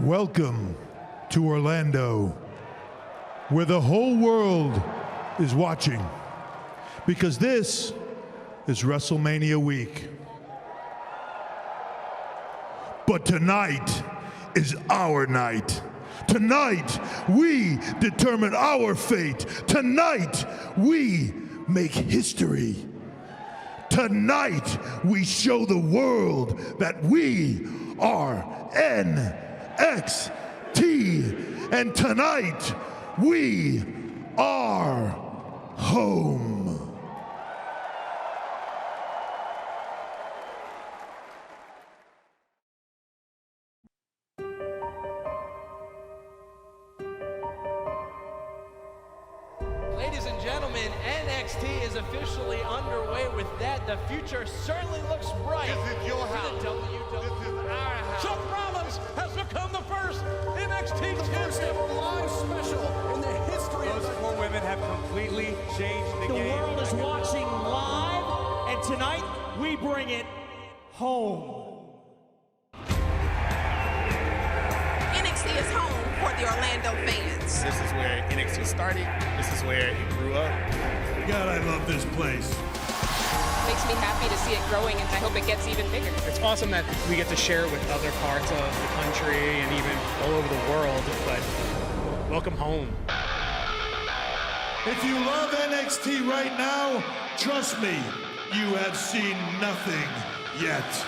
Welcome to Orlando, where the whole world is watching, because this is WrestleMania week. But tonight is our night. Tonight, we determine our fate. Tonight, we make history. Tonight, we show the world that we are NXT. And tonight, we are home. Ladies and gentlemen, NXT is officially underway. With that, the future certainly looks bright. This is your house. For the WWE. This is our house. Seth Rollins has become the first NXT champion. Live special in the history Those four women have completely changed the game. The world is watching live, and tonight we bring it home. NXT is home for the Orlando fans. This is where NXT started. This is where it grew up. God, I love this place. Makes me happy to see it growing, and I hope it gets even bigger. It's awesome that we get to share with other parts of the country and even all over the world, but welcome home. If you love NXT right now, trust me, you have seen nothing yet.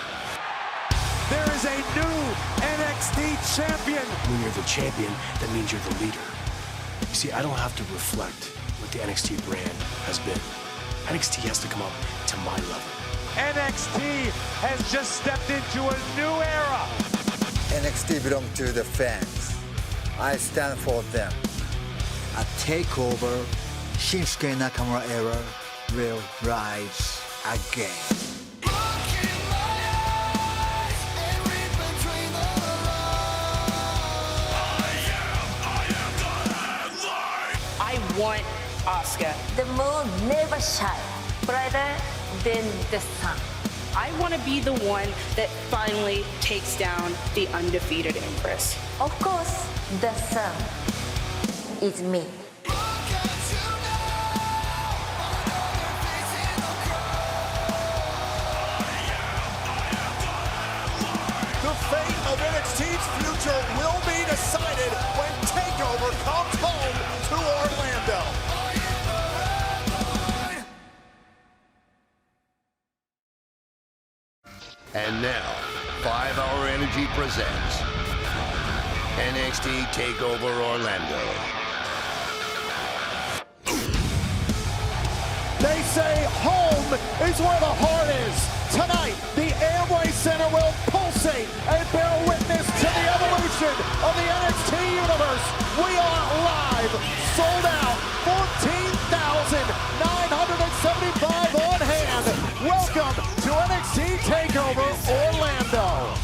There is a new NXT champion. When you're the champion, that means you're the leader. You see, I don't have to reflect what the NXT brand has been. NXT has to come up to my level. NXT has just stepped into a new era. NXT belongs to the fans. I stand for them. A takeover, Shinsuke Nakamura era will rise again. I want Asuka. The moon never shines brighter than the sun. I want to be the one that finally takes down the undefeated Empress. Of course, the sun is me. The fate of NXT's future will be decided when TakeOver comes home to Orlando. And now, 5 Hour Energy presents NXT TakeOver Orlando. They say home is where the heart is. Tonight, the Amway Center will pulsate and bear witness to the evolution of the NXT universe. We are live, sold out, 14,975 on hand. Welcome to NXT TakeOver Orlando.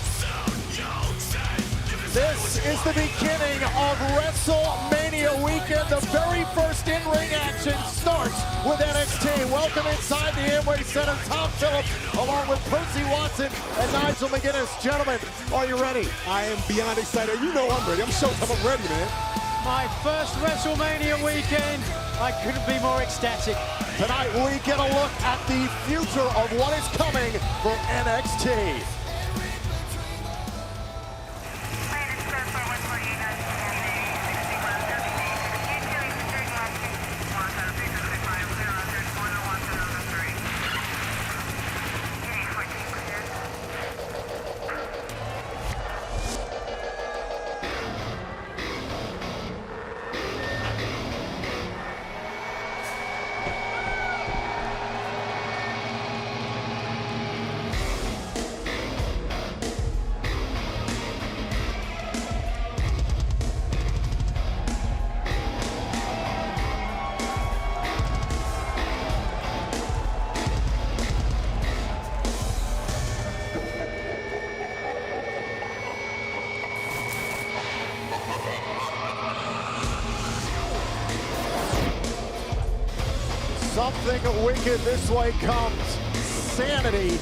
This is the beginning of WrestleMania weekend. The very first in-ring action starts with NXT. Welcome inside the Amway Center, Tom Phillips, along with Percy Watson and Nigel McGuinness. Gentlemen, are you ready? I am beyond excited. You know I'm ready. I'm showtime. I'm ready, man. My first WrestleMania weekend. I couldn't be more ecstatic. Tonight we get a look at the future of what is coming for NXT. Something wicked this way comes. Sanity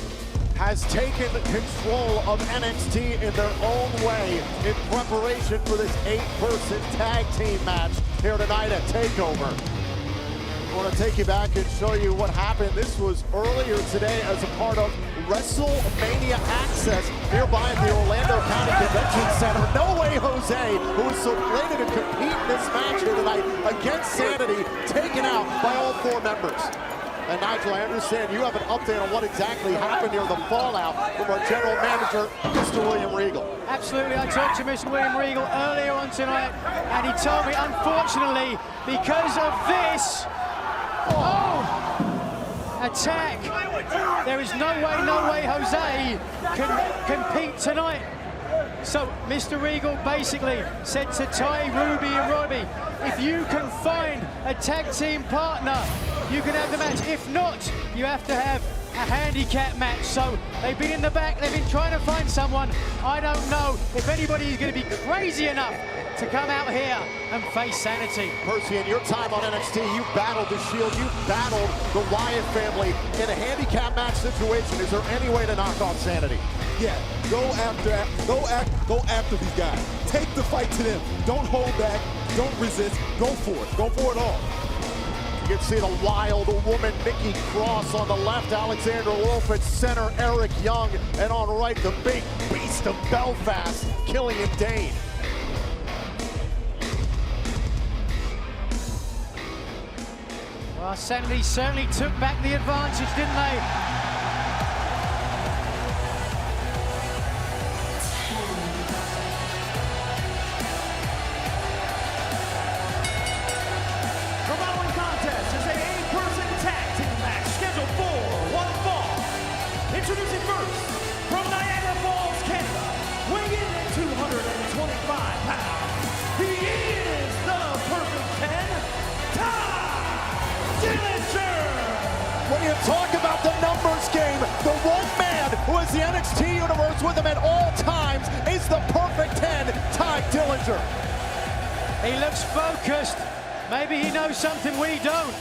has taken control of NXT in their own way in preparation for this 8-person tag team match here tonight at TakeOver. I want to take you back and show you what happened. This was earlier today as a part of WrestleMania Access here by the Orlando County Convention Center. No Way Jose, who is slated to compete in this match here tonight against Sanity, taken out by all 4 members. And Nigel, I understand you have an update on what exactly happened here, the fallout from our general manager, Mr. William Regal. Absolutely, I talked to Mr. William Regal earlier on tonight, and he told me, unfortunately, because of this, attack, there is no way Jose can compete tonight. So Mr. Regal basically said to Ty, Ruby and Robbie, if you can find a tag team partner, you can have the match. If not, you have to have a handicap match. So they've been in the back, they've been trying to find someone. I don't know if anybody is going to be crazy enough to come out here and face Sanity. Percy, in your time on NXT, you battled the Shield, you battled the Wyatt family in a handicap match situation. Is there any way to knock off Sanity? Yeah, go after these guys. Take the fight to them. Don't hold back, don't resist, go for it. Go for it all. You can see the wild woman, Nikki Cross on the left, Alexander Wolf at center, Eric Young, and on right, the big beast of Belfast, Killian Dane. Well, Sanity certainly took back the advantage, didn't they? Introducing first, from Niagara Falls, Canada, weighing in at 225 pounds, he is the Perfect 10, Tye Dillinger! When you talk about the numbers game, the one man who has the NXT Universe with him at all times is the Perfect 10, Tye Dillinger. He looks focused. Maybe he knows something we don't.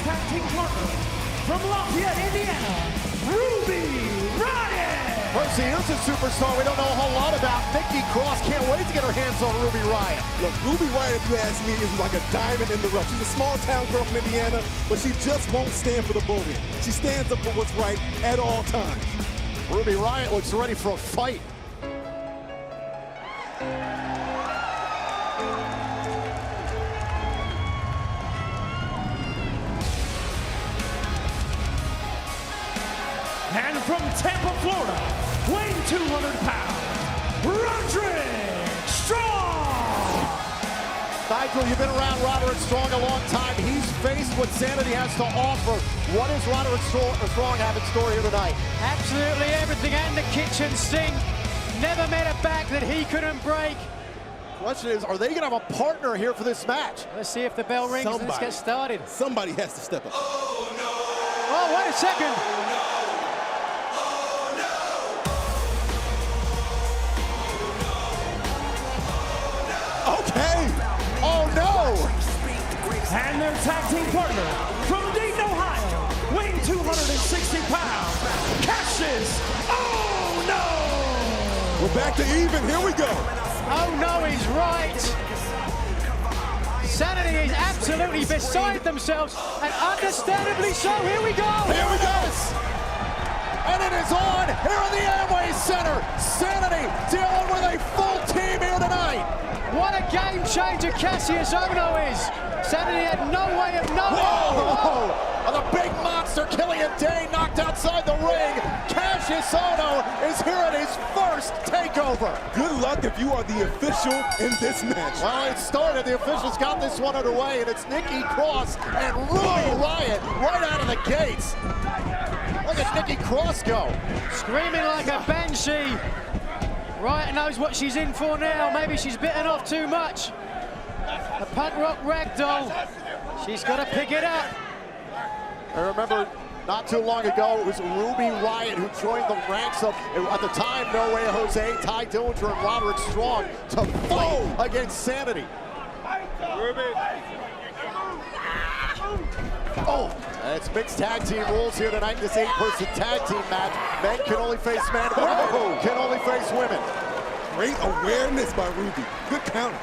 Tag team partner from Lafayette, Indiana, Ruby Riott. Percy, here's a superstar we don't know a whole lot about. Nikki Cross can't wait to get her hands on Ruby Riott. Look, Ruby Riott, if you ask me, is like a diamond in the rough. She's a small town girl from Indiana, but she just won't stand for the bullying. She stands up for what's right at all times. Ruby Riott looks ready for a fight. And from Tampa, Florida, weighing 200 pounds, Roderick Strong! Nigel, you've been around Roderick Strong a long time. He's faced what Sanity has to offer. What does Roderick Strong have in store here tonight? Absolutely everything, and the kitchen sink. Never met a back that he couldn't break. Question is, are they going to have a partner here for this match? Let's see if the bell rings and let's get started. Somebody has to step up. Oh, wait a second. Okay. Oh, no. And their tag team partner from Dayton, Ohio, weighing 260 pounds, Cassius. Oh, no. We're back to even. Here we go. Oh, no, he's right. Sanity is absolutely beside themselves, and understandably so. Here we go. Here we go. And it is on here in the Amway Center. Sanity dealing with a full team here tonight. What a game changer Cassius Ohno is. Sanity had no way of knowing. Whoa! The big monster Killian Dane knocked outside the ring. Cassius Ohno is here at his first TakeOver. Good luck if you are the official in this match. Well, it started. The officials got this one underway, and it's Nikki Cross and Ruby Riott right out of the gates. Look at Nikki Cross go. Screaming like a banshee. Riott knows what she's in for now. Maybe she's bitten off too much. The punk rock ragdoll. She's got to pick it up. I remember not too long ago, it was Ruby Riott who joined the ranks of, at the time, No Way Jose, Tye Dillinger, and Roderick Strong to fight against Sanity. Oh, it's mixed tag team rules here tonight. This 8-person tag team match. Men can only face men. Women can only face women. Great awareness by Ruby. Good counter.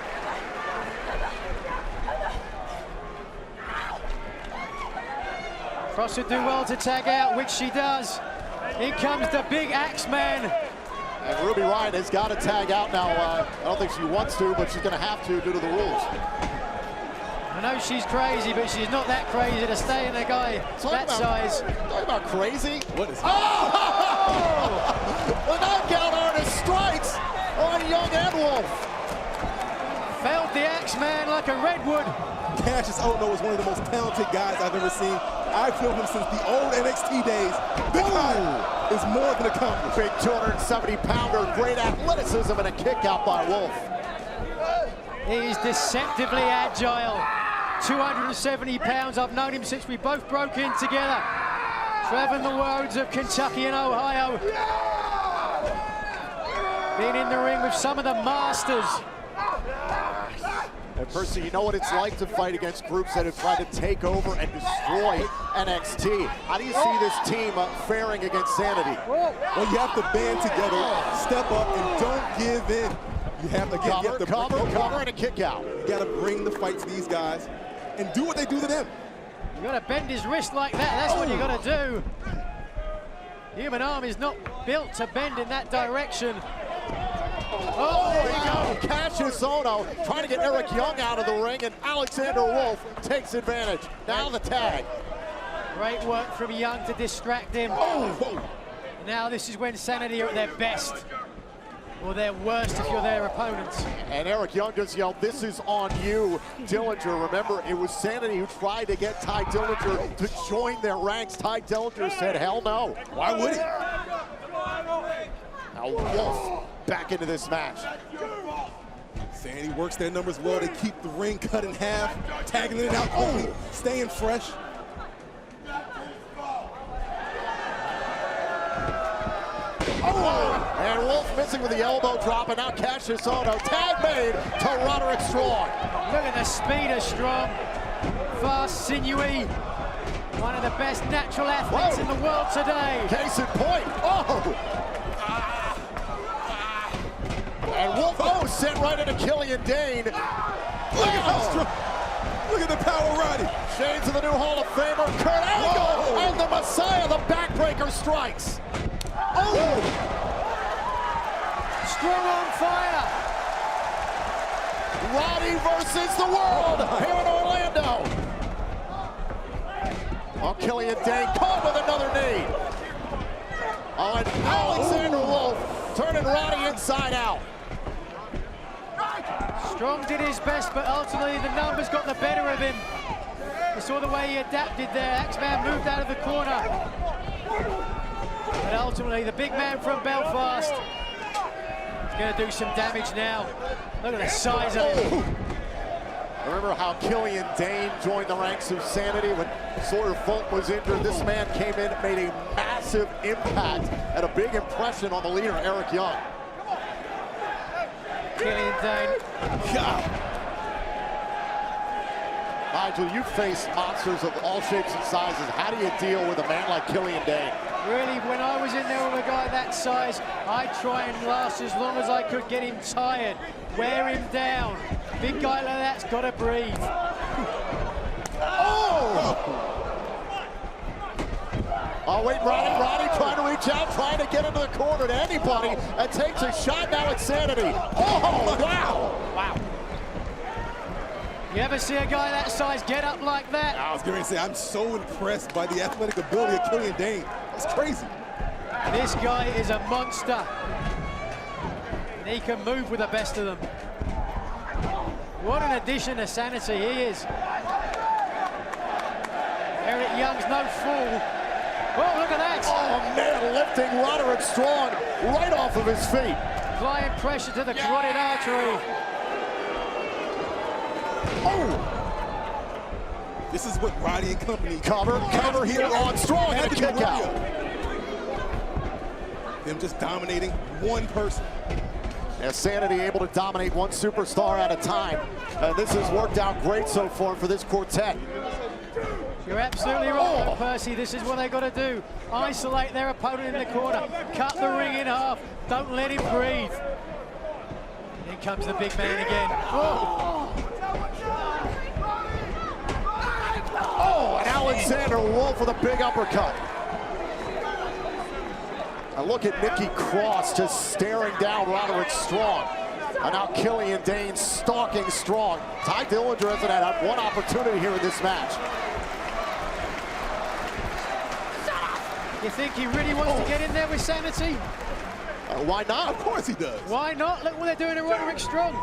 Cross would do well to tag out, which she does. Here comes the big Axeman. And Ruby Riott has got to tag out now. I don't think she wants to, but she's going to have to due to the rules. I know she's crazy, but she's not that crazy to stay in a guy that size. Talk about crazy. What is oh! The knockout artist strikes on Young and Wolf. Felled the Axeman like a redwood. Cassius Ohno is one of the most talented guys I've ever seen. I've known him since the old NXT days. Big guy is more than accomplished. Big 270-pounder, great athleticism, and a kick out by Wolf. He's deceptively agile. 270 pounds. I've known him since we both broke in together. Traveling the roads of Kentucky and Ohio. Being in the ring with some of the masters. And Percy, you know what it's like to fight against groups that have tried to take over and destroy NXT. How do you see this team faring against Sanity? Well, you have to band together, step up, and don't give in. You have to cover, and a kick out. You got to bring the fight to these guys and do what they do to them. You got to bend his wrist like that. That's what you got to do. Human arm is not built to bend in that direction. Oh, there you go. Cassius Ohno trying to get Eric Young out of the ring, and Alexander Wolf takes advantage. Now the tag. Great work from Young to distract him. Now this is when Sanity are at their best. Or their worst if you're their opponents. And Eric Young just yelled, "This is on you, Dillinger." Remember, it was Sanity who tried to get Ty Dillinger to join their ranks. Ty Dillinger said, hell no. Why would he? Now Wolf back into this match. Sanity works their numbers well. They keep the ring cut in half, tagging it out quickly, staying fresh. And Wolf missing with the elbow drop, and now Cassius Ohno. Tag made to Roderick Strong. Look at the speed of Strong. Fast, sinewy. One of the best natural athletes in the world today. Case in point. And Wolf, sent right into Killian Dane. Look at how strong. Look at the power, Roddy. Shades of the new Hall of Famer, Kurt Angle, and the Messiah, the backbreaker strikes. Strong on fire. Roddy versus the world here in Orlando. Oh, Killian Dane caught with another knee. Oh, and Alexander Wolf turning Roddy inside out. Strong did his best, but ultimately the numbers got the better of him. You saw the way he adapted there. Axeman moved out of the corner. But ultimately, the big man from Belfast is going to do some damage now. Look at the size of him. Remember how Killian Dane joined the ranks of Sanity when Sawyer Fulton was injured? This man came in, made a massive impact, and a big impression on the leader, Eric Young. Killian Dane. Nigel, you face monsters of all shapes and sizes. How do you deal with a man like Killian Dane? Really, when I was in there with a guy that size, I'd try and last as long as I could, get him tired, wear him down. Big guy like that's got to breathe. Oh, wait, Roddy trying to reach out, trying to get into the corner to anybody, and takes a shot now at Sanity. Oh, wow. You ever see a guy that size get up like that? I was going to say, I'm so impressed by the athletic ability of Killian Dane. It's crazy. This guy is a monster. And he can move with the best of them. What an addition to Sanity he is. Eric Young's no fool. Oh, look at that. Oh, man, lifting Roderick Strong right off of his feet. Applying pressure to the carotid artery. This is what Roddy and company cover here on Strong and a kick out. Them just dominating one person. As Sanity able to dominate one superstar at a time. And this has worked out great so far for this quartet. You're absolutely right, Percy. This is what they got to do. Isolate their opponent in the corner. Cut the ring in half. Don't let him breathe. Here comes the big man again. Oh, and Alexander Wolf with a big uppercut. And look at Nikki Cross just staring down Roderick Strong. And now Killian Dane stalking Strong. Ty Dillinger hasn't had one opportunity here in this match. You think he really wants to get in there with Sanity? Why not? Of course he does. Why not? Look what they're doing to Roderick Strong.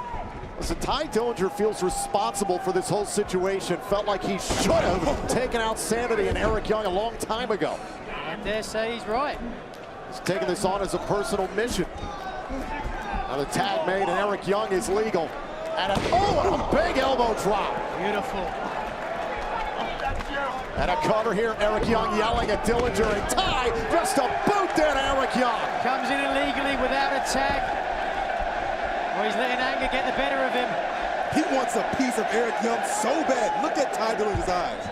Listen, Ty Dillinger feels responsible for this whole situation. Felt like he should have taken out Sanity and Eric Young a long time ago. I dare say he's right. He's taking this on as a personal mission. Now the tag made and Eric Young is legal. And a big elbow drop. Beautiful. And a cover here, Eric Young yelling at Dillinger, and Ty just a boot there to Eric Young. Comes in illegally without a tag. Well, he's letting anger get the better of him. He wants a piece of Eric Young so bad. Look at Ty Dillinger's eyes.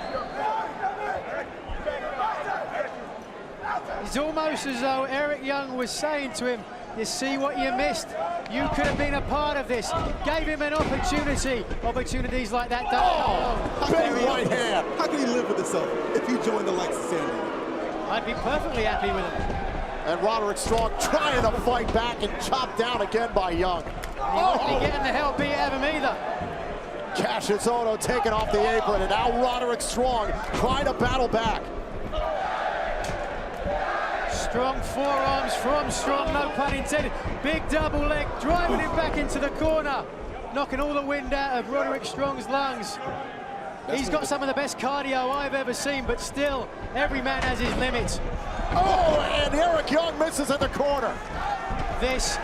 It's almost as though Eric Young was saying to him, you see what you missed? You could have been a part of this. Gave him an opportunity. Opportunities like that don't big right hand. How can he live with himself if he joined the likes of Sanity? I'd be perfectly happy with him. And Roderick Strong trying to fight back and chopped down again by Young. He wouldn't be getting the hell beat out of him either. Cassius Ohno taken off the apron, and now Roderick Strong trying to battle back. Strong forearms from Strong, no pun intended. Big double leg, driving him back into the corner. Knocking all the wind out of Roderick Strong's lungs. He's got some of the best cardio I've ever seen, but still, every man has his limits. Oh, and Eric Young misses in the corner. This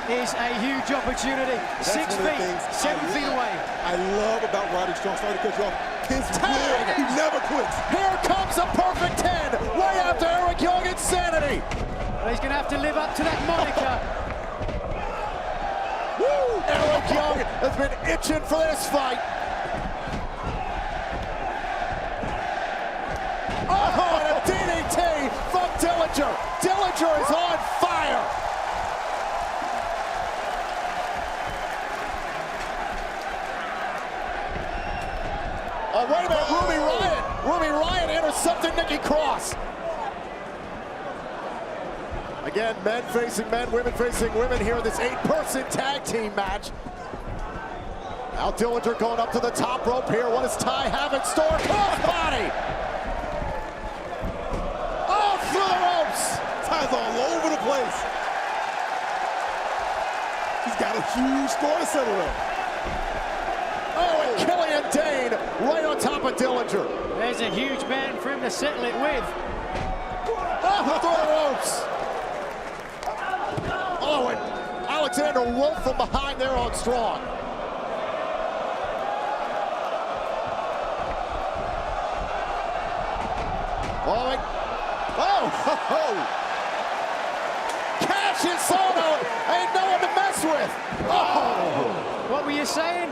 is a huge opportunity. That's 6 feet, 7 feet away. I love about Roderick Strong. Sorry to cut you off. His will, he never quits. Here comes a perfect 10, way after Eric Young and Sanity. Well, he's going to have to live up to that moniker. Woo! Eric Young has been itching for this fight. Oh, and a DDT from Dillinger. Dillinger is on fire. Oh, wait a minute, Ruby Riott. Ruby Riott intercepted Nikki Cross. Again, men facing men, women facing women here in this 8-person tag team match. Now Dillinger going up to the top rope here. What does Ty have in store? Cross body! Oh, through the ropes! Ty's all over the place. He's got a huge score to settle up. Oh, and Killian Dane right on top of Dillinger. There's a huge man for him to settle it with. Oh, through the ropes! Oh, and Alexander Wolf from behind there on Strong. Oh, and, Cassius Ohno ain't no one to mess with. Oh! What were you saying?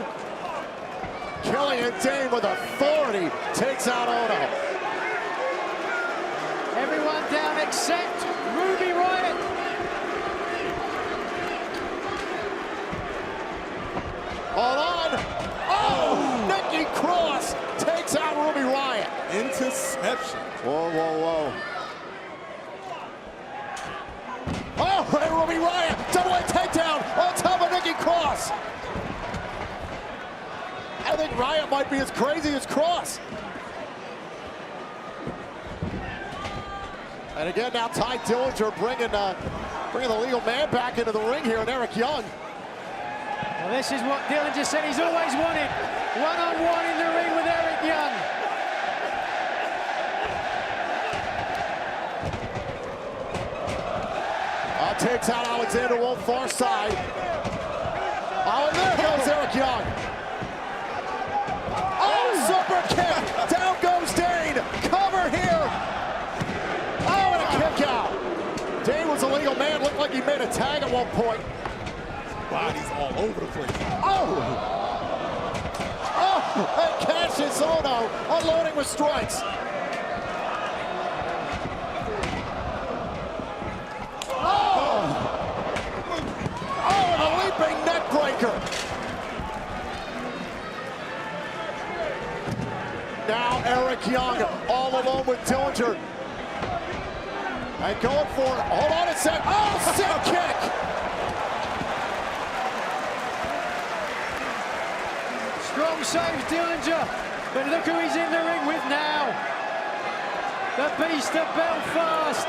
Killian Dane with authority takes out Ohno. Everyone down except Ruby Riott. Hold on. Oh! Nikki Cross takes out Ruby Riott. Interception. Whoa, whoa, whoa. Oh, and Ruby Riott, double leg takedown on top of Nikki Cross. I think Riott might be as crazy as Cross. And again, now Ty Dillinger bringing the legal man back into the ring here, and Eric Young. Well, this is what Dillinger said he's always wanted. One-on-one in the ring with Eric Young. Takes out Alexander Wolf, far side. Oh, and there goes Eric Young. Oh, super kick. Down goes Dane. Cover here. Oh, and a kick out. Dane was a legal man. Looked like he made a tag at one point. Bodies all over the place. Oh! Oh! And Cassius Ohno unloading with strikes. Leaping neck breaker. Now Eric Young all alone with Dillinger. And going for it. Hold on a sec. Oh, sick kick. Strong saves Dillinger. But look who he's in the ring with now. The Beast of Belfast.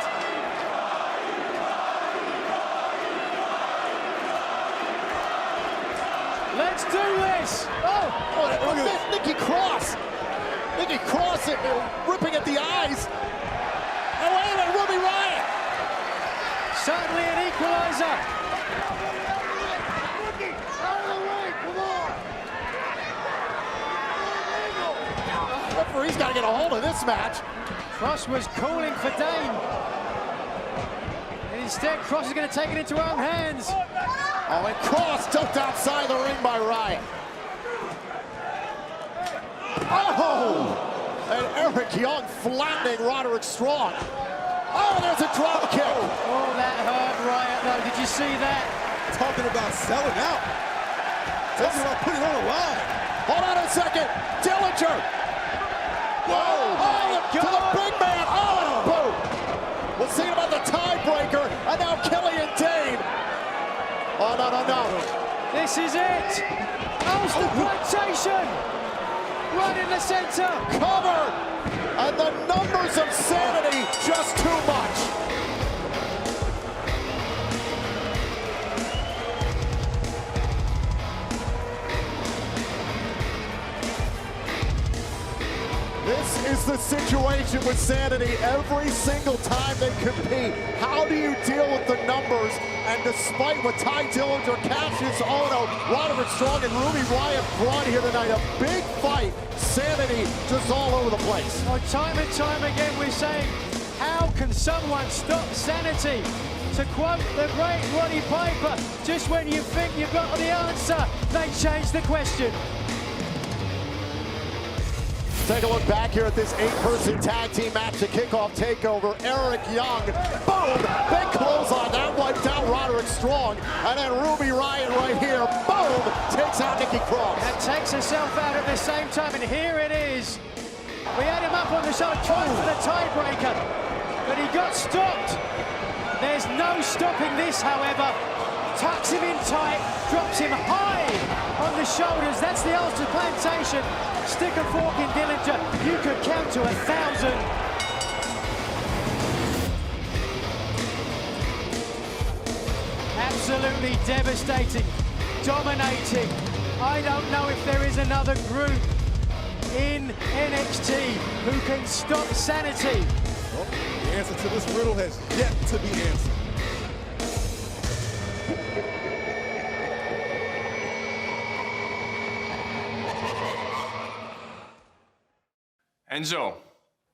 Let's do this! Oh, Nikki Cross! Nikki Cross ripping at the eyes. And wait a minute, Ruby Riott! Certainly an equalizer. Nikki, out of the way, come on! The referee's got to get a hold of this match. Cross was calling for Dane. And instead, Cross is going to take it into her own hands. Oh, and Cross dumped outside the ring by Riott. Oh! And Eric Young flattening Roderick Strong. Oh, there's a drop kick. Oh, that hurt Riott, though. Did you see that? Talking about selling out. Talking about putting on a line. Hold on a second. Dillinger. Whoa! Oh, to the big man. Oh, and boom. We'll see about the tiebreaker. And now Killian Dane. Oh, no, no, no. This is it. Ulster plantation. Right in the center. Cover. And the numbers of sanity just too much. This is the situation with Sanity every single time they compete. How do you deal with the numbers? And despite what Ty Dillinger, Cassius Ohno, Roderick Strong, and Ruby Riott brought here tonight, a big fight, Sanity just all over the place. Well, time and time again we're saying, how can someone stop Sanity? To quote the great Roddy Piper, just when you think you've got the answer, they change the question. Take a look back here at this 8-person tag team match to kick off TakeOver. Eric Young, boom, big clothesline, that wiped out Roderick Strong. And then Ruby Riott right here, boom, takes out Nikki Cross. And takes herself out at the same time, and here it is. We had him up on the shoulder, trying for the tiebreaker, but he got stopped. There's no stopping this, however. Tucks him in tight, drops him high on the shoulders. That's the Ulster plantation. Stick a fork in Dillinger. You could count to 1,000. Absolutely devastating, dominating. I don't know if there is another group in NXT who can stop Sanity. Well, the answer to this riddle has yet to be answered. Enzo,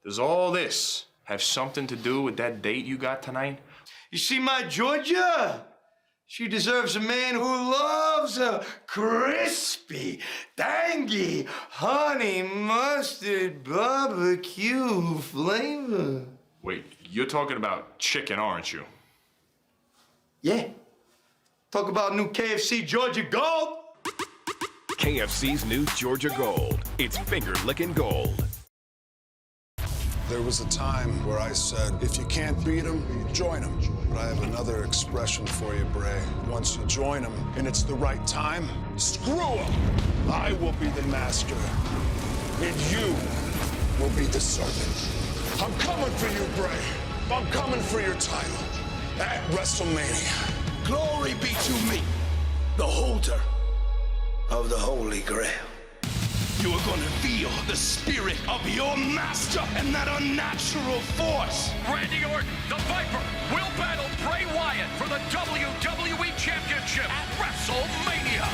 does all this have something to do with that date you got tonight? You see my Georgia? She deserves a man who loves a crispy, tangy, honey mustard barbecue flavor. Wait, you're talking about chicken, aren't you? Yeah. Talk about new KFC Georgia Gold. KFC's new Georgia Gold. It's finger-licking gold. There was a time where I said, if you can't beat them, join them. But I have another expression for you, Bray. Once you join them and it's the right time, screw them. I will be the master, and you will be the servant. I'm coming for you, Bray. I'm coming for your title at WrestleMania. Glory be to me, the holder of the Holy Grail. You are going to feel the spirit of your master and that unnatural force. Randy Orton, the Viper, will battle Bray Wyatt for the WWE Championship at WrestleMania.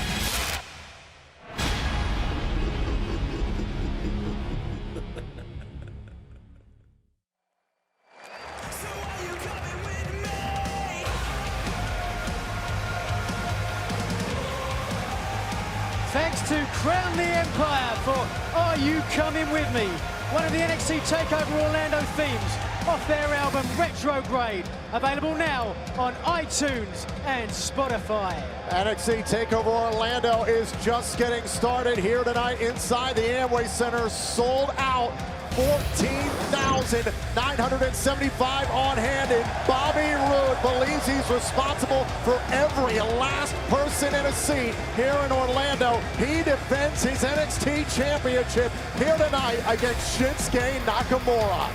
to crown the Empire for Are You Coming With Me? One of the NXT TakeOver Orlando themes off their album Retrograde, available now on iTunes and Spotify. NXT TakeOver Orlando is just getting started here tonight inside the Amway Center. Sold out, 14,975 on hand, and Bobby Roode believes he's responsible for every last person in a seat here in Orlando. He defends his NXT championship here tonight against Shinsuke Nakamura.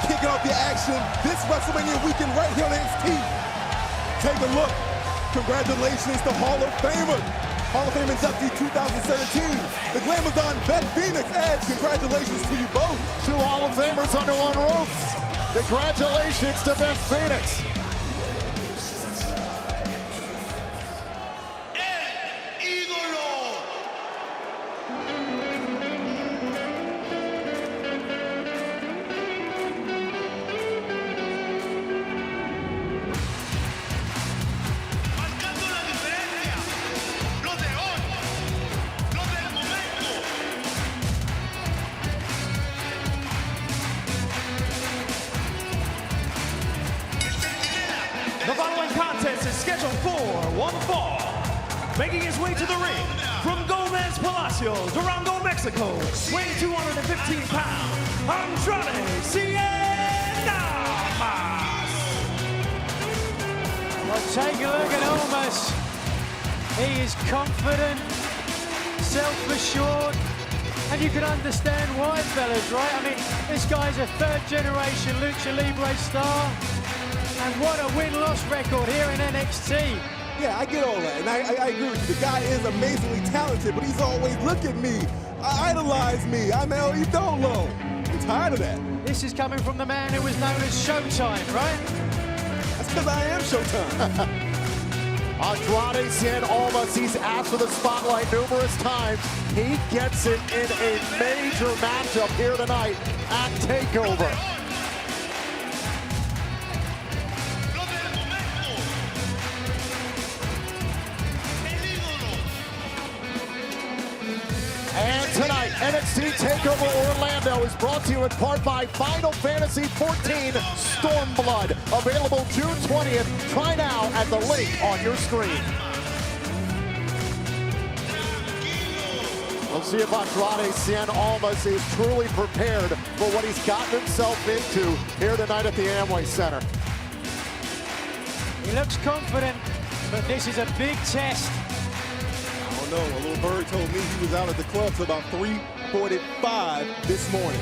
Kicking off the action this WrestleMania weekend right here on NXT. Take a look. Congratulations to Hall of Famer, Hall of Fame inductee 2017, the Glamazon Beth Phoenix. Edge, congratulations to you both. Two Hall of Famers under one roof. Congratulations to Beth Phoenix. The following contest is scheduled for one fall. Making his way to the ring from Gomez Palacio, Durango, Mexico, weighing 215 pounds, Andrade Cien Almas. Well, take a look at Almas. He is confident, self-assured, and you can understand why, fellas, right? I mean, this guy's a third-generation Lucha Libre star. And what a win-loss record here in NXT. Yeah, I get all that, and I agree with you. The guy is amazingly talented, but he's always, look at me, idolize me, I'm El Idolo. I'm tired of that. This is coming from the man who was known as Showtime, right? That's because I am Showtime. Andrade Cien Almas, he's asked for the spotlight numerous times. He gets it in a major matchup here tonight at TakeOver. And tonight, NXT TakeOver Orlando is brought to you in part by Final Fantasy XIV Stormblood. Available June 20th. Try now at the link on your screen. We'll see if Andrade Cien Almas is truly prepared for what he's gotten himself into here tonight at the Amway Center. He looks confident, but this is a big test. No, a little bird told me he was out at the club till about 3:45 this morning.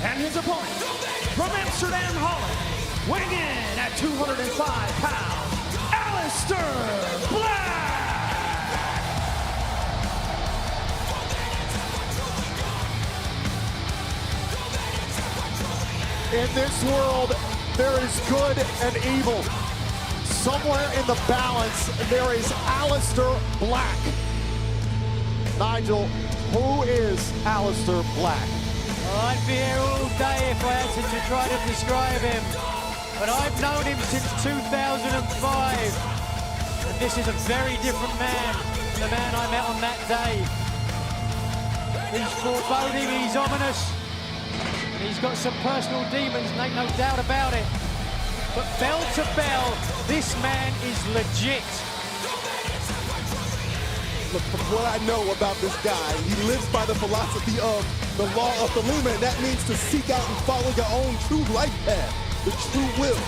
And his opponent, from Amsterdam, Holland, weighing in at 205 pounds, Aleister Black! In this world, there is good and evil. Somewhere in the balance, there is Aleister Black. Nigel, who is Aleister Black? Well, I'd be here all day if I had to try to describe him. But I've known him since 2005. And this is a very different man than the man I met on that day. He's foreboding, he's ominous. And he's got some personal demons, ain't no doubt about it. But bell to bell, this man is legit. Look, from what I know about this guy, he lives by the philosophy of the law of Thelema, and that means to seek out and follow your own true life path, the true will.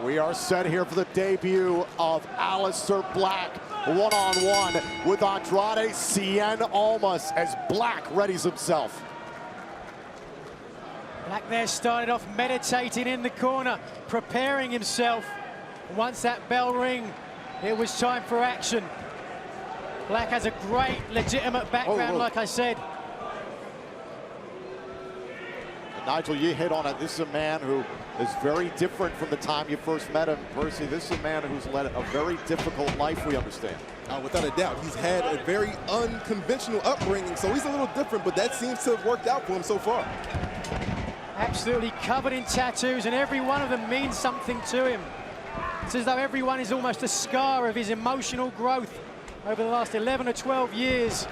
We are set here for the debut of Aleister Black, one-on-one with Andrade Cien Almas as Black readies himself. Black there started off meditating in the corner, preparing himself. Once that bell rang, it was time for action. Black has a great, legitimate background, like I said. Nigel, you hit on it. This is a man who is very different from the time you first met him. Percy, this is a man who's led a very difficult life, we understand. Without a doubt, he's had a very unconventional upbringing, so he's a little different, but that seems to have worked out for him so far. Absolutely covered in tattoos, and every one of them means something to him. It's as though every one is almost a scar of his emotional growth over the last 11 or 12 years.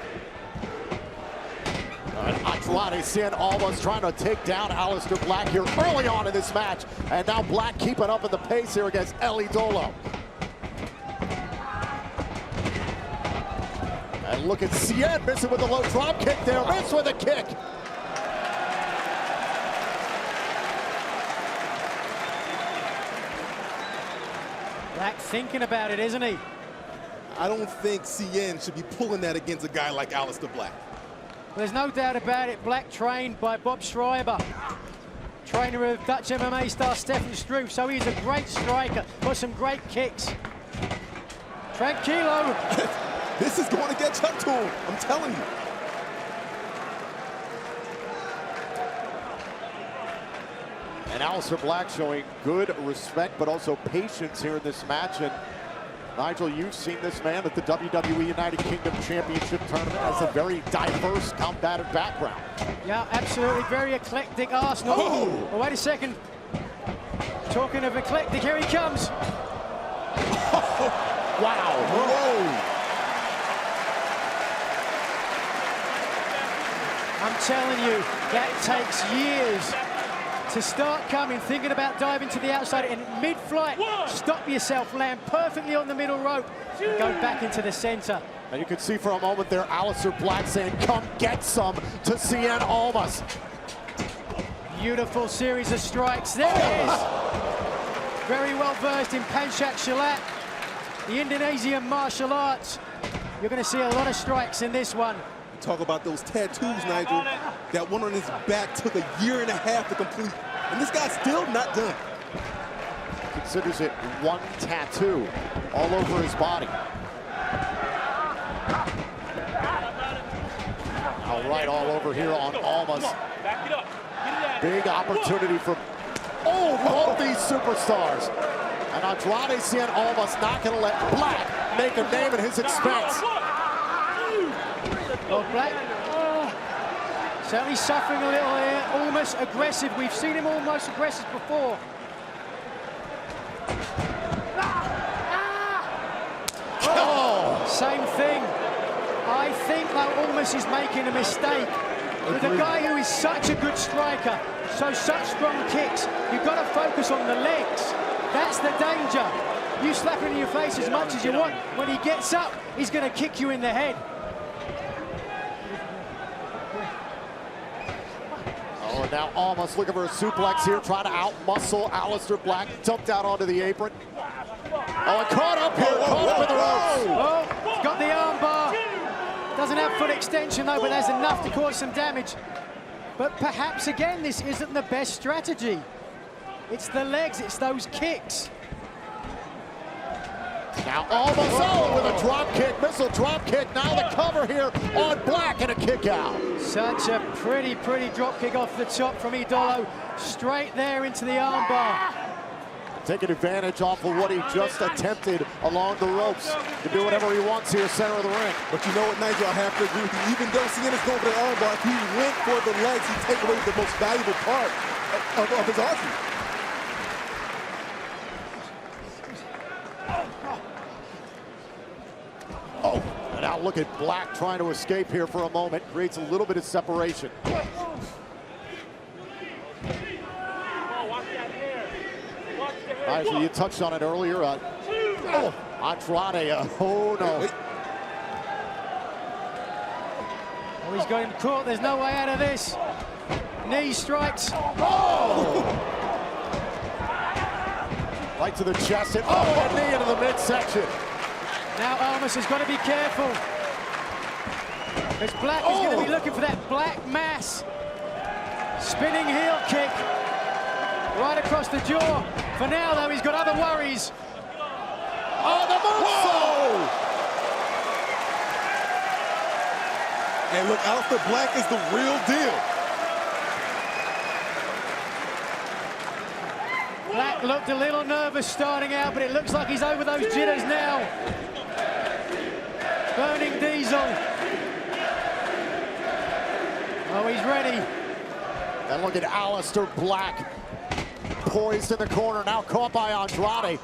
Andrade Cien Almas trying to take down Aleister Black here early on in this match. And now Black keeping up in the pace here against El Idolo. And look at Cien missing with a low drop kick there. Miss with a kick. Black thinking about it, isn't he? I don't think Cien should be pulling that against a guy like Aleister Black. There's no doubt about it. Black trained by Bob Schreiber, trainer of Dutch MMA star Stefan Struve, so he's a great striker, got some great kicks. Tranquilo. This is going to catch up to him, I'm telling you. And Aleister Black showing good respect, but also patience here in this match. And Nigel, you've seen this man at the WWE United Kingdom Championship Tournament, has a very diverse combative background. Yeah, absolutely, very eclectic arsenal. Oh, wait a second. Talking of eclectic, here he comes. Wow. Whoa. I'm telling you, that takes years to start coming, thinking about diving to the outside, and mid-flight, stop yourself, land perfectly on the middle rope, and go back into the center. And you can see for a moment there, Aleister Black saying, come get some, to Cien Almas. Beautiful series of strikes, there it is. Very well versed in Pancak Silat, the Indonesian martial arts. You're gonna see a lot of strikes in this one. Talk about those tattoos, Nigel. That one on his back took 1.5 years to complete. And this guy's still not done. Considers it one tattoo all over his body. All right, all over here on Almas. Big opportunity for both these superstars. And Andrade Cien Almas not going to let Black make a name at his expense. Well, Black certainly suffering a little here, almost aggressive. We've seen him almost aggressive before. think, though, Almas is making a mistake. With a guy who is such a good striker, such strong kicks, you've got to focus on the legs. That's the danger. You slap him in your face as much as you want. When he gets up, he's going to kick you in the head. Oh, now Almas looking for a suplex here, trying to out-muscle Aleister Black, dumped out onto the apron. Oh, and caught up here, caught up in the ropes. Oh, got the arm bar. Doesn't have foot extension though, but there's enough to cause some damage. But perhaps again, this isn't the best strategy. It's the legs, it's those kicks. Now Almas with a drop kick, missile drop kick. Now the cover here on Black and a kick out. Such a pretty drop kick off the top from Idolo. Straight there into the arm bar. Taking advantage off of what he just attempted along the ropes to do whatever he wants here, center of the ring. But you know what, Nigel, I have to agree with you. Even though Ciena's going for the armbar, if he went for the legs, he'd take away the most valuable part of his arsenal. Oh, and now look at Black trying to escape here for a moment. Creates a little bit of separation. Actually, you touched on it earlier. Andrade, oh no. Oh, he's got him caught. There's no way out of this. Knee strikes. Oh! Right to the chest and a knee into the midsection. Now Almas has got to be careful. Because Black is going to be looking for that black mass. Spinning heel kick. Right across the jaw. For now, though, he's got other worries. Oh, the moonsault! And look, Aleister Black is the real deal. Black looked a little nervous starting out, but it looks like he's over those jitters now. Burning Diesel. Oh, he's ready. And look at Aleister Black. Poised in the corner, now caught by Andrade.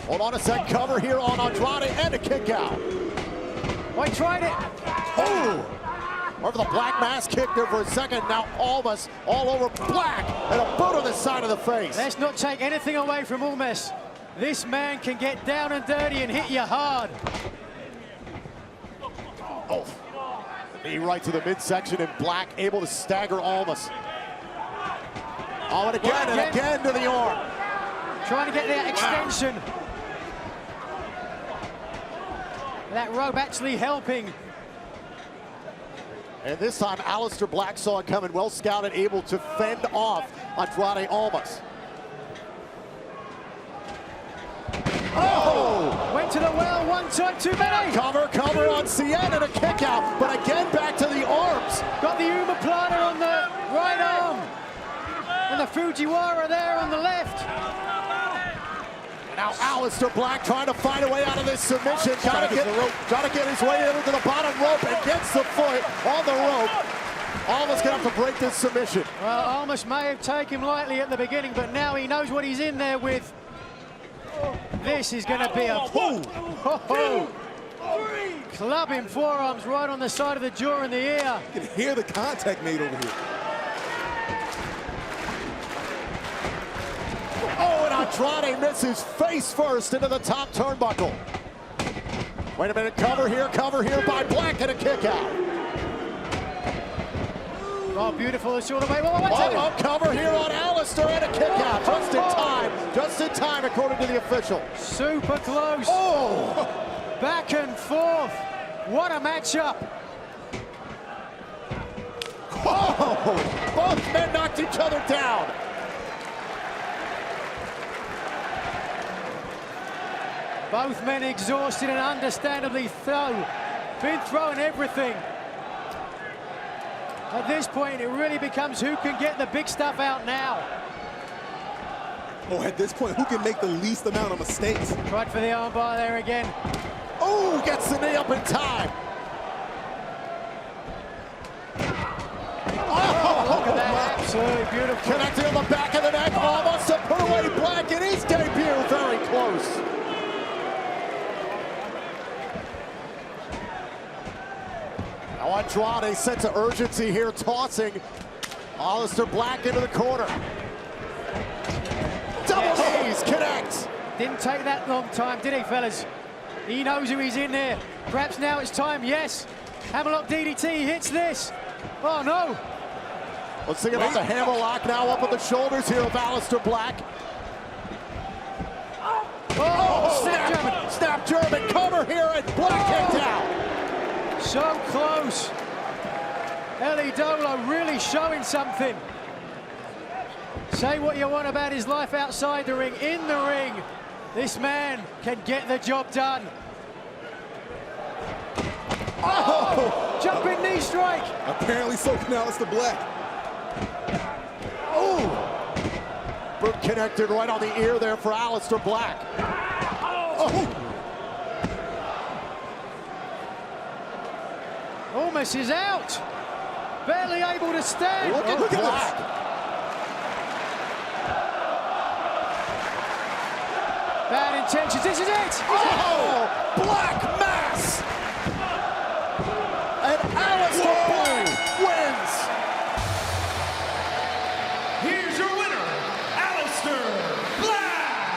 Hold on a sec, cover here on Andrade and a kick out. Oh, he tried it. Oh! Over the black mass kick there for a second. Now Almas all over Black and a boot on the side of the face. Let's not take anything away from Almas. This man can get down and dirty and hit you hard. Oh, knee right to the midsection and Black able to stagger Almas. Oh, and again to the arm. Trying to get that extension. That rope actually helping. And this time, Aleister Black saw it coming, well scouted, able to fend off Andrade Almas. Oh! Went to the well, one time too many. Cover on Cien and a kick out, but again back to the arms. Got the Umaplana on the right arm. And the Fujiwara there on the left. Now Aleister Black trying to find a way out of this submission. Trying to get his way into the bottom rope and gets the foot on the rope. Almas gonna have to break this submission. Well, Almas may have taken him lightly at the beginning, but now he knows what he's in there with. This is gonna be a clubbing forearms right on the side of the jaw and the ear. You can hear the contact made over here. Oh, and Andrade misses face first into the top turnbuckle. Wait a minute, cover here by Black and a kick out. Oh, beautiful, it's all the way. Oh, cover here on Aleister and a kick out. Just in time, according to the official. Super close. Oh! Back and forth. What a matchup. Oh! Both men knocked each other down. Both men exhausted and understandably been throwing everything. At this point, it really becomes who can get the big stuff out now. Oh, at this point, who can make the least amount of mistakes? Tried for the armbar there again. Oh, gets the knee up in time. Oh, look at that, absolutely beautiful. Connecting on the back of the neck, almost to put away Black in his debut, very close. Andrade, sense of urgency here, tossing Aleister Black into the corner. Double knees, connects. Didn't take that long time, did he, fellas? He knows who he's in there. Perhaps now it's time, yes. Hammerlock DDT hits this. Oh, no. Let's think about the hammerlock now up on the shoulders here of Aleister Black. Oh, snap German. Snap German, cover here, and Black kicked out. So close. Eli Dolo really showing something. Say what you want about his life outside the ring. In the ring, this man can get the job done. Oh! Jumping knee strike. Apparently so can Aleister Black. Oh! Boot connected right on the ear there for Aleister Black. Oh! Almost is out. Barely able to stand. Look at Black. Bad intentions. This is it. Oh! Black Mass. And Aleister Black wins. Here's your winner, Aleister Black.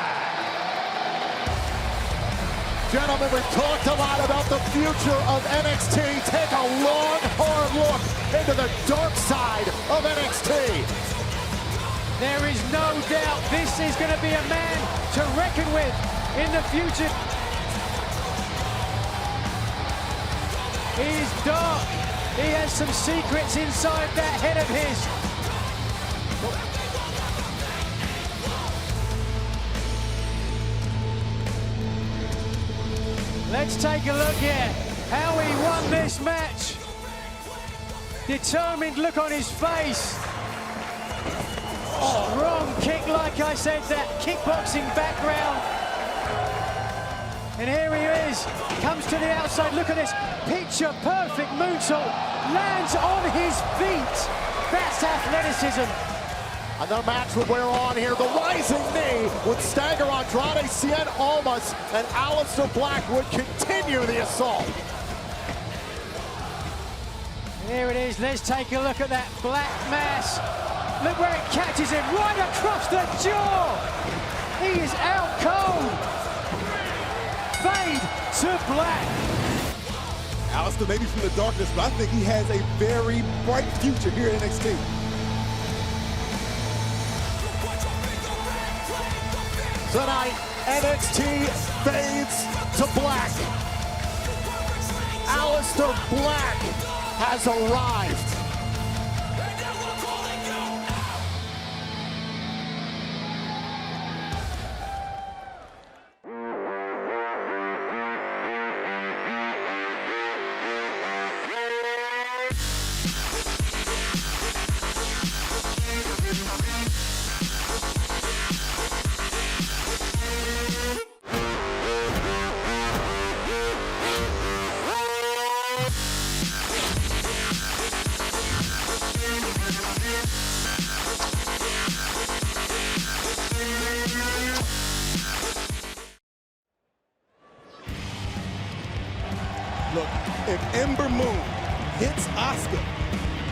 Gentlemen, we've talked a lot about the future of NXT. Take a long, hard look into the dark side of NXT. There is no doubt this is going to be a man to reckon with in the future. He's dark. He has some secrets inside that head of his. Let's take a look here. How he won this match. Determined look on his face. Strong kick, like I said, that kickboxing background. And here he is, comes to the outside, look at this, picture perfect moonsault, lands on his feet. That's athleticism. And the match would wear on here. The rising knee would stagger Andrade Cien Almas, and Aleister Black would continue the assault. Here it is, let's take a look at that black mass. Look where it catches him, right across the jaw. He is out cold. Fade to Black. Aleister may be from the darkness, but I think he has a very bright future here at NXT. Tonight, NXT fades to black. Aleister Black has arrived. Look, if Ember Moon hits Asuka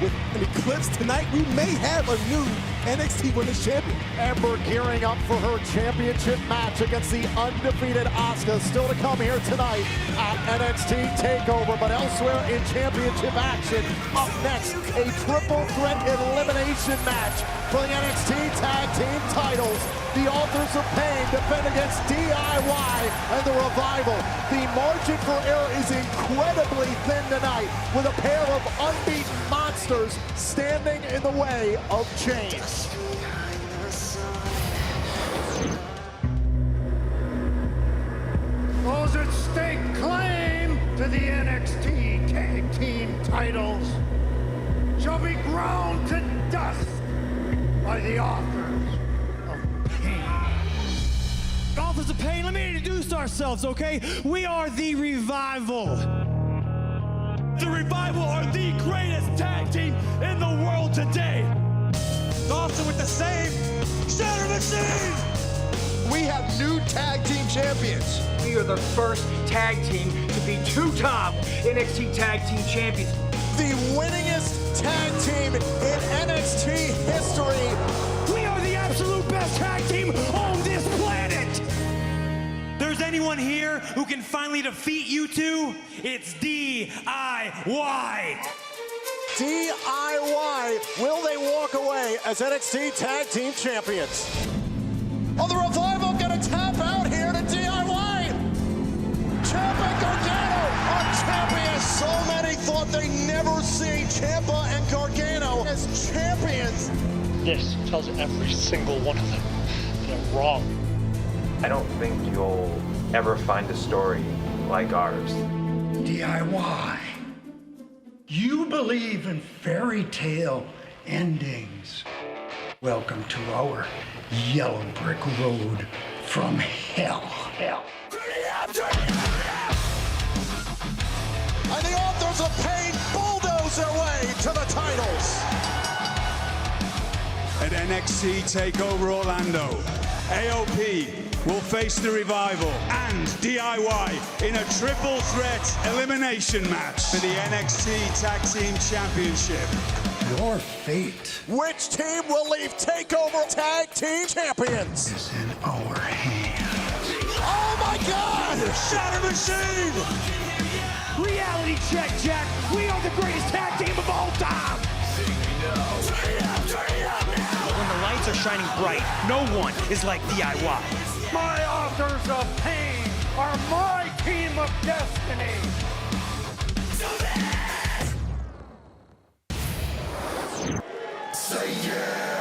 with an eclipse tonight, we may have a new NXT Women's Champion. Ember gearing up for her championship match against the undefeated Asuka. Still to come here tonight at NXT TakeOver, but elsewhere in championship action. Up next, a triple threat elimination match for the NXT Tag Team titles. The Authors of Pain defend against DIY and the Revival. The margin for error is incredibly thin tonight, with a pair of unbeaten monsters standing in the way of change. Those that stake claim to the NXT Tag Team titles shall be ground to dust by the Authors of Pain. Authors of Pain, let me introduce ourselves, okay? We are the Revival. The Revival are the greatest tag team in the world today. Also with the same Shatter Machine. We have new tag team champions. We are the first tag team to be two-time NXT Tag Team Champions. the winningest tag team in NXT history. We are the absolute best tag team on this planet. There's anyone here who can finally defeat you two? It's DIY. DIY, will they walk away as NXT Tag Team Champions? Oh, the Revival gonna tap out here to DIY. Ciampa Gargano are champions. So many thought they never see Ciampa and Gargano as champions. This tells every single one of them they're wrong. I don't think you'll ever find a story like ours. DIY. You believe in fairy tale endings. Welcome to our yellow brick road from hell. And the Authors of Pain bulldoze their way to the titles. At NXT TakeOver Orlando, AOP will face the Revival and DIY in a triple threat elimination match for the NXT Tag Team Championship. Your fate Which team will leave TakeOver Tag Team Champions? is in our hands. Oh my God! Shatter Machine! Reality check, Jack. We are the greatest tag team of all time. When the lights are shining bright, no one is like DIY. My Authors of Pain are my team of destiny. Say yeah.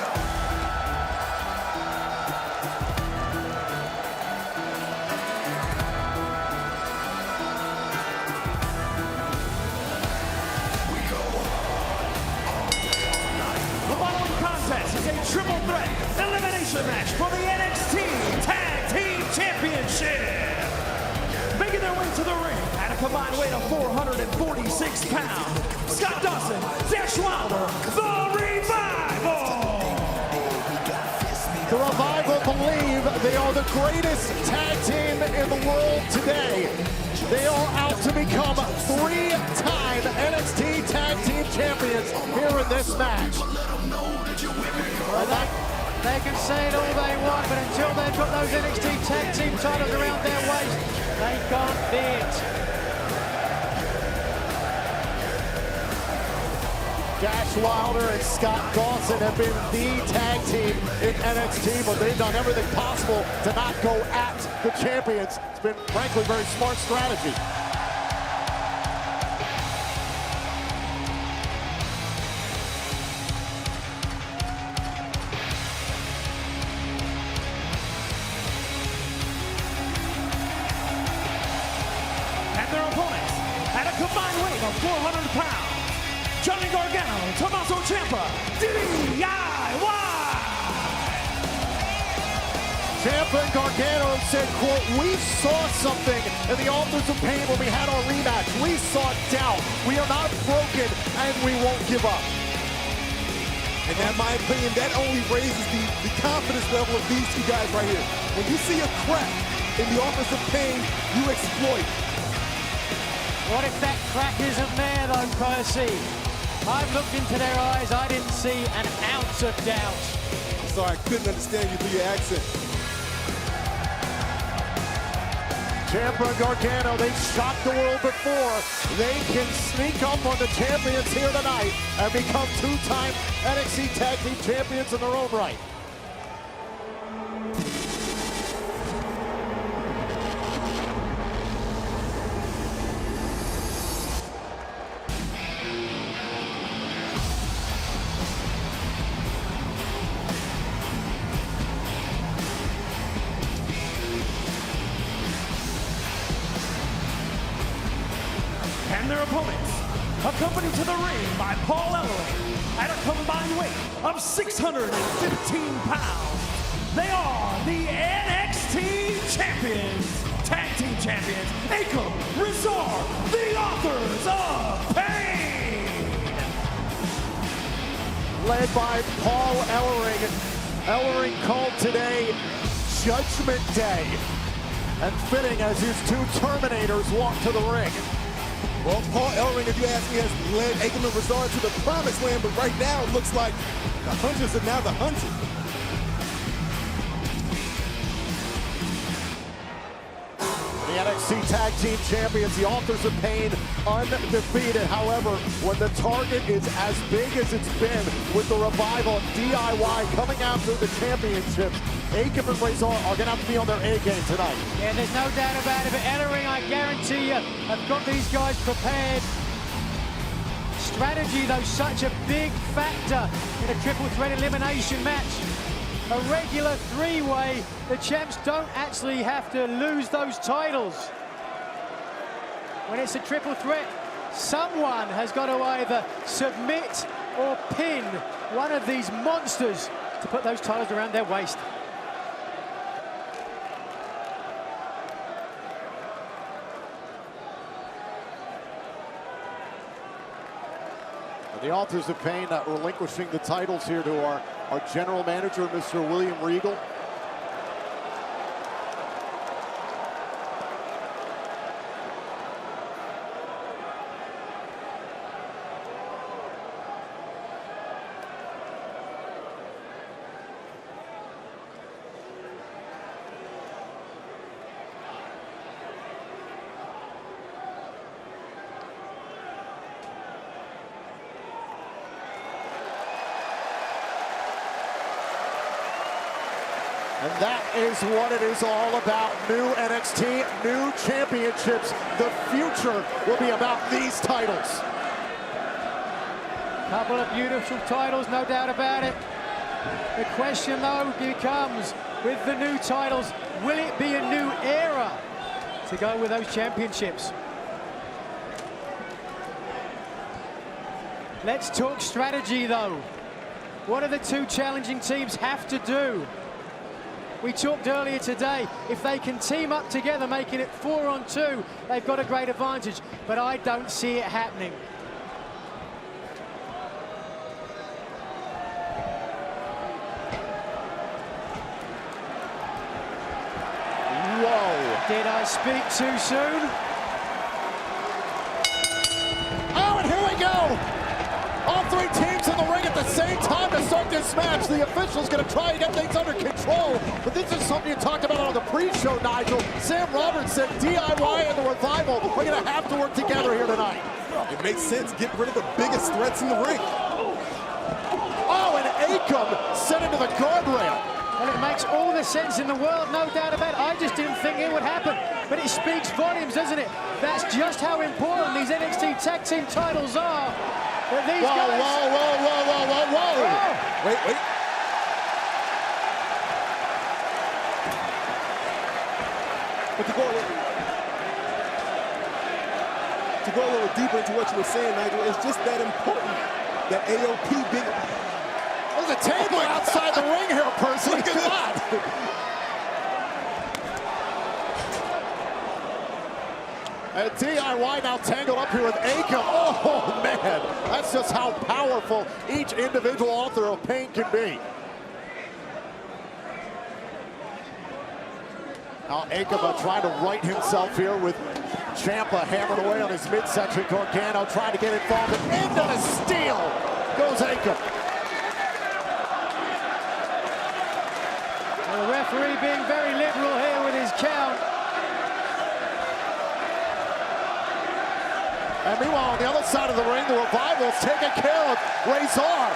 The following contest is a triple threat elimination match for the NXT Tag Team Championship. Making their way to the ring at a combined weight of 446 pounds, Scott Dawson, Zack Wilder, The Revival. The Revival believe they are the greatest tag team in the world today. They are out to become 3-time NXT Tag Team Champions here in this match. They can say it all they want, but until they've got those NXT Tag Team titles around their waist, they can't be it. Dash Wilder and Scott Dawson have been the tag team in NXT, but they've done everything possible to not go at the champions. It's been, frankly, very smart strategy. And their opponents at a combined weight of 400 pounds, Johnny Gargano, Tommaso Ciampa, DIY. Ciampa and Gargano said, quote, "We saw something in the Authors of Pain when we had our rematch. We saw doubt. We are not broken, and we won't give up." And in my opinion, that only raises the confidence level of these two guys right here. When you see a crack in the Authors of Pain, you exploit. What if that crack isn't there, though, Percy? I've looked into their eyes. I didn't see an ounce of doubt. Sorry, I couldn't understand you through your accent. Ciampa and Gargano, they've shocked the world before. They can sneak up on the champions here tonight and become 2-time NXT Tag Team Champions in their own right. And their opponents, accompanied to the ring by Paul Ellering at a combined weight of 615 pounds. They are the NXT Champions, Tag Team Champions, Akam, Rezar, the Authors of Pain. Led by Paul Ellering. Ellering called today Judgment Day. And fitting as his two Terminators walk to the ring. Well, Paul Ellering, if you ask me, has led Akam and Rezar to the promised land, but right now it looks like the Hunters are now the hunted. The NXT Tag Team Champions, the Authors of Pain, undefeated. However, when the target is as big as it's been with the Revival, DIY coming after the championships, Akam and Rezar are going to have to be on their A game tonight. Yeah, there's no doubt about it. But Ellering, I guarantee you, have got these guys prepared. Strategy, though, such a big factor in a triple threat elimination match. A regular three-way, the champs don't actually have to lose those titles. When it's a triple threat, someone has got to either submit or pin one of these monsters to put those titles around their waist. The Authors of Pain relinquishing the titles here to our general manager, Mr. William Regal. And that is what it is all about. New NXT, new championships. The future will be about these titles. Couple of beautiful titles, no doubt about it. The question, though, becomes, with the new titles, will it be a new era to go with those championships? Let's talk strategy, though. What do the two challenging teams have to do? We talked earlier today, if they can team up together, making it 4-on-2, they've got a great advantage, but I don't see it happening. Whoa. Did I speak too soon? Oh, and here we go. All three teams in the ring at the same time to start this match. The official's going to try and get things under control. But this is something you talked about on the pre-show, Nigel. Sam Roberts said DIY and the Revival are going to have to work together here tonight. It makes sense. Get rid of the biggest threats in the ring. Oh, and Akam sent into the guardrail. Well, it makes all the sense in the world, no doubt about it. I just didn't think it would happen. But it speaks volumes, doesn't it? That's just how important these NXT Tag Team titles are. But these guys... Whoa. Wait. But to go a little deeper into what you were saying, Nigel, it's just that important that AOP big... There's a table outside the ring here, Percy. Look at that. And DIY now tangled up here with Akam. Oh, man. That's just how powerful each individual Author of Pain can be. Now Akam trying to right himself here with Ciampa hammering away on his midsection. Gargano trying to get involved. And into the steal goes Akam. The referee being very liberal here with his count. And meanwhile, on the other side of the ring, the Revival's taking care of Rezar.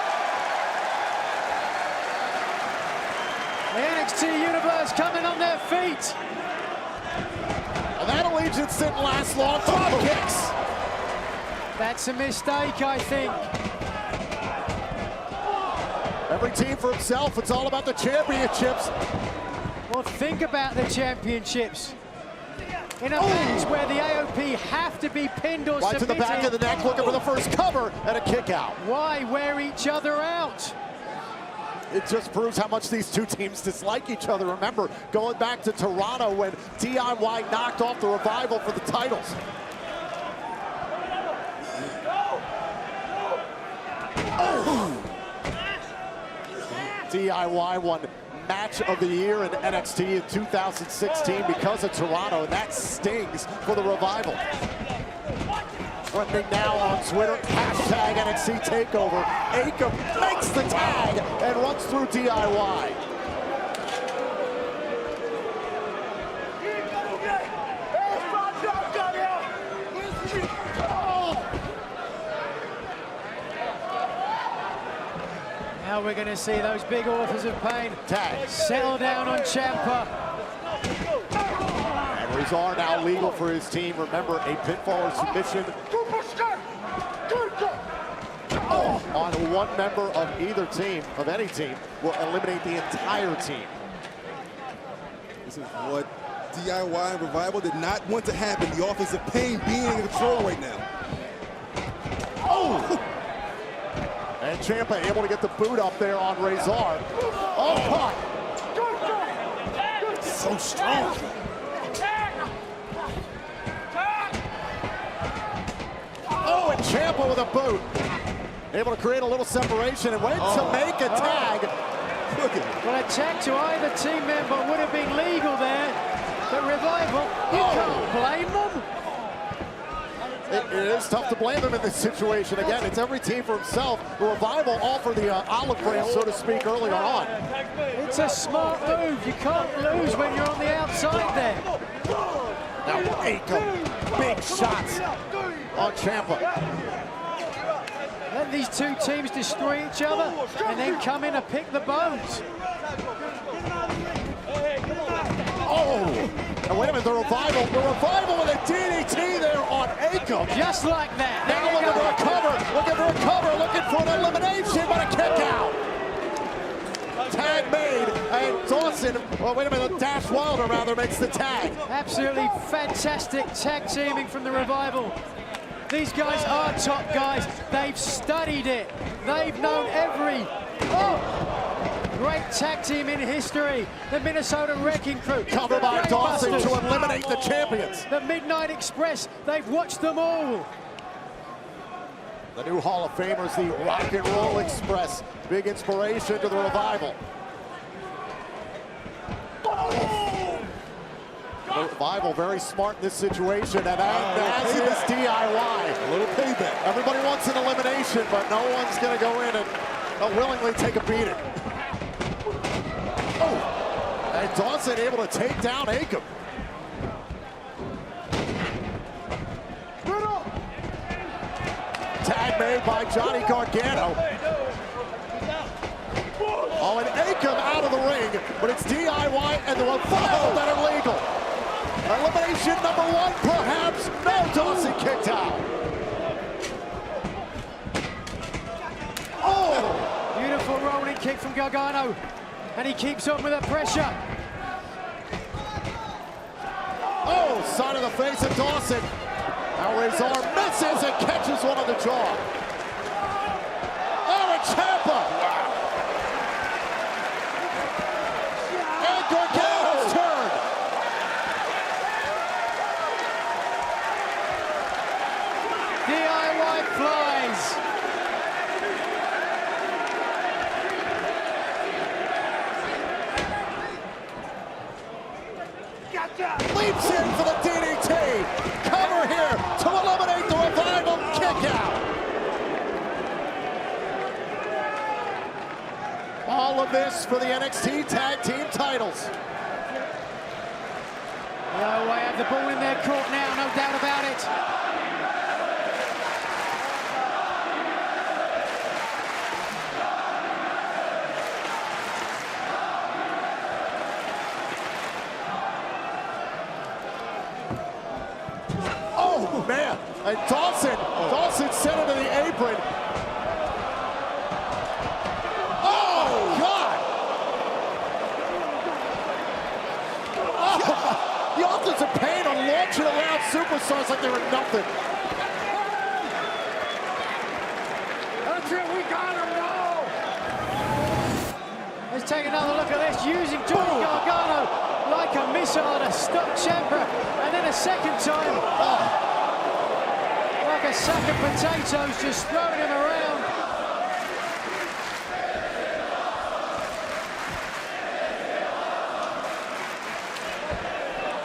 The NXT Universe coming on their feet. And that allegiance didn't last long. Drop kicks. That's a mistake, I think. Every team for himself. It's all about the championships. Well, think about the championships. In a match where the AOP have to be pinned or right submitted. to the back of the neck, looking for the first cover and a kick out. Why wear each other out? It just proves how much these two teams dislike each other. Remember, going back to Toronto when DIY knocked off the Revival for the titles. DIY won Match of the Year in NXT in 2016 because of Toronto, and that stings for the Revival. Trending now on Twitter, hashtag NXT TakeOver. Akam makes the tag and runs through DIY. Now we're going to see those big authors of pain settle down on Ciampa. And Rezar now legal for his team. Remember, a pinfall or submission on one member of either team, of any team, will eliminate the entire team. This is what DIY and Revival did not want to happen. The offensive pain being in control right now. Oh! And Ciampa able to get the boot up there on Rezar. Oh, caught. So strong. Oh, and Ciampa with a boot. Able to create a little separation and wait to make a tag. Look at it. Well, a tag to either team member would have been legal there. But Revival, you can't blame them. It is tough to blame him in this situation. Again, it's every team for himself. The Revival all for the olive branch, so to speak, earlier on. It's a smart move. You can't lose when you're on the outside there. Now Akam, big shots on Ciampa. Let these two teams destroy each other and then come in and pick the bones. Oh! And wait a minute, the Revival with a DDT there on Akam. Just like that. Now looking for a cover, looking for an elimination, but a kick out. Tag made, and Dawson, well, wait a minute, Dash Wilder rather makes the tag. Absolutely fantastic tag teaming from the Revival. These guys are top guys. They've studied it. They've known every... Great tag team in history. The Minnesota Wrecking Crew. Cover by Dawson to eliminate the champions. The Midnight Express. They've watched them all. The new Hall of Famers, the Rock and Roll Express. Big inspiration to the Revival. The Revival very smart in this situation, and as is DIY. A little payback. Everybody wants an elimination, but no one's going to go in and willingly take a beating. Oh, and Dawson able to take down Akam. Tag made by Johnny Gargano. Oh, and Akam out of the ring, but it's DIY and the Revival that are legal. Elimination number one, perhaps. No, Dawson kicked out. Oh! Beautiful rolling kick from Gargano. And he keeps on with the pressure. Oh, side of the face of Dawson. Now Rezar misses and catches one on the jaw. Oh, and Ciampa. And Gargano's turn. DIY flies. Leaps in for the DDT. Cover here to eliminate the Revival. Kick out. All of this for the NXT Tag Team titles. Oh, I have the ball in their court now, no doubt about it. Oh, man. And Dawson sent him to the apron. Oh, God. Oh, the authors of pain are launching around superstars like they were nothing. That's it, we got him now. Let's take another look at this, using Johnny Gargano like a missile to stop Ciampa, and then a second time, like a sack of potatoes, just throwing him around.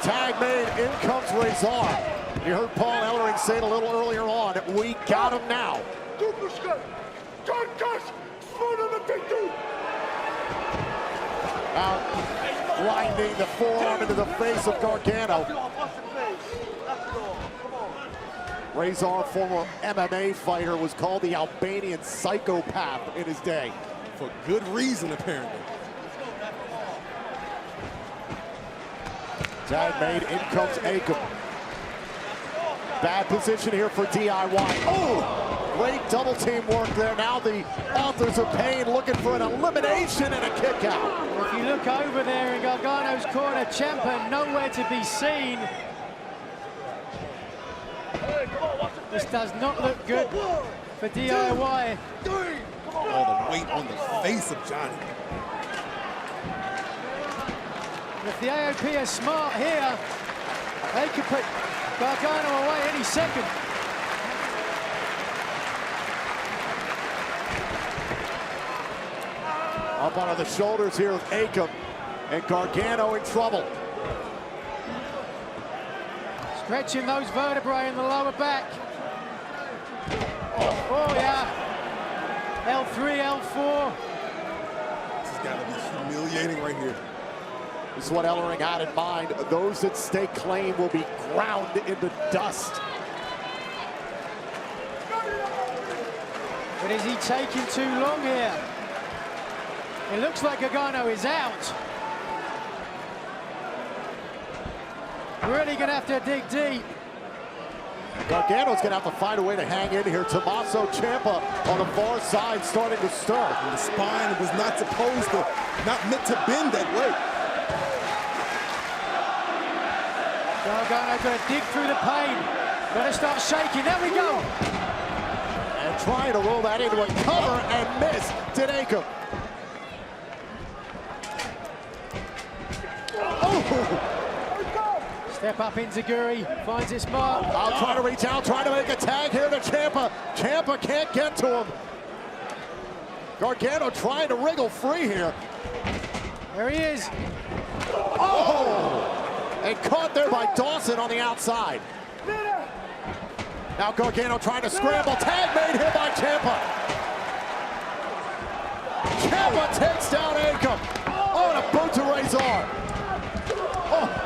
Tag made, in comes Rezar. You heard Paul Ellering say it a little earlier on. We got him now. Out, grinding the forearm into the face of Gargano. Razor, former MMA fighter, was called the Albanian psychopath in his day. For good reason, apparently. Tag made, in comes Akam. Bad position here for DIY. Oh, great double team work there. Now the Authors of Pain looking for an elimination and a kick out. If you look over there in Gargano's corner, Ciampa nowhere to be seen. This does not look good for DIY. Oh, the weight on the face of Johnny. If the AOP are smart here, they could put Gargano away any second. Up onto the shoulders here of Akam, and Gargano in trouble. Stretching those vertebrae in the lower back. Oh yeah. L3, L4. This has got to be humiliating right here. This is what Ellering had in mind. Those that stake claim will be ground into dust. But is he taking too long here? It looks like Gargano is out. Really gonna have to dig deep. Gargano's gonna have to find a way to hang in here. Tommaso Ciampa on the far side starting to stir. And the spine was not supposed to, not meant to bend that way. Gargano gonna dig through the pain. Gonna start shaking, there we go. And trying to roll that into a cover and miss. Did Akam. Oh! Step up Inzaguri, finds its mark. I'll try to reach out, trying to make a tag here to Ciampa. Ciampa can't get to him. Gargano trying to wriggle free here. There he is. Oh! And caught there by Dawson on the outside. Now Gargano trying to scramble. Tag made here by Ciampa. Ciampa takes down Akam. Oh, and a boot to Razor. Oh.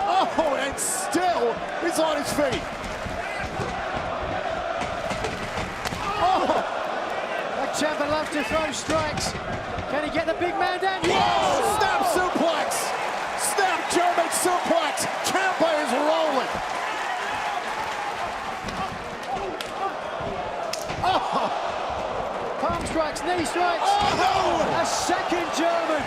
Oh, and still he's on his feet. Oh! Ciampa loves to throw strikes. Can he get the big man down? Yes! Snap suplex! Snap German suplex! Ciampa is rolling. Oh! Palm strikes, knee strikes. Oh! A second German.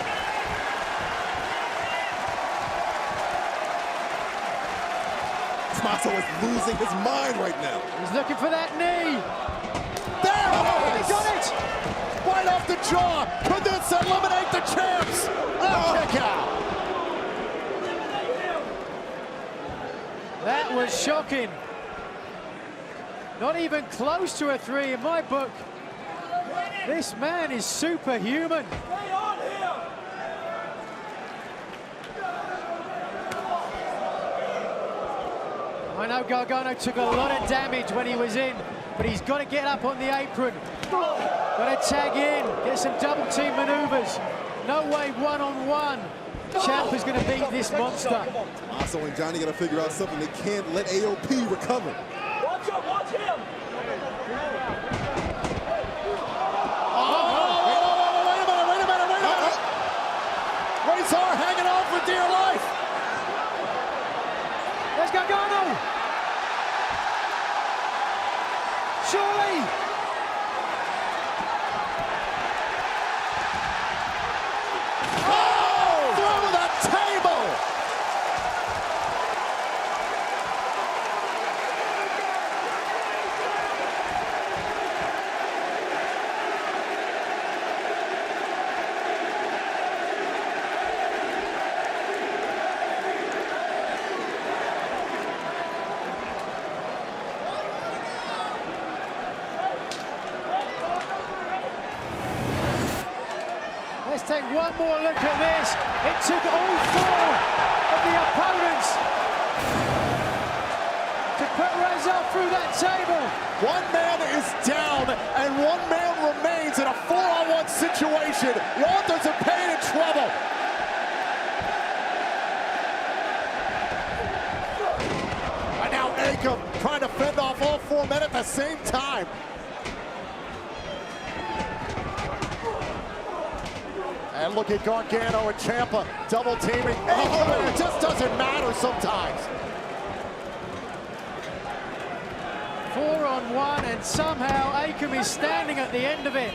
Tommaso is losing his mind right now. He's looking for that knee. There it is! He got it! Right off the jaw. Could this eliminate the champs? Kick out. That was shocking. Not even close to a 3 in my book. This man is superhuman. I know Gargano took a lot of damage when he was in, but he's got to get up on the apron. Got to tag in, get some double team maneuvers. No way one-on-one. Ciampa's going to beat this monster. Tommaso and Johnny got to figure out something. They can't let AOP recover. Watch him, watch him. Wait a minute. Razor hanging on for dear life. There's Gargano. Surely. Oh! Through the table. Let's take one more look at this. It took all 4 of the the opponents to put Rezzo through that table. One man is down and one man remains in a 4-on-1 situation. The Authors of Pain in trouble. And now Akam trying to fend off all 4 men at the same time. And look at Gargano and Ciampa double teaming. Akam, it just doesn't matter sometimes. 4-on-1, and somehow Akam is standing at the end of it.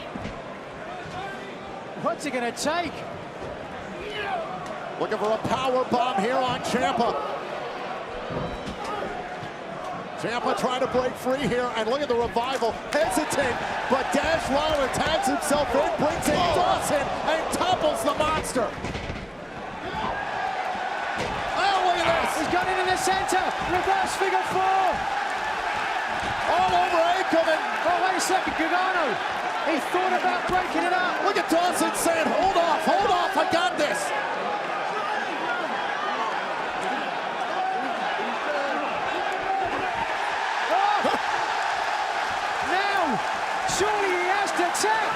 What's it going to take? Looking for a power bomb here on Ciampa. Ciampa trying to break free here, and look at the Revival hesitant, but Dash Wilder tags himself in, brings in Dawson, and topples the monster. Oh, look at this! He's got it in the center. Reverse figure 4. All over Akam, and oh, wait a second, Gargano. He thought about breaking it up. Look at Dawson saying, hold off, I got this. Oh. Now, surely he has to check.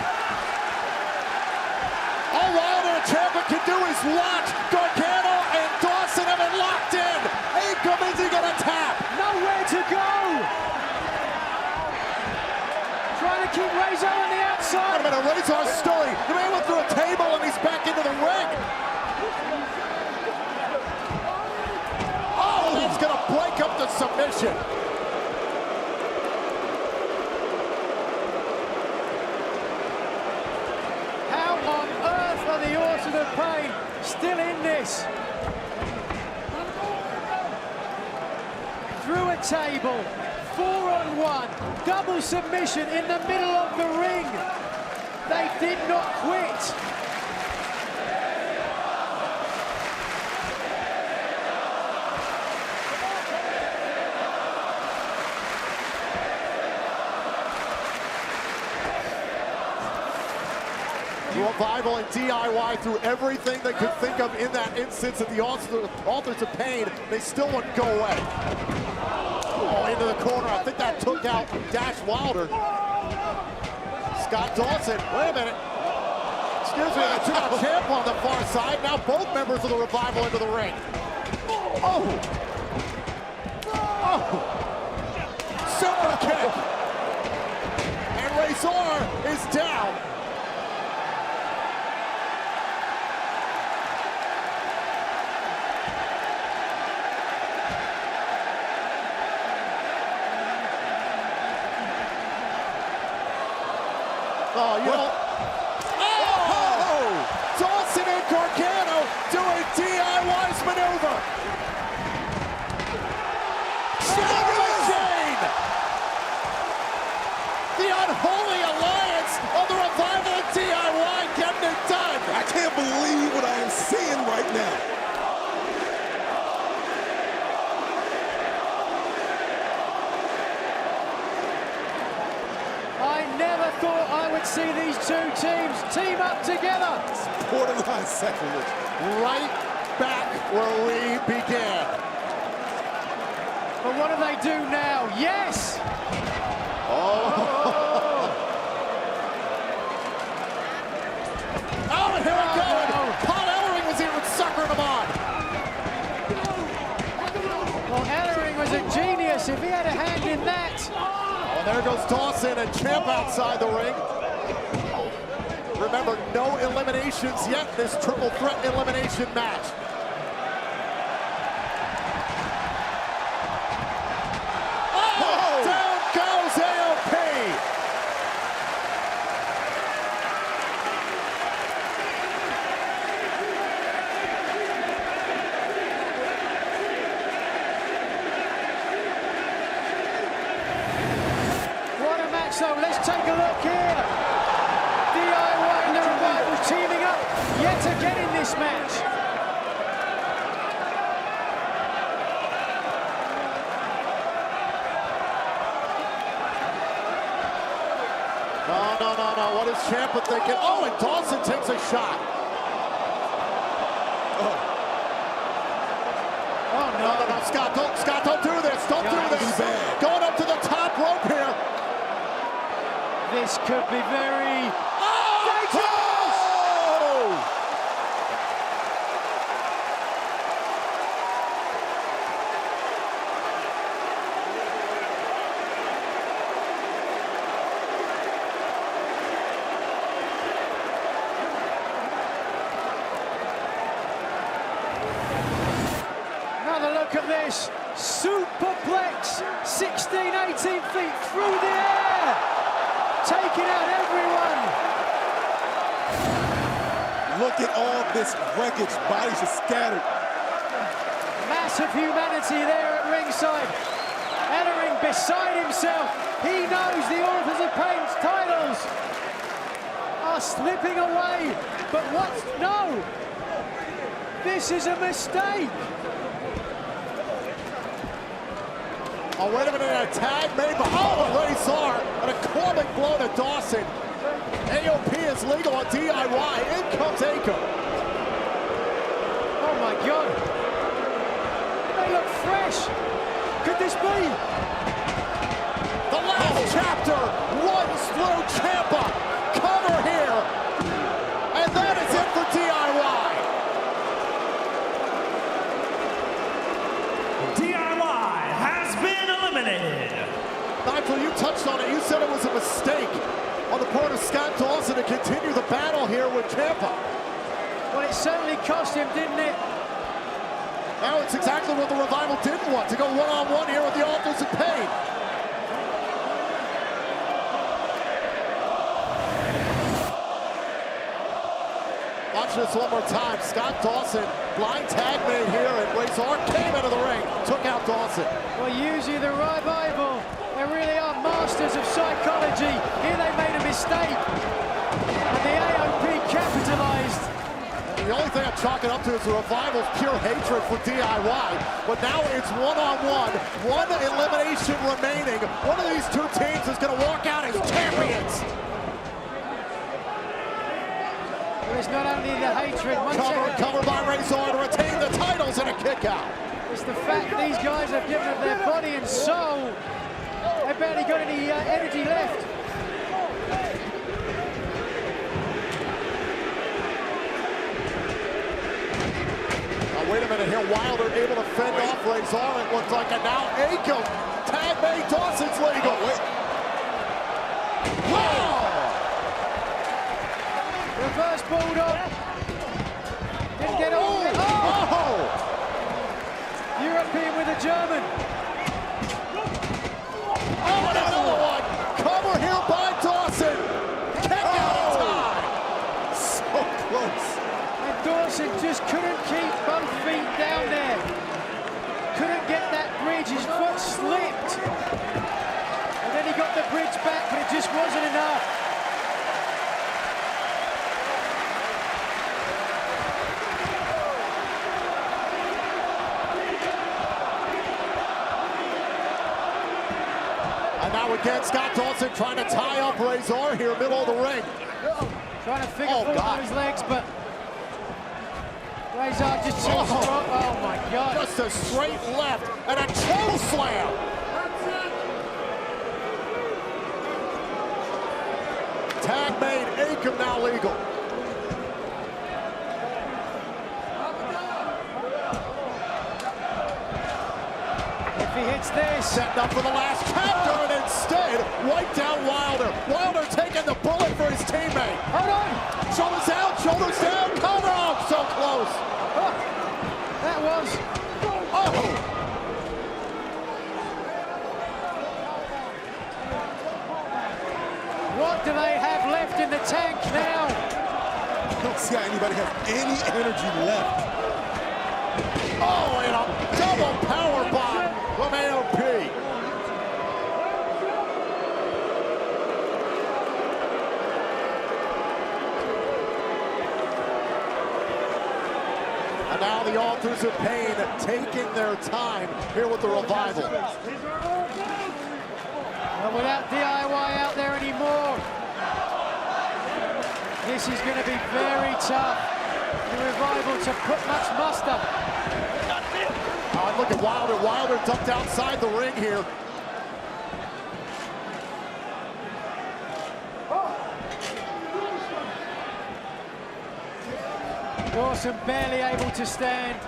All Wilder and Ciampa can do is watch. Gargano and Dawson have it locked in. Akam, is he gonna tap? Nowhere to go. Trying to keep Rezzo on the outside. Wait a minute, Rezzo's story. The man went through a table and he's back into the ring. Oh, that's gonna break up the submission. How on earth are the Authors of Pain still in this? Through a table. 4-on-1, double submission in the middle of the ring. They did not quit. Revival and DIY threw everything they could think of in that instance at the Authors of Pain. They still wouldn't go away. Oh, into the corner. I think that took out Dash Wilder. Scott Dawson. Wait a minute. Excuse me. They took out Ciampa on the far side. Now both members of the Revival into the ring. Oh. Oh. Super kick. And Razor is down. Oh, you know. Oh! Dawson and Gargano do a DIY's maneuver. Shane! The unholy alliance of the Revival and DIY getting it done. I can't believe what I am seeing right now. Thought I would see these two teams team up together. Borderline sacrilege. Right back where we began. But what do they do now? Yes! Oh! Oh, and here we go! Paul Ellering was even suckering him on. Well, Ellering was a genius if he had a hand in that. And there goes Dawson and Ciampa outside the ring. Remember, no eliminations yet, this triple threat elimination match. Oh, down goes AOP. So let's take a look here. DIY and the Revival teaming up yet again in this match. No. What is Ciampa thinking? Oh, and Dawson takes a shot. Scott. Don't do this. Don't do this. Going up to the top rope here. This could be very dangerous. Oh! Another look at this. Superplex, 16, 18 feet through the air. Taking out everyone. Look at all this wreckage. Bodies are scattered. Massive humanity there at ringside. Ellering beside himself. He knows the Authors of Pain's titles are slipping away. But what's no? This is a mistake. Oh, wait a minute, a tag made by Razor, and a clubbing blow to Dawson. AOP is legal on DIY. In comes Akam. Oh my God. They look fresh. Could this be? The last chapter runs through Ciampa. Cover here. And that is it for DIY. DIY has been eliminated. Nigel, you touched on it. You said it was a mistake on the part of Scott Dawson to continue the battle here with Ciampa. Well, it certainly cost him, didn't it? Now it's exactly what the Revival didn't want, to go one-on-one here with the Authors of Pain. Watch this one more time. Scott Dawson, blind tag made here, and Razor came into the ring, took out Dawson. Well, usually the Revival, they really are masters of psychology. Here they made a mistake, and the AOP capitalized. The only thing I'm chalking up to is the Revival's pure hatred for DIY. But now it's one-on-one, one elimination remaining. One of these two teams is going to walk out as champions. It's not only the hatred. Cover by Razor to retain the titles and a kick out. It's the fact these guys have given up their body and soul. They've barely got any energy left. Now wait a minute here. Wilder able to fend off Razor, it looks like, and now Akam. Tag made Dawson's legal. Wow! Reverse Bulldog. Didn't get all of it. Oh! European with a German. Oh, and another one. Cover here by Dawson. Kick out in time. So close. And Dawson just couldn't keep both feet down there. Couldn't get that bridge. His foot slipped. And then he got the bridge back, but it just wasn't enough. And now again, Scott Dawson trying to tie up Razor here, middle of the ring. Trying to figure out his legs, but Razor just too strong. Oh my God. Just a straight left and a choke slam. Tag made, Akam now legal. If he hits this. Setting up for the last chapter, and instead, wipe down Wilder. Wilder taking the bullet for his teammate. Hold on. Shoulders down, cover off. So close. Oh, that was. Oh! What do they have left in the tank now? I don't see how anybody has any energy left. Oh, and a double power bomb from AOP. And now the Authors of Pain taking their time here with the Revival. Well, without DIY out there anymore, this is going to be very tough. The Revival to put much muster. Look Look at Wilder. Wilder dumped outside the ring here. Dawson barely able to stand.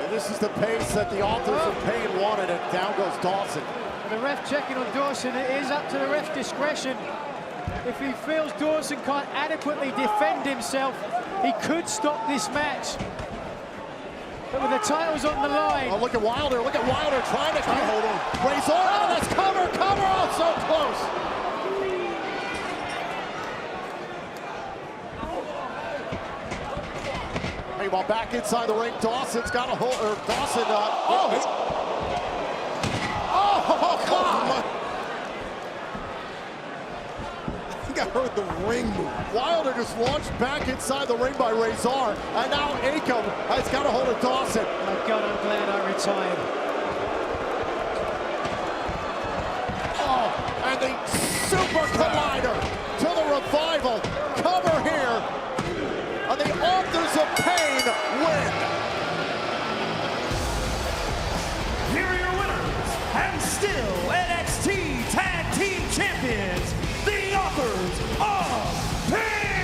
And this is the pace that the Authors of Pain wanted, and down goes Dawson. The ref checking on Dawson. It is up to the ref's discretion. If he feels Dawson can't adequately defend himself, he could stop this match. But with the titles on the line... Oh, look at Wilder. Look at Wilder trying to hold him. Razor, oh, that's cover, oh, so close. Meanwhile, back inside the ring, Dawson's got a hold, or Dawson, oh, God. I think I heard the ring move. Wilder just launched back inside the ring by Razor, and now Akam has got a hold of Dawson. Oh God, I'm glad I retired. Oh, and the Super Collider to the Revival. Cover here, and the Authors of Pain win. Here are your winners, and still NXT Tag Team Champions, the Authors of Pain!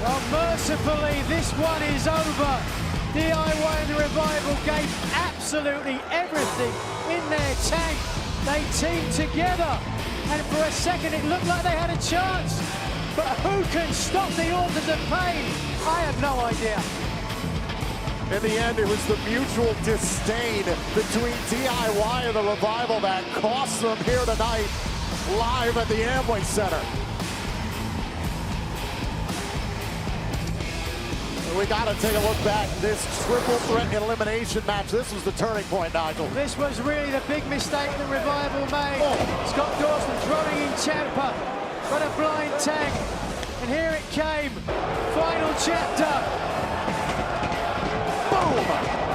Well, mercifully, this one is over. DIY and the Revival gave absolutely everything in their tank. They teamed together, and for a second it looked like they had a chance. But who can stop the Authors of Pain? I have no idea. In the end, it was the mutual disdain between DIY and the Revival that cost them here tonight, live at the Amway Center. We got to take a look back. This triple threat elimination match, this was the turning point, Nigel. This was really the big mistake the Revival made. Scott Dawson throwing in Ciampa, but a blind tag. And here it came. Final chapter. Boom!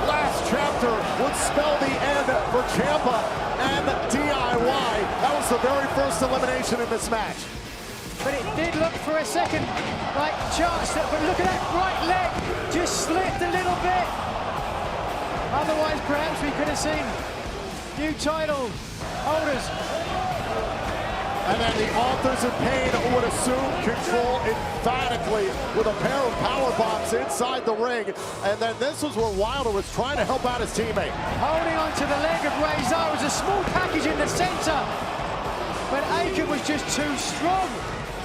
Last chapter would spell the end for Ciampa and DIY. That was the very first elimination in this match. But it did look for a second like chance, but look at that right leg, just slipped a little bit. Otherwise, perhaps we could have seen new title holders. And then the Authors of Pain would assume control emphatically with a pair of power bombs inside the ring. And then this was where Wilder was trying to help out his teammate. Holding onto the leg of Razor was a small package in the center, but Aiken was just too strong.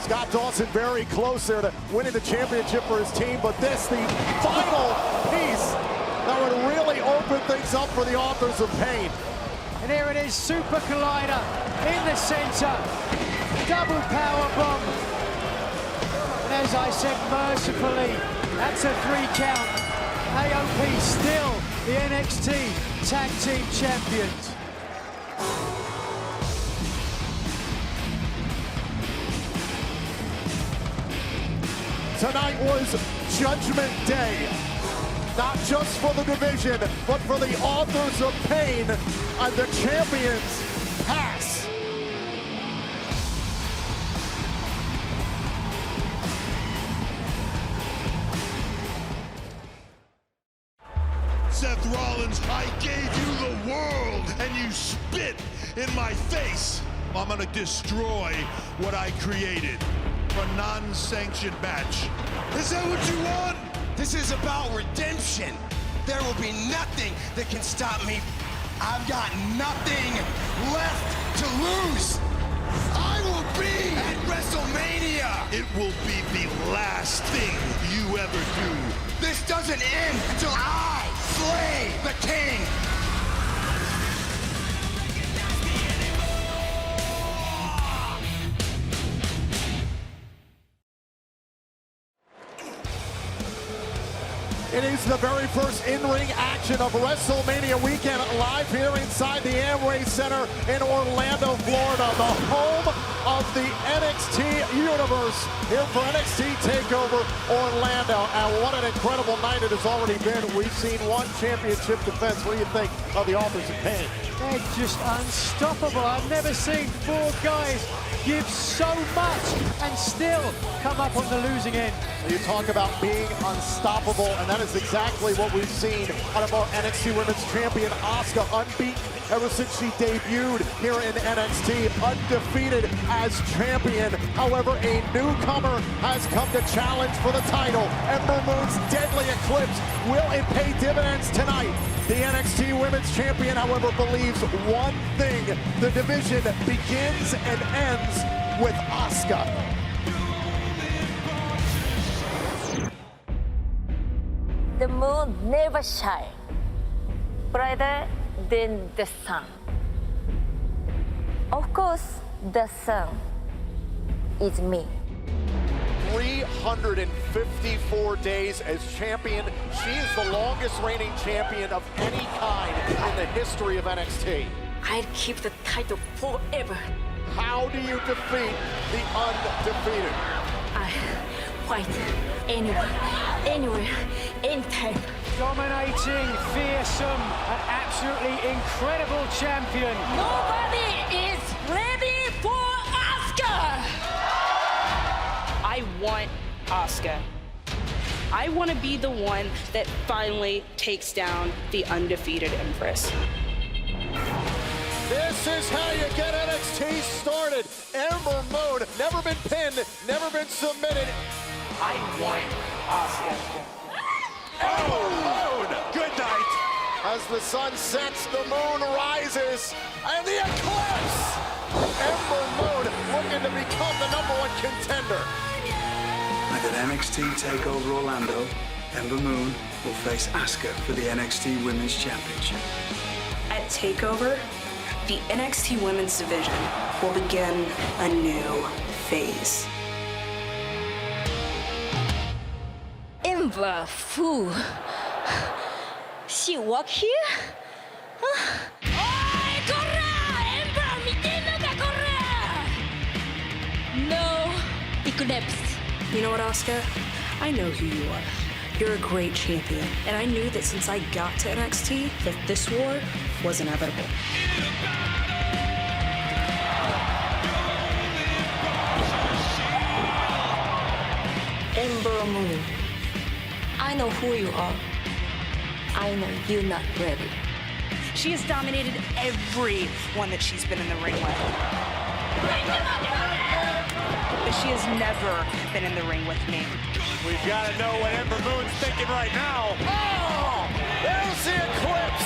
Scott Dawson very close there to winning the championship for his team, but this, the final piece that would really open things up for the Authors of Pain. And here it is, Super Collider in the center, double power bomb. And as I said, mercifully, that's a 3 count. AOP still the NXT Tag Team Champions. Tonight was Judgment Day, not just for the division, but for the Authors of Pain, and the champions pass. Seth Rollins, I gave you the world, and you spit in my face. I'm gonna destroy what I created. A non-sanctioned match. Is that what you want? This is about redemption. There will be nothing that can stop me. I've got nothing left to lose. I will be at WrestleMania. It will be the last thing you ever do. This doesn't end until I slay the king. It is the very first in-ring action of WrestleMania weekend, live here inside the Amway Center in Orlando, Florida, the home of the NXT Universe, here for NXT TakeOver Orlando. Orlando, and what an incredible night it has already been. We've seen one championship defense. What do you think of the Authors of Pain? They're just unstoppable. I've never seen four guys give so much and still come up on the losing end. You talk about being unstoppable, and that is exactly what we've seen out of our NXT Women's Champion, Asuka, unbeaten ever since she debuted here in NXT, undefeated as champion. However, a newcomer has come to challenge for the title. Ember Moon's deadly eclipse. Will it pay dividends tonight? The NXT Women's Champion, however, believes one thing: the division begins and ends with Asuka. The moon never shines brighter than the sun. Of course, the sun is me. 354 days as champion. She is the longest reigning champion of any kind in the history of NXT. I'll keep the title forever. How do you defeat the undefeated? I fight anyone, anywhere, anytime. Dominating, fearsome, an absolutely incredible champion. Nobody is ready for Asuka! I want Asuka. I want to be the one that finally takes down the undefeated Empress. This is how you get NXT started. Ember Moon, never been pinned, never been submitted. I want Asuka. Ember Moon, good night. As the sun sets, the moon rises, and the eclipse. Ember Moon looking to become the #1 contender. And at NXT TakeOver Orlando, Ember Moon will face Asuka for the NXT Women's Championship. At TakeOver, the NXT Women's Division will begin a new phase. Ember Fool. She walk here? No eclipse. You know what, Asuka? I know who you are. You're a great champion, and I knew that since I got to NXT, that this war was inevitable. Ember Moon. I know who you are. I know you're not ready. She has dominated everyone that she's been in the ring with. But she has never been in the ring with me. We've got to know what Ember Moon's thinking right now. Oh, there's the eclipse.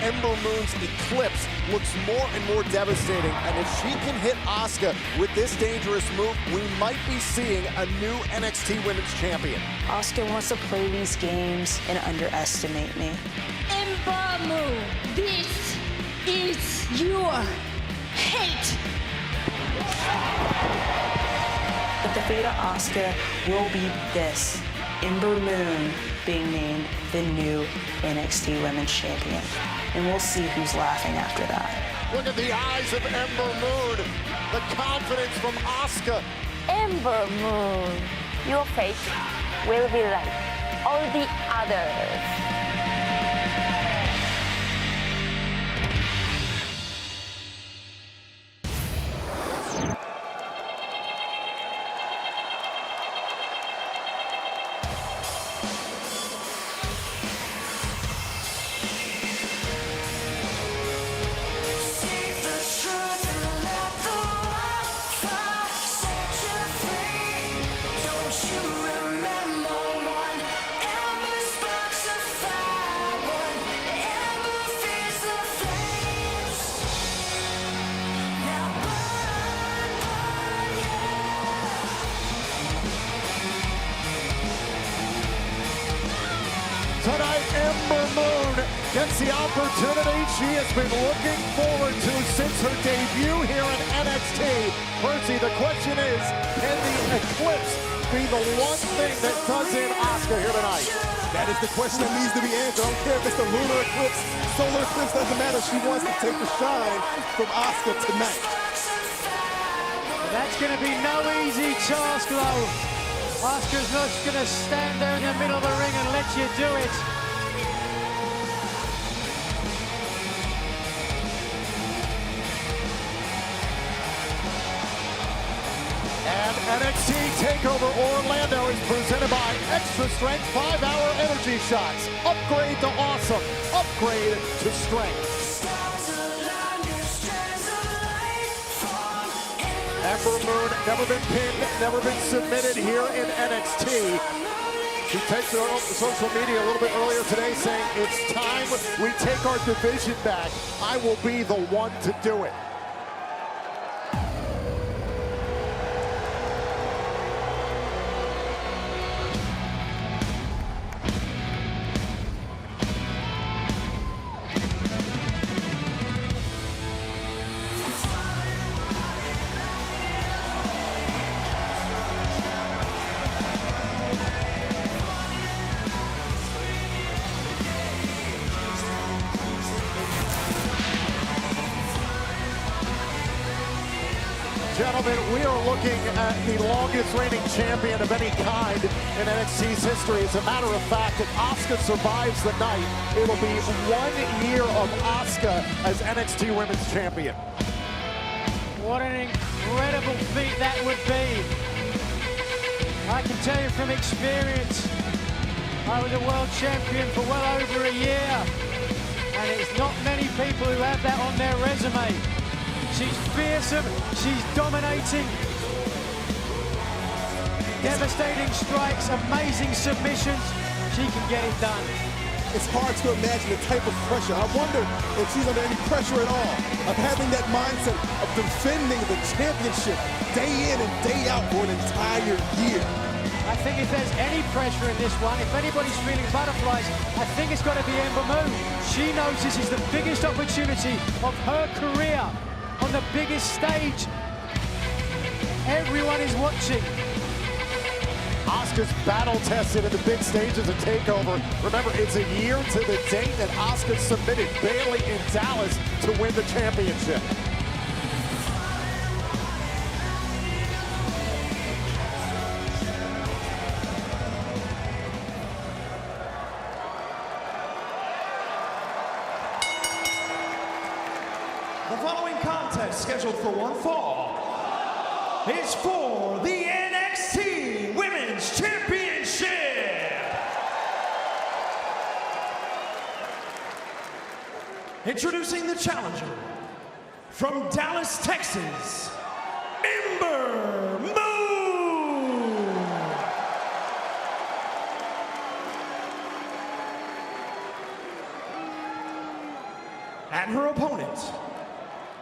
Ember Moon's eclipse looks more and more devastating, and if she can hit Asuka with this dangerous move, we might be seeing a new NXT Women's Champion. Asuka wants to play these games and underestimate me. Ember Moon, this is your hate. But the fate of Asuka will be this: Ember Moon being named the new NXT Women's Champion. And we'll see who's laughing after that. Look at the eyes of Ember Moon. The confidence from Asuka. Ember Moon, your fate will be like all the others. Tonight, Ember Moon gets the opportunity she has been looking forward to since her debut here in NXT. Percy, the question is, can the eclipse be the one thing that does in Asuka here tonight? That is the question that needs to be answered. I don't care if it's the lunar eclipse, solar eclipse, doesn't matter. She wants to take the shine from Asuka tonight. That's going to be no easy task, though. Asuka's not going to stand there in the middle of the ring and let you do it. And NXT TakeOver Orlando is presented by Extra Strength 5-Hour Energy Shots. Upgrade to awesome. Upgrade to strength. Ember Moon, never been pinned, never been submitted here in NXT. She takes it on social media a little bit earlier today saying, it's time we take our division back. I will be the one to do it. Gentlemen, we are looking at the longest reigning champion of any kind in NXT's history. As a matter of fact, if Asuka survives the night, it'll be 1 year of Asuka as NXT Women's Champion. What an incredible feat that would be. I can tell you from experience, I was a world champion for well over a year, and it's not many people who have that on their resume. She's fearsome, she's dominating. Devastating strikes, amazing submissions. She can get it done. It's hard to imagine the type of pressure. I wonder if she's under any pressure at all, of having that mindset of defending the championship day in and day out for an entire year. I think if there's any pressure in this one, if anybody's feeling butterflies, I think it's got to be Ember Moon. She knows this is the biggest opportunity of her career. On the biggest stage, everyone is watching. Asuka's battle-tested at the big stages of TakeOver. Remember, it's a year to the date that Asuka submitted Bayley in Dallas to win the championship. The following contest, scheduled for one fall, is for the NXT Women's Championship. Introducing the challenger from Dallas, Texas, Ember Moon. And her opponent,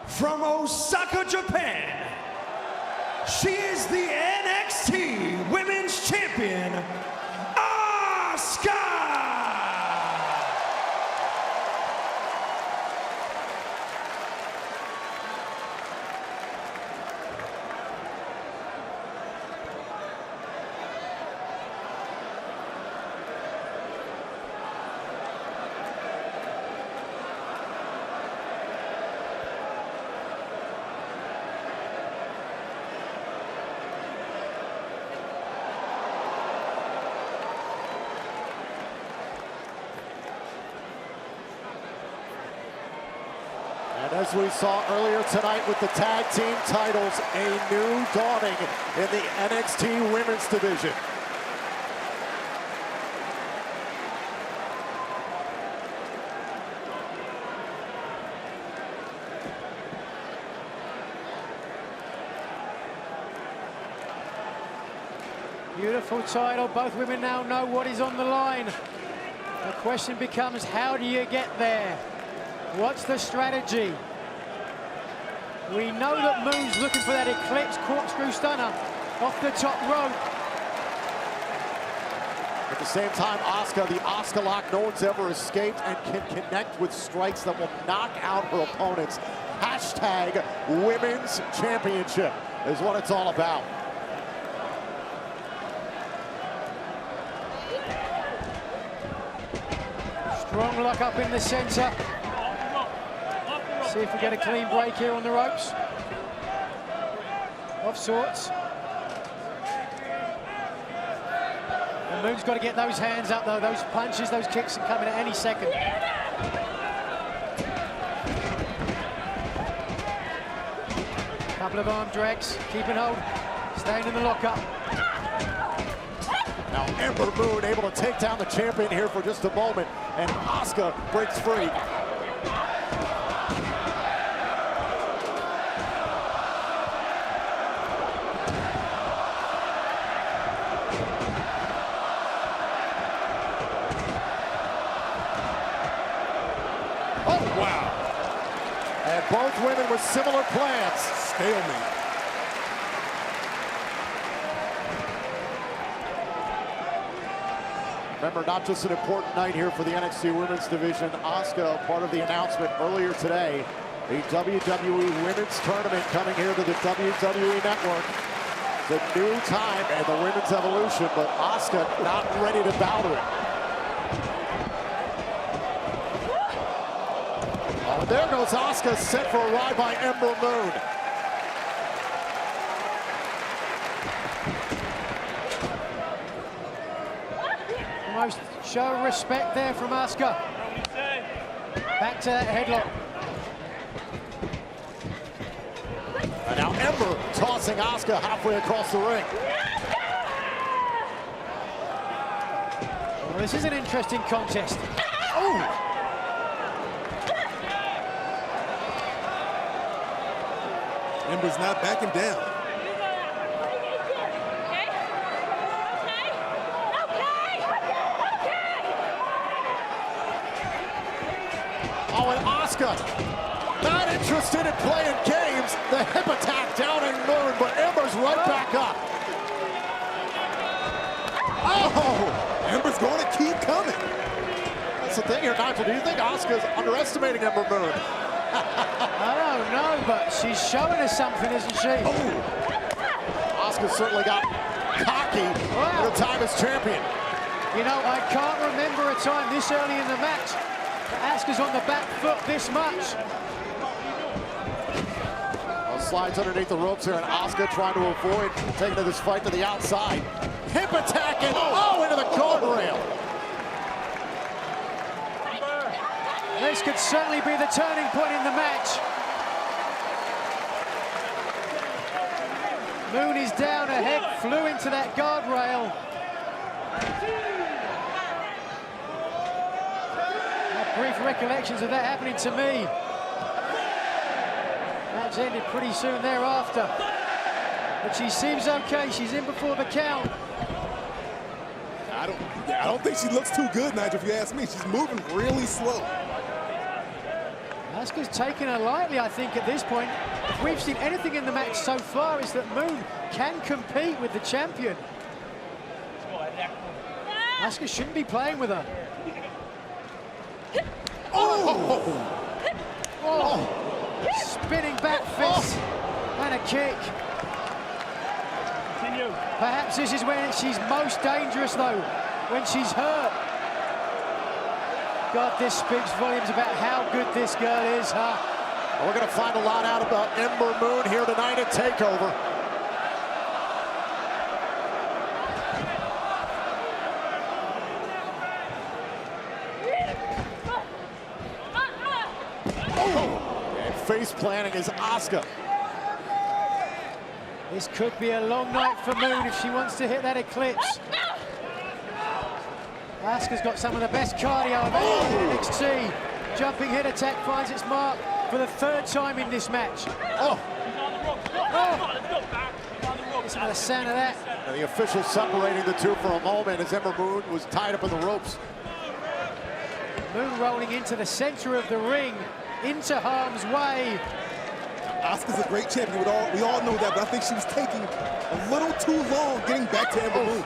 from Osaka, Japan, she is the NXT Women's Champion, Asuka! And as we saw earlier tonight with the tag team titles, a new dawning in the NXT Women's Division. Beautiful title. Both women now know what is on the line. The question becomes, how do you get there? What's the strategy? We know that Moon's looking for that Eclipse corkscrew stunner off the top rope. At the same time, Asuka, the Asuka lock, no one's ever escaped and can connect with strikes that will knock out her opponents. Hashtag Women's Championship is what it's all about. Strong lock up in the center. See if we get a clean break here on the ropes. Of sorts. Moon's got to get those hands up, though. Those punches, those kicks are coming at any second. Couple of arm drags, keeping hold, staying in the lockup. Now Ember Moon able to take down the champion here for just a moment, and Asuka breaks free. Oh, wow. And both women with similar plans. Stalemate. Remember, not just an important night here for the NXT Women's Division. Asuka, part of the announcement earlier today, the WWE Women's Tournament coming here to the WWE Network. The new time and the women's evolution, but Asuka not ready to bow to it. Oh, there goes Asuka, set for a ride by Ember Moon. Almost show respect there from Asuka. Back to that headlock. And now Ember tossing Asuka halfway across the ring. Well, this is an interesting contest. Oh! Ember's not backing down. Oh, and Asuka not interested in playing games. The hip attack down in Moon, but Ember's right back up. Oh! Ember's going to keep coming. That's the thing here, Nigel. Do you think Asuka's underestimating Ember Moon? I don't know, but she's showing us something, isn't she? Oh! Asuka certainly got cocky at her time as champion. You know, I can't remember a time this early in the match that Asuka's on the back foot this much. Well, slides underneath the ropes here, and Asuka trying to avoid taking this fight to the outside. Hip attack and into the guardrail. This could certainly be the turning point in the match. Moon is down ahead, flew into that guardrail. Brief recollections of that happening to me. Match ended pretty soon thereafter. But she seems okay. She's in before the count. I don't think she looks too good, Nigel, if you ask me. She's moving really slow. Asuka's taking her lightly, I think, at this point. If we've seen anything in the match so far, is that Moon can compete with the champion. Asuka shouldn't be playing with her. Spinning back fist and a kick. Perhaps this is when she's most dangerous, though, when she's hurt. God, this speaks volumes about how good this girl is, huh? Well, we're going to find a lot out about Ember Moon here tonight at TakeOver. And face planting is Asuka. This could be a long night for Moon if she wants to hit that eclipse. Asuka's got some of the best cardio of any in NXT. Jumping head attack finds its mark for the third time in this match. Listen to the sound of that. And the official separating the two for a moment as Ember Moon was tied up in the ropes. Moon rolling into the center of the ring, into harm's way. Asuka's a great champion. We all know that, but I think she was taking a little too long getting back to Ember Moon.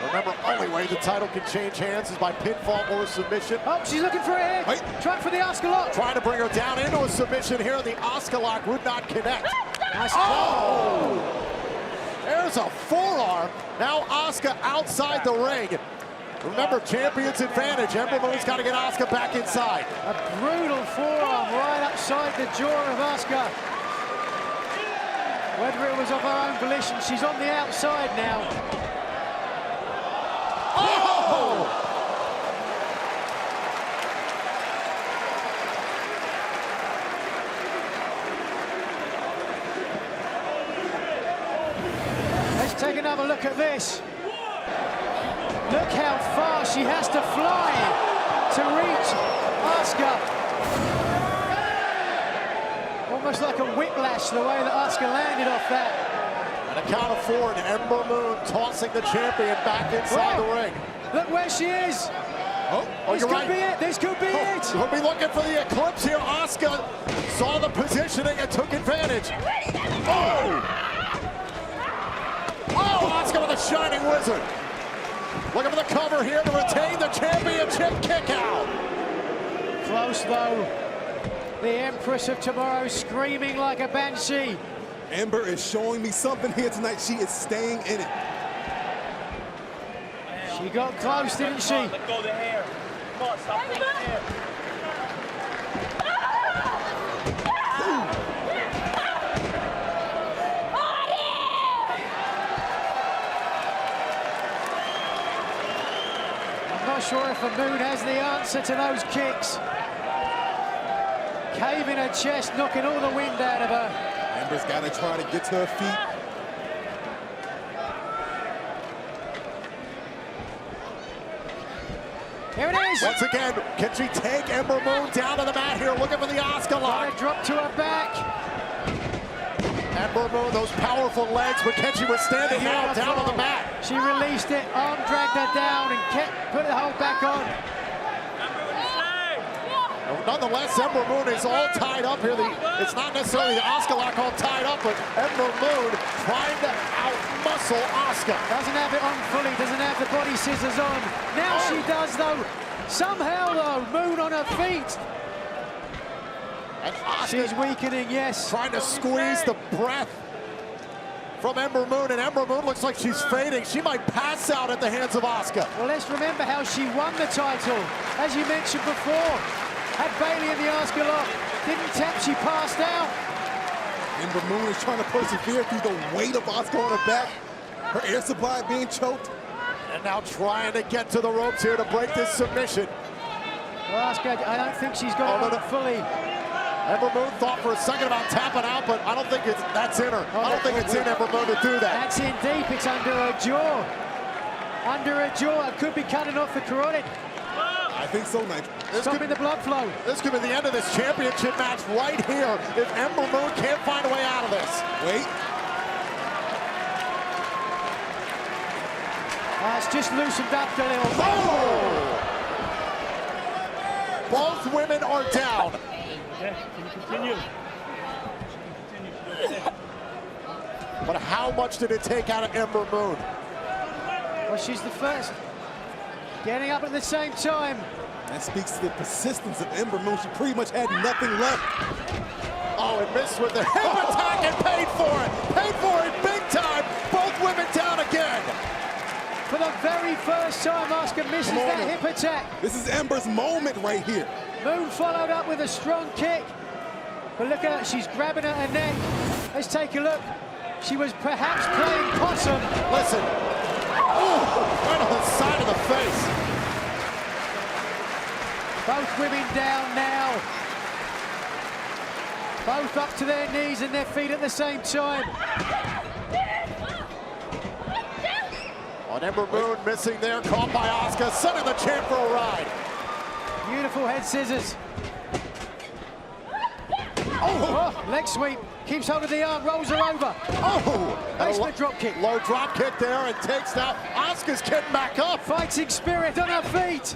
Remember, only way the title can change hands is by pinfall or submission. Oh, she's looking for a head. Trying for the Asuka lock. Trying to bring her down into a submission here. The Asuka lock would not connect. Nice There's a forearm. Now Asuka outside the ring. Remember, champion's advantage. Ember Moon's got to get Asuka back inside. A brutal forearm right upside the jaw of Asuka. Whether it was of her own volition, she's on the outside now. this. Look how far she has to fly to reach Asuka. Almost like a whiplash the way that Asuka landed off that. And a count of 4, and Ember Moon tossing the champion back inside the ring. Look where she is. Oh, this could be it. This could be it. We'll be looking for the eclipse here. Asuka saw the positioning and took advantage. Oh! Oh, Asuka with a shining wizard. Looking for the cover here to retain the championship kick out. Close though. The Empress of Tomorrow screaming like a banshee. Ember is showing me something here tonight. She is staying in it. She got close, didn't she? Let go of the hair. Come on, stop pulling the hair. I'm not sure if the Moon has the answer to those kicks. Caving her chest, knocking all the wind out of her. Ember's got to try to get to her feet. Here it is. Once again, can she take Ember Moon down to the mat here? Looking for the Asuka lock. Drop to her back. Ember Moon, those powerful legs, but can she withstand it now down on the mat? She released it, arm dragged her down and put the hold back on. Nonetheless, Ember Moon is all tied up here. It's not necessarily the Asuka lock all tied up, but Ember Moon trying to outmuscle Asuka. Doesn't have it on fully, doesn't have the body scissors on. Now she does though. Somehow though, Moon on her feet. And she's weakening, yes. Trying to squeeze the breath from Ember Moon, and Ember Moon looks like she's fading. She might pass out at the hands of Asuka. Well, let's remember how she won the title. As you mentioned before, had Bayley in the Asuka lock, didn't tap, she passed out. Ember Moon is trying to persevere through the weight of Asuka on her back. Her air supply being choked. And now trying to get to the ropes here to break this submission. Well, Asuka, I don't think she's got it on fully. Ember Moon thought for a second about tapping out, but I don't think that's in her. I don't think it's in Ember Moon to do that. That's in deep, it's under her jaw. Under her jaw, it could be cutting off the carotid. I think so, Nigel. Stopping the blood flow. This could be the end of this championship match right here if Ember Moon can't find a way out of this. Wait. It's just loosened up a little. Oh! Both women are down. Okay, can you continue? But how much did it take out of Ember Moon? Well, she's the first. Getting up at the same time. That speaks to the persistence of Ember Moon. She pretty much had nothing left. Oh, and missed with the hip attack and paid for it. Paid for it big time. Both women down again. For the very first time, Asuka misses that hip attack. This is Ember's moment right here. Moon followed up with a strong kick. But look at her, she's grabbing at her neck. Let's take a look. She was perhaps playing possum. Listen. Oh, right on the side of the face. Both women down now. Both up to their knees and their feet at the same time. On Ember Moon missing there, caught by Asuka, sending the champ for a ride. Beautiful head scissors. Oh, leg sweep. Keeps hold of the arm, rolls her over. Oh! Basement drop kick. Low drop kick there and takes down. Asuka's getting back up. Fighting spirit on her feet.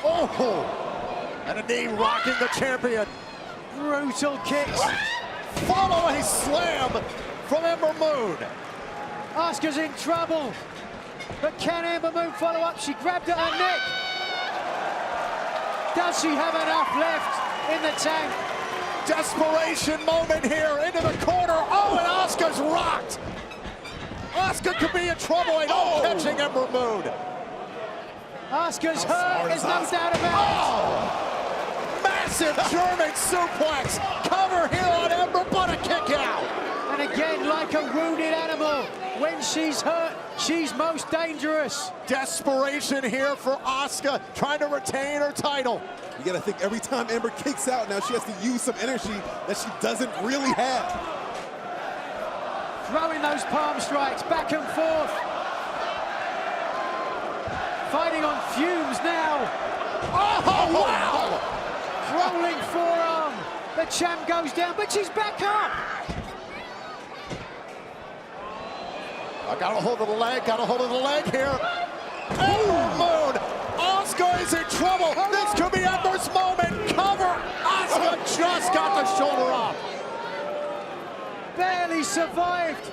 Oh! And a knee rocking the champion. Brutal kicks. Follow a slam from Ember Moon. Asuka's in trouble. But can Ember Moon follow up? She grabbed at her neck. Does she have enough left in the tank? Desperation moment here into the corner. Oh, and Asuka's rocked. Asuka could be in trouble. And catching Ember Moon. Asuka's hurt, there's no doubt about it. Massive German suplex. Cover here on Ember, but a kick out. And again, like a wounded animal, when she's hurt, she's most dangerous. Desperation here for Asuka, trying to retain her title. You gotta think every time Ember kicks out now, she has to use some energy that she doesn't really have. throwing those palm strikes back and forth. Fighting on fumes now. Oh, wow! Rolling forearm. The champ goes down, but she's back up. I got a hold of the leg, here. Ember Moon! Asuka is in trouble. This could be Ember's moment. Cover! Asuka just got the shoulder off. Barely survived.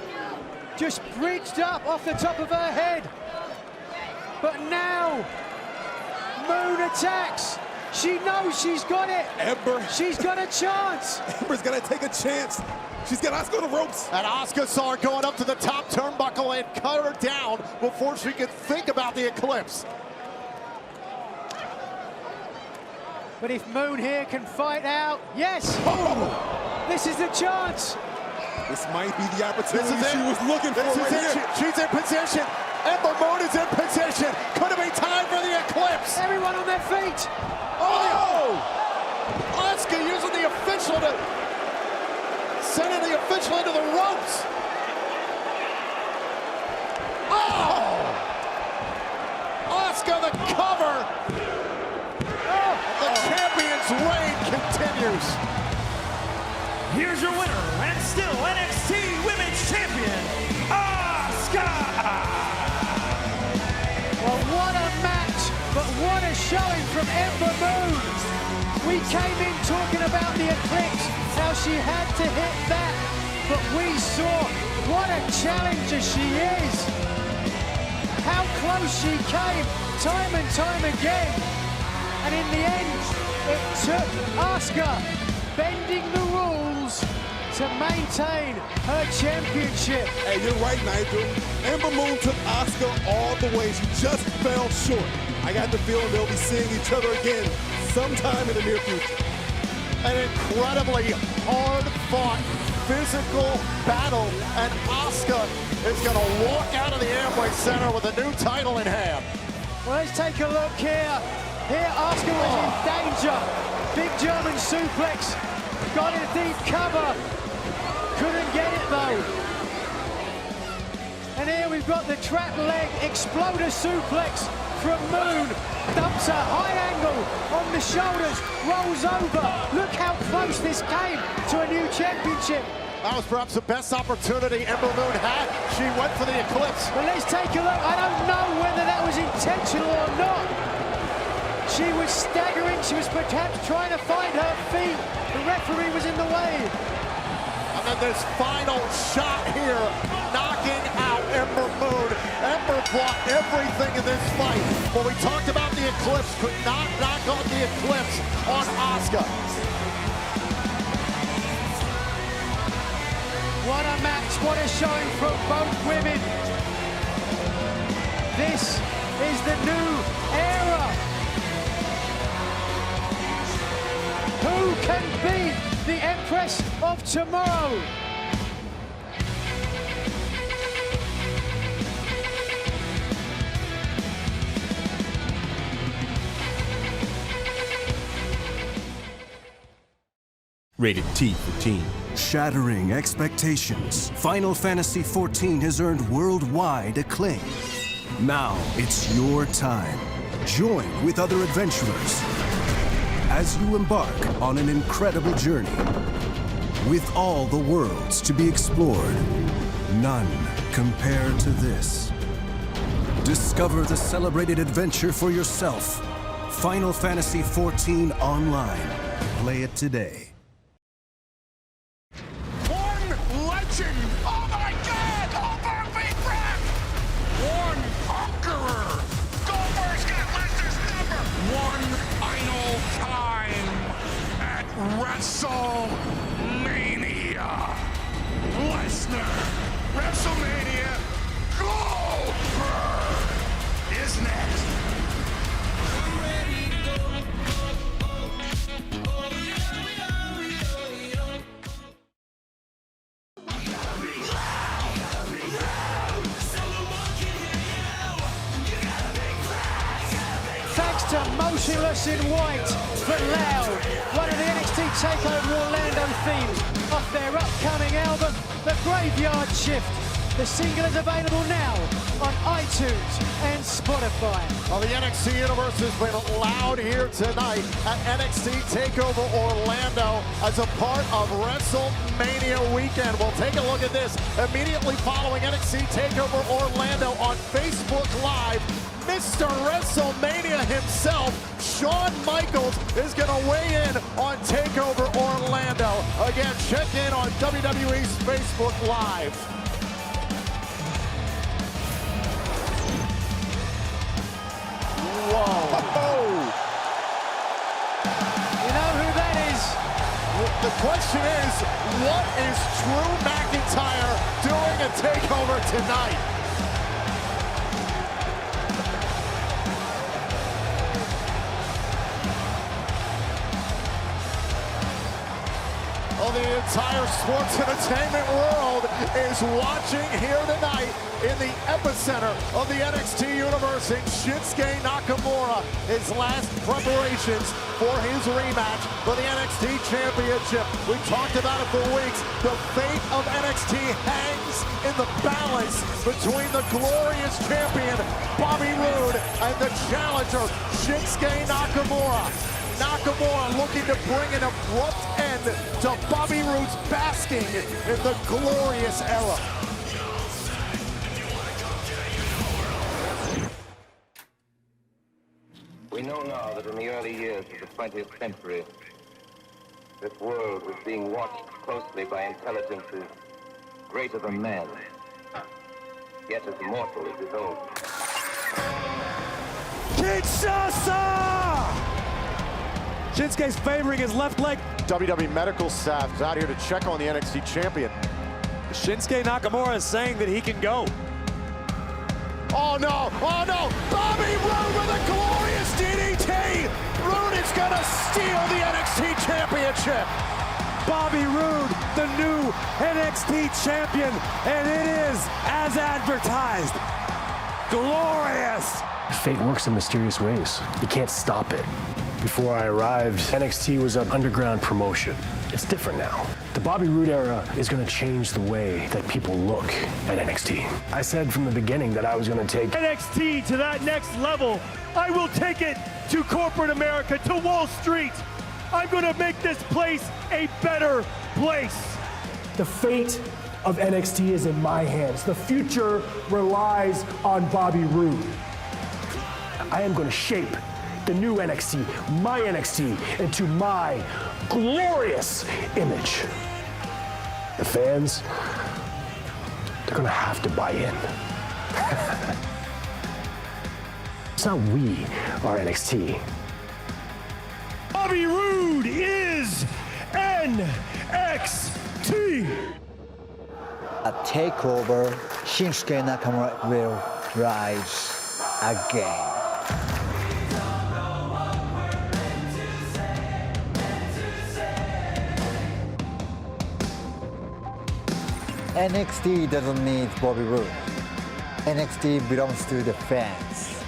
Just bridged up off the top of her head. But now, Moon attacks. She knows she's got it. Ember. She's got a chance. Ember's gonna take a chance. She's got Asuka on the ropes. And Asuka saw her going up to the top turnbuckle and cut her down before she could think about the Eclipse. But if Moon here can fight out, yes! Oh. This is the chance. This might be the opportunity she was looking for right here. She's in position. Ember Moon is in position. Could it be time for the Eclipse? Everyone on their feet. Oh! Asuka using the official to sending the official into the ropes. Oh! Asuka the cover. Oh. The champion's reign continues. Here's your winner and still NXT Women's Champion, Asuka! Well, what a match, but what a showing from Ember Moon. We came in talking about the Eclipse, how she had to hit that, but we saw what a challenger she is. How close she came time and time again. And in the end, it took Asuka bending the rules to maintain her championship. Hey, you're right, Nigel. Ember Moon took Asuka all the way. She just fell short. I got the feeling they'll be seeing each other again sometime in the near future. An incredibly hard-fought, physical battle, and Asuka is going to walk out of the Amway Center with a new title in hand. Well, let's take a look here. Here, Asuka was in danger. Big German suplex. Got a deep cover. Couldn't get it, though. And here we've got the trap leg exploder suplex from Moon. Dumps a high angle on the shoulders. Rolls over. Look how close this came to a new championship. That was perhaps the best opportunity Ember Moon had. She went for the Eclipse. Well, let's take a look. I don't know whether that was intentional or not. She was staggering. She was perhaps trying to find her feet. The referee was in the way. And then this final shot here, knocking out Ember Moon. Ember blocked everything in this fight. But we talked about the Eclipse, could not knock on the Eclipse on Asuka. What a match, what a showing from both women. This is the new era. Who can beat the Empress of Tomorrow? Rated T for Teen. Shattering expectations, Final Fantasy XIV has earned worldwide acclaim. Now it's your time. Join with other adventurers as you embark on an incredible journey. With all the worlds to be explored, none compare to this. Discover the celebrated adventure for yourself. Final Fantasy XIV Online. Play it today. Legend! Oh my God! Goldberg beat Brock! One conqueror! Goldberg's got Lesnar's number! One final time at WrestleMania! Lesnar! WrestleMania! Goldberg is next! To Motionless in White, but Loud, one of the NXT TakeOver Orlando themes off their upcoming album The Graveyard Shift. The single is available now on iTunes and Spotify. Well, the NXT Universe has been loud here tonight at NXT TakeOver Orlando as a part of WrestleMania weekend. We'll take a look at this immediately following NXT TakeOver Orlando on Facebook Live. Mr. WrestleMania himself, Shawn Michaels, is going to weigh in on TakeOver Orlando. Again, check in on WWE's Facebook Live. Whoa. You know who that is? The question is, what is Drew McIntyre doing at TakeOver tonight? Well, the entire sports entertainment world is watching here tonight in the epicenter of the NXT Universe in Shinsuke Nakamura, his last preparations for his rematch for the NXT Championship. We talked about it for weeks. The fate of NXT hangs in the balance between the glorious champion, Bobby Roode, and the challenger, Shinsuke Nakamura. Nakamura looking to bring an abrupt end to Bobby Roode's basking in the glorious era. We know now that in the early years of the 20th century, this world was being watched closely by intelligences greater than man, yet as mortal as his own. Kinshasa! Shinsuke's favoring his left leg. WWE medical staff is out here to check on the NXT champion. Shinsuke Nakamura is saying that he can go. Oh no, oh no! Bobby Roode with a glorious DDT! Roode is gonna steal the NXT championship! Bobby Roode, the new NXT champion, and it is as advertised. Glorious! Fate works in mysterious ways. You can't stop it. Before I arrived, NXT was an underground promotion. It's different now. The Bobby Roode era is going to change the way that people look at NXT. I said from the beginning that I was going to take NXT to that next level. I will take it to corporate America, to Wall Street. I'm going to make this place a better place. The fate of NXT is in my hands. The future relies on Bobby Roode. I am going to shape the new NXT, my NXT, into my glorious image. The fans, they're gonna have to buy in. It's not we are NXT. Bobby Roode is NXT. At TakeOver, Shinsuke Nakamura will rise again. NXT doesn't need Bobby Roode. NXT belongs to the fans.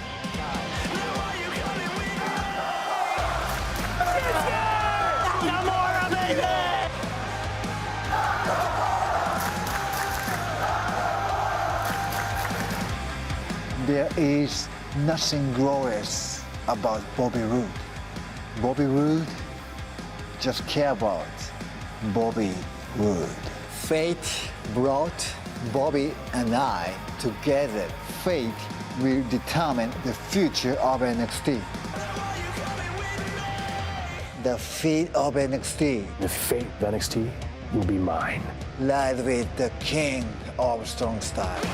There is nothing glorious about Bobby Roode. Bobby Roode just care about Bobby Roode. Fate brought Bobby and I together. Fate will determine the future of NXT. The fate of NXT. The fate of NXT will be mine. Live with the king of strong style.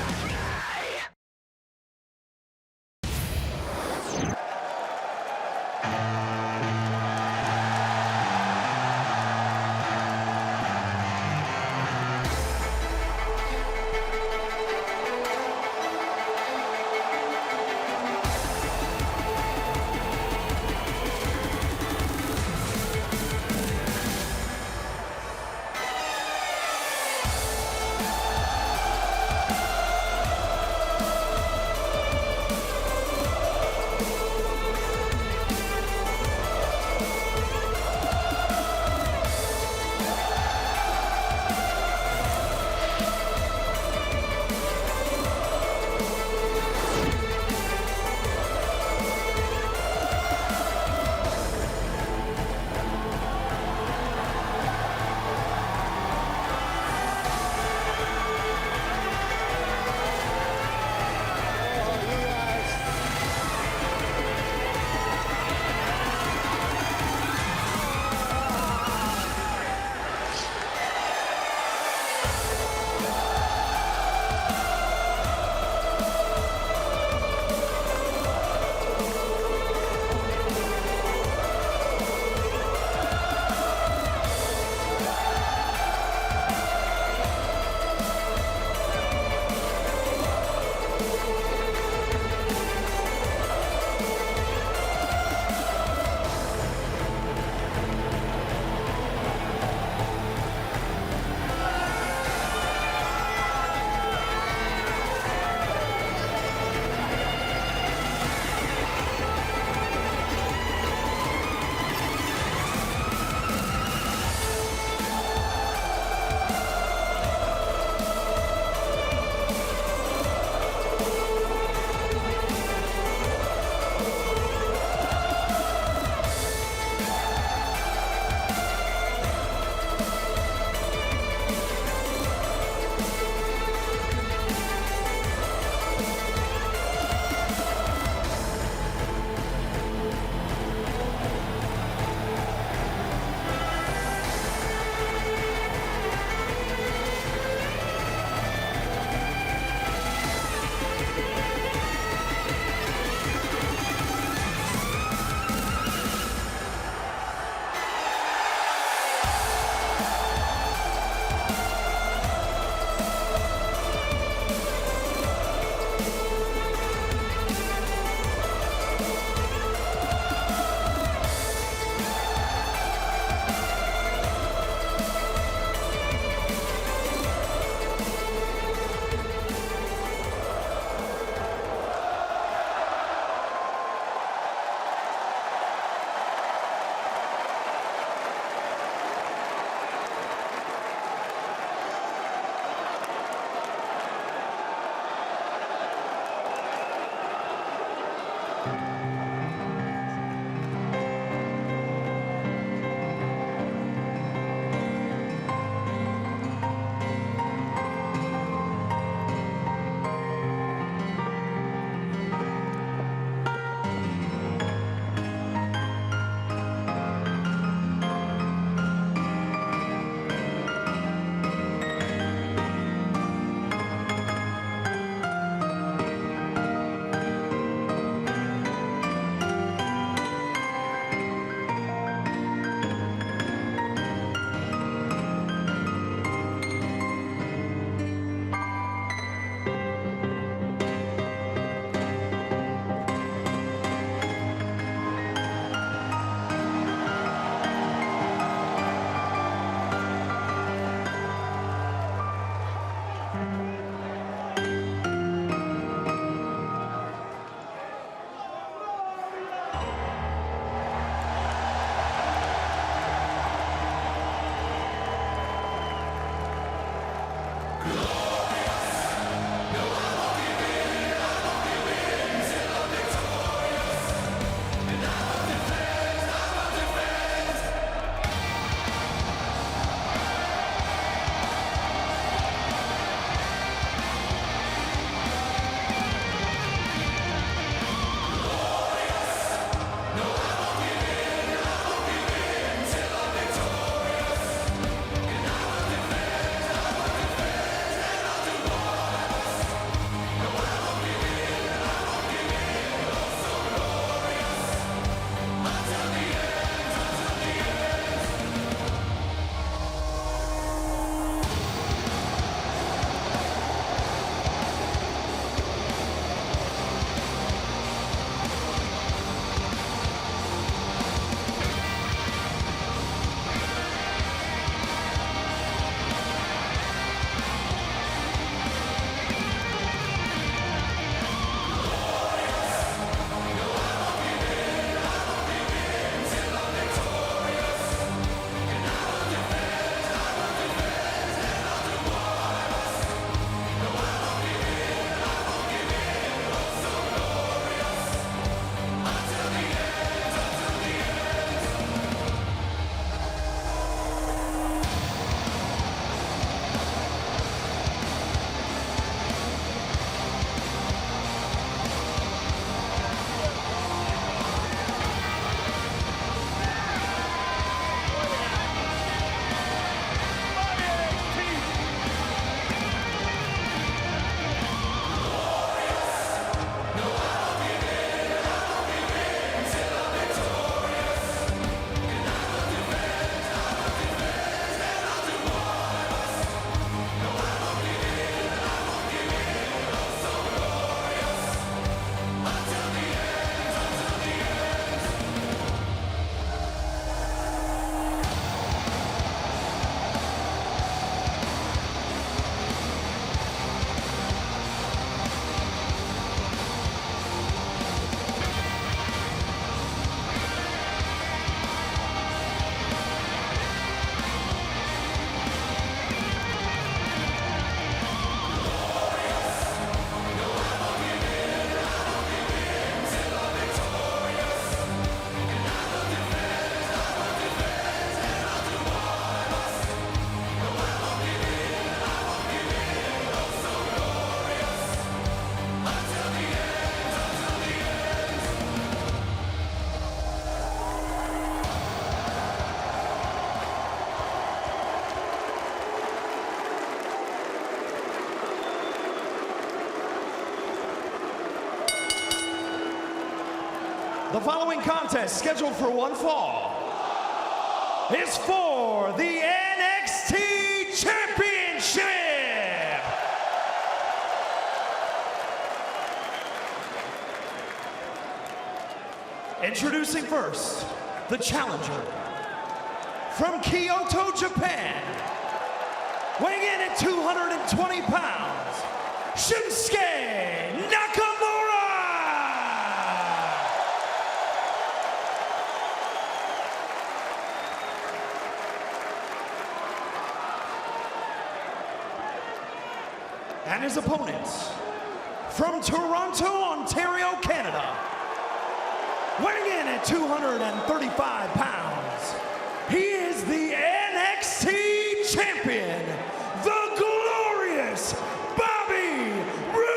The following contest, scheduled for one fall, is for the NXT Championship. Introducing first, the challenger from Kyoto, Japan, weighing in at 220 pounds, Shinsuke Nakamura. And his opponents, from Toronto, Ontario, Canada, weighing in at 235 pounds, he is the NXT champion, the glorious Bobby Roode!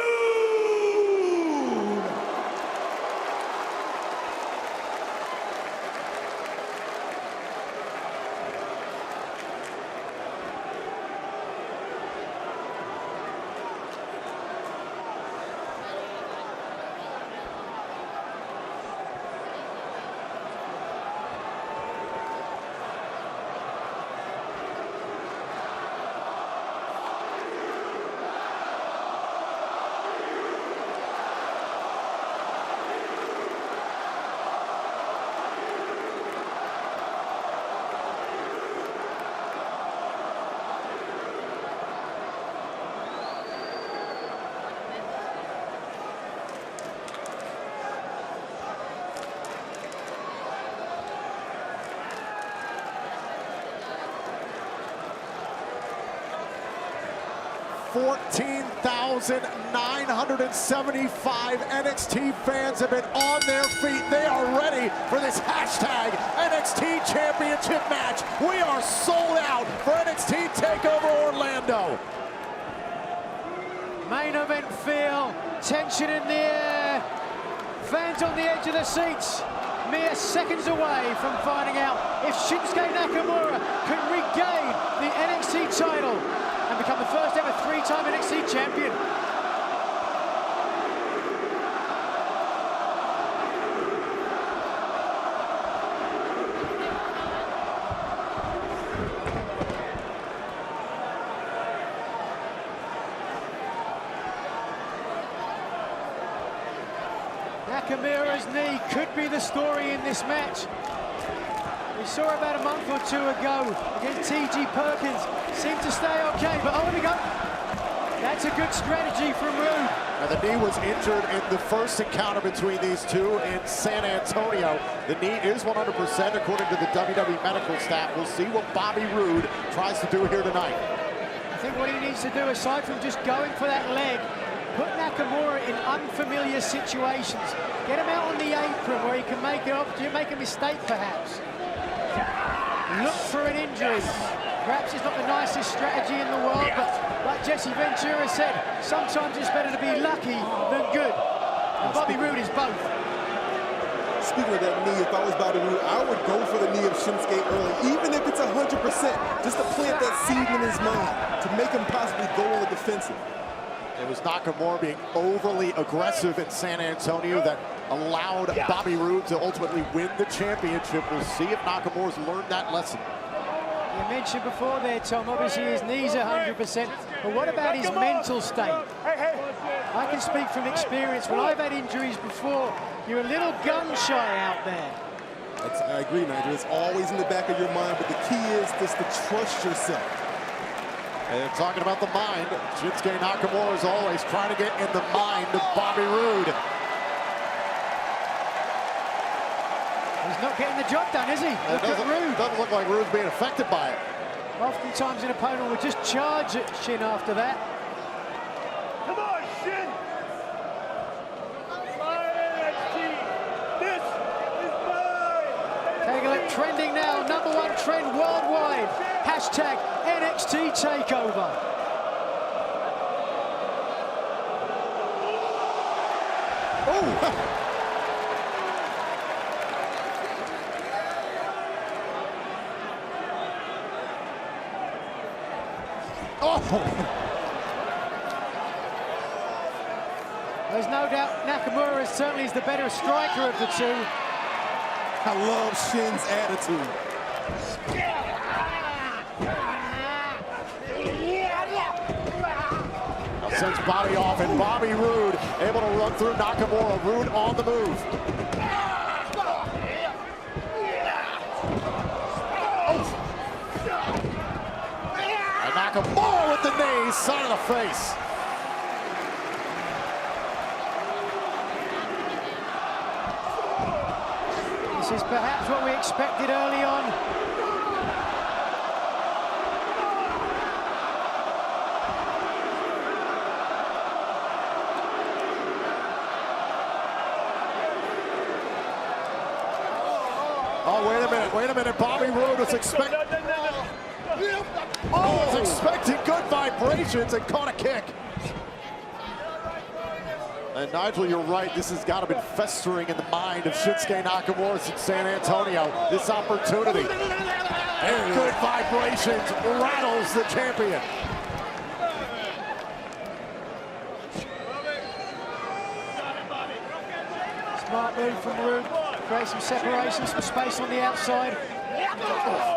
$14,975 NXT fans have been on their feet. They are ready for this hashtag NXT Championship match. We are sold out for NXT TakeOver Orlando. Main event feel, tension in the air, fans on the edge of the seats, mere seconds away from finding out if Shinsuke Nakamura can regain the NXT title and become the first ever three-time NXT champion. Nakamura's knee could be the story in this match. We saw about a month or two ago against T.G. Perkins. Seemed to stay okay, but oh, here we go. That's a good strategy from Roode. Now, the knee was injured in the first encounter between these two in San Antonio. The knee is 100% according to the WWE medical staff. We'll see what Bobby Roode tries to do here tonight. I think what he needs to do, aside from just going for that leg, put Nakamura in unfamiliar situations. Get him out on the apron where he can make a mistake perhaps. Look for an injury. Perhaps it's not the nicest strategy in the world, but like Jesse Ventura said, sometimes it's better to be lucky than good. And Bobby Roode is both. Speaking of that knee, if I was Bobby Roode, I would go for the knee of Shinsuke early, even if it's 100%, just to plant that seed in his mind, to make him possibly go on the defensive. It was Nakamura being overly aggressive in San Antonio that allowed Bobby Roode to ultimately win the championship. We'll see if Nakamura's learned that lesson. You mentioned before there, Tom, obviously his knees are 100%, but what about his mental state? I can speak from experience. When I've had injuries before, you're a little gun-shy out there. I agree, Nigel. It's always in the back of your mind, but the key is just to trust yourself. And talking about the mind, Shinsuke Nakamura is always trying to get in the mind of Bobby Roode. He's not getting the job done, is he? It doesn't look like Roode's being affected by it. Oftentimes an opponent will just charge at Shin after that. Come on, Shin! My NXT! This is mine! Take a look, trending now, #1 trend worldwide. Hashtag NXT TakeOver. Oh! There's no doubt Nakamura certainly is the better striker of the two. I love Shin's attitude. Sends Bobby off, and Bobby Roode able to run through Nakamura. Roode on the move. And Nakamura with the knee, side of the face. This is perhaps what we expected early on. Wait a minute, Bobby Roode was expecting good vibrations and caught a kick. And Nigel, you're right, this has got to be festering in the mind of Shinsuke Nakamura in San Antonio, this opportunity. And good vibrations, rattles the champion. Smart move from Roode. Create some separation, some space on the outside.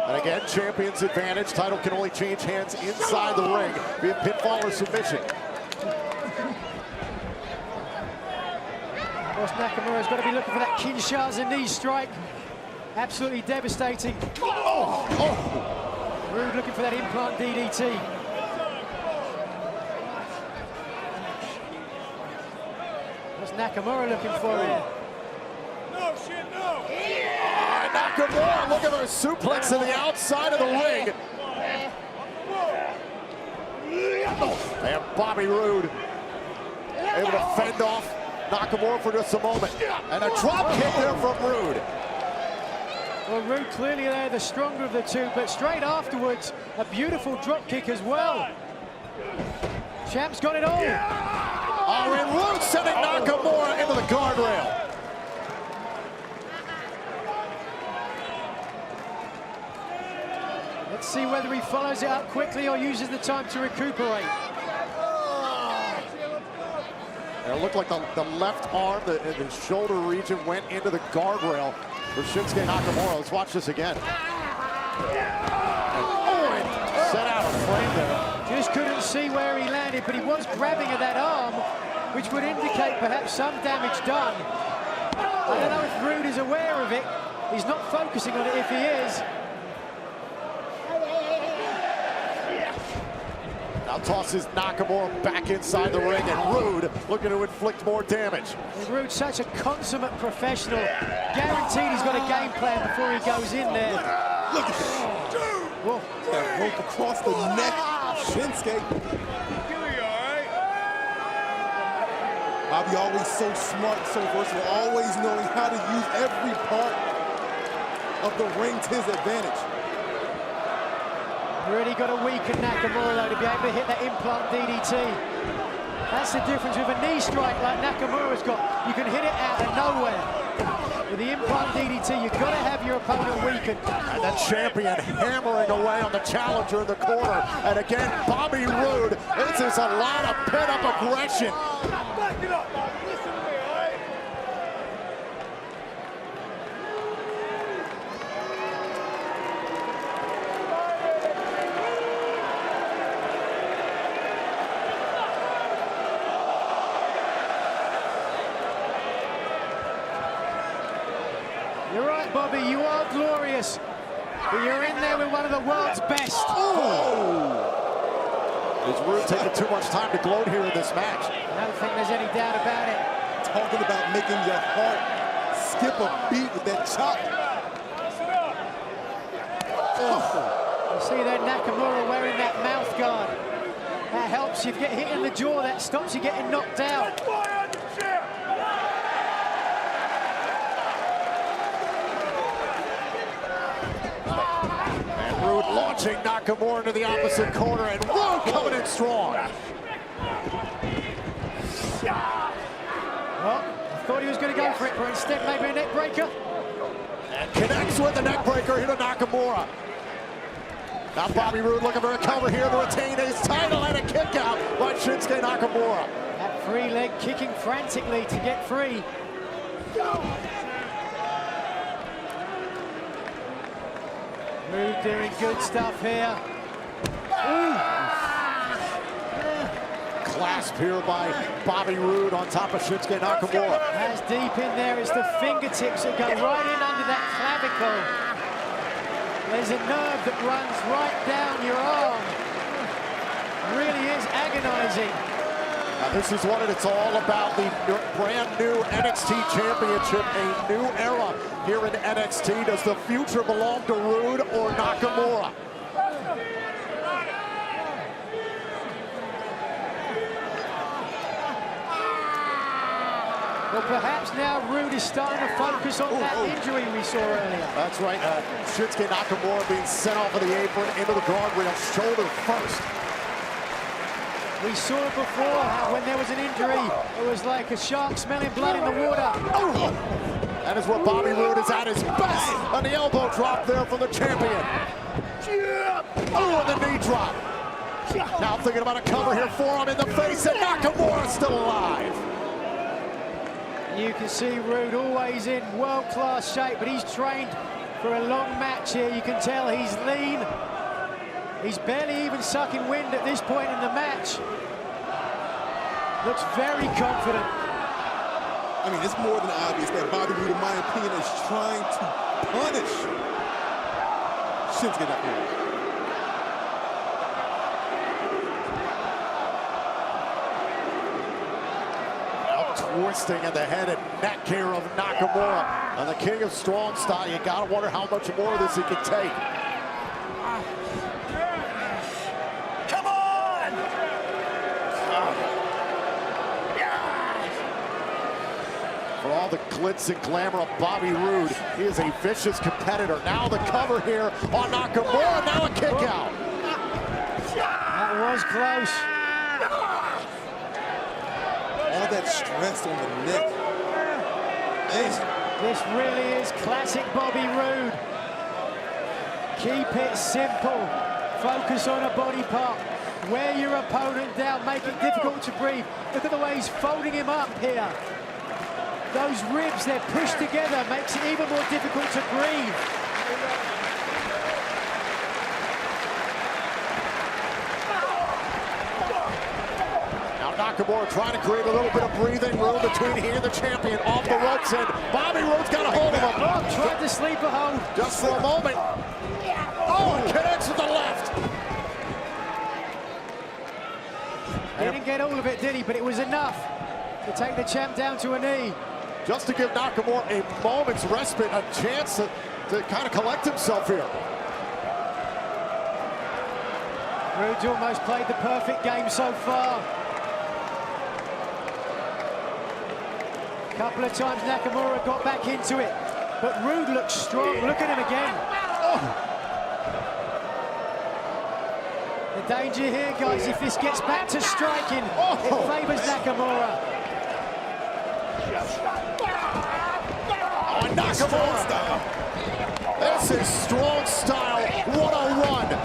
And again, champion's advantage. Title can only change hands inside the ring via pinfall or submission. Of course, Nakamura's got to be looking for that Kinshasa knee strike. Absolutely devastating. Roode looking for that implant DDT. What's Nakamura looking for here? No, shit, no! Nakamura, look at her suplex to the outside of the ring. And Bobby Roode able to fend off Nakamura for just a moment. And a drop kick there from Roode. Well, Roode clearly there, the stronger of the two, but straight afterwards, a beautiful drop kick as well. Champ's got it all. Oh, and Roode sending Nakamura into the guardrail. Let's see whether he follows it up quickly or uses the time to recuperate. And it looked like the left arm, the shoulder region went into the guardrail for Shinsuke Nakamura. Let's watch this again. And set out a frame there. Just couldn't see where he landed, but he was grabbing at that arm, which would indicate perhaps some damage done. I don't know if Roode is aware of it. He's not focusing on it if he is. Now tosses Nakamura back inside the ring, and Roode looking to inflict more damage. And Roode's such a consummate professional. Guaranteed he's got a game plan before he goes in there. Look at that. Whoa. That rope across the neck. Shinsuke. Bobby always so smart, so versatile, always knowing how to use every part of the ring to his advantage. Really got to weaken Nakamura though to be able to hit that implant DDT. That's the difference with a knee strike like Nakamura's got. You can hit it out of nowhere. With the implant DDT, you've got to have your opponent weakened. And the champion hammering away on the challenger in the corner. And again, Bobby Roode. This is a lot of pent-up aggression. Back it up, Bobby. Listen to me, all right? You're right, Bobby, you are glorious. But you're in there with one of the world's best. Is Roode taking too much time to gloat here in this match? I don't think there's any doubt about it. Talking about making your heart skip a beat with that chop. You see there Nakamura wearing that mouth guard. That helps you get hit in the jaw, that stops you getting knocked out. And Roode launching Nakamura into the opposite corner, and Roode coming in strong. Well, I thought he was going to go for it, but instead maybe a neck breaker. And connects with the neck breaker here to Nakamura. Now Bobby Roode looking for a cover here to retain his title, and a kick out by Shinsuke Nakamura. That free leg kicking frantically to get free. Roode doing good stuff here. Clasp here by Bobby Roode on top of Shinsuke Nakamura. As deep in there is the fingertips that go right in under that clavicle. There's a nerve that runs right down your arm. Really is agonizing. Now this is what it's all about, the brand new NXT Championship, a new era here in NXT. Does the future belong to Roode or Nakamura? Well, perhaps now Rude is starting to focus on that injury we saw earlier. That's right. Shinsuke Nakamura being sent off of the apron into the guardrail, shoulder first. We saw before how when there was an injury, it was like a shark smelling blood in the water. That is where Bobby Roode is at his best. On the elbow drop there from the champion. Oh, and the knee drop. Now thinking about a cover here for him in the face, and Nakamura still alive. You can see Rude always in world-class shape, but he's trained for a long match here. You can tell he's lean. He's barely even sucking wind at this point in the match. Looks very confident. I mean, it's more than obvious that Bobby Roode, in my opinion, is trying to punish Shinsuke Nakamura. Twisting at the head and neck here of Nakamura. And the king of strong style, you gotta wonder how much more of this he can take. Come on! For all the glitz and glamour of Bobby Roode, he is a vicious competitor. Now the cover here on Nakamura, now a kick out. That was close. All that stress on the neck. This really is classic Bobby Roode. Keep it simple. Focus on a body part. Wear your opponent down. Make it difficult to breathe. Look at the way he's folding him up here. Those ribs, they're pushed together. Makes it even more difficult to breathe. Nakamura trying to create a little bit of breathing room between he and the champion. Off the ropes, and Bobby Roode's got a hold of him. Oh, tried to sleeper hold. Just for a moment. Oh, connects with the left. Didn't get all of it, did he? But it was enough to take the champ down to a knee. Just to give Nakamura a moment's respite, a chance to kind of collect himself here. Roode's almost played the perfect game so far. A couple of times Nakamura got back into it, but Roode looks strong. Look at him again. Oh. The danger here, guys, if this gets back to striking, it favors Nakamura. Oh, Nakamura. This is strong style 101.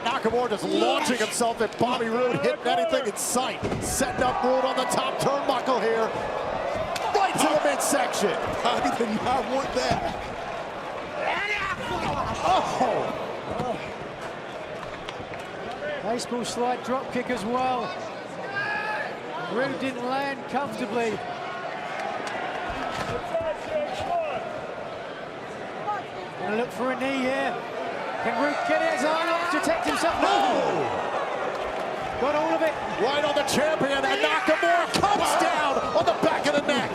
Nakamura just launching himself at Bobby Roode, hitting anything in sight. Setting up Roode on the top turnbuckle here. Right to the midsection. Bobby did not want that. Oh! Baseball slide drop kick as well. Roode didn't land comfortably. Gonna look for a knee here. Can Roode get his arm up to protect himself? No! Got all of it. Right on the champion, and Nakamura comes down on the back of the neck.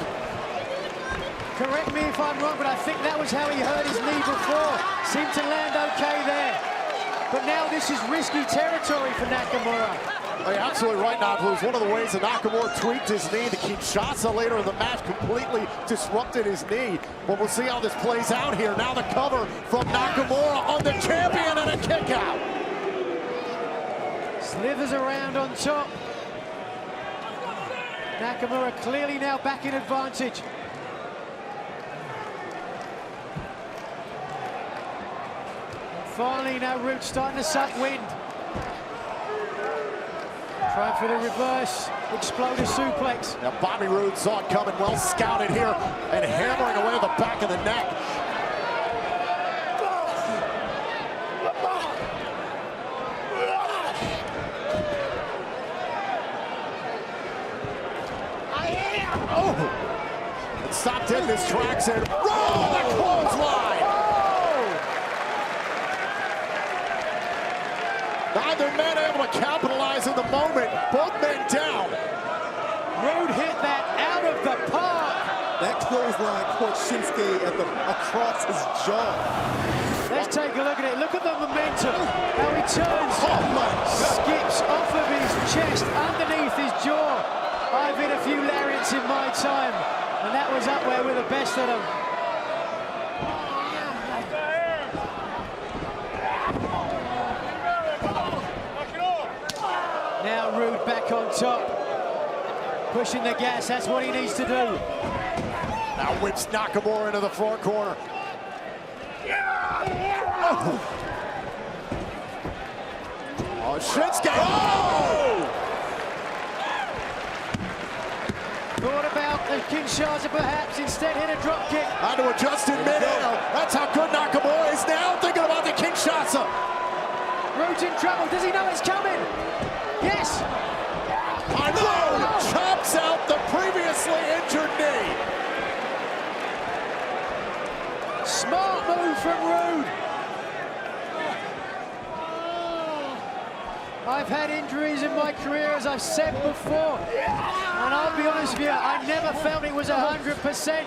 Correct me if I'm wrong, but I think that was how he hurt his knee before. Seemed to land okay there. But now this is risky territory for Nakamura. Oh, you're absolutely right, Nigel. It was one of the ways that Nakamura tweaked his knee to keep Shotzi later in the match, completely disrupted his knee. But we'll see how this plays out here. Now the cover from Nakamura on the champion and a kick out. Slithers around on top. Nakamura clearly now back in advantage. Finally, now Roode starting to suck wind. Trying for the reverse exploder suplex. Now Bobby Roode saw it coming, well scouted here, and hammering away the back of the neck. Oh! It stopped in his tracks and the clothesline! Neither man able to capitalize in the moment. Both men down. Roode hit that out of the park. That clothesline caught Shinsuke across his jaw. Let's take a look at it. Look at the momentum. How he turns, skips off of his chest, underneath his jaw. I've hit a few lariats in my time, and that was up there with the best of them. Now Rude back on top, pushing the gas. That's what he needs to do. Now whips Nakamura into the front corner. Oh, Shinsuke! Oh! Thought about the Kinshasa perhaps, instead hit a drop kick. Had to adjust in midair. That's how good Nakamura is now. Thinking about the Kinshasa. Rude's in trouble. Does he know it's coming? Yes. And Rude chops out the previously injured knee. Smart move from Rude. I've had injuries in my career, as I've said before, and I'll be honest with you, I never felt it was 100%.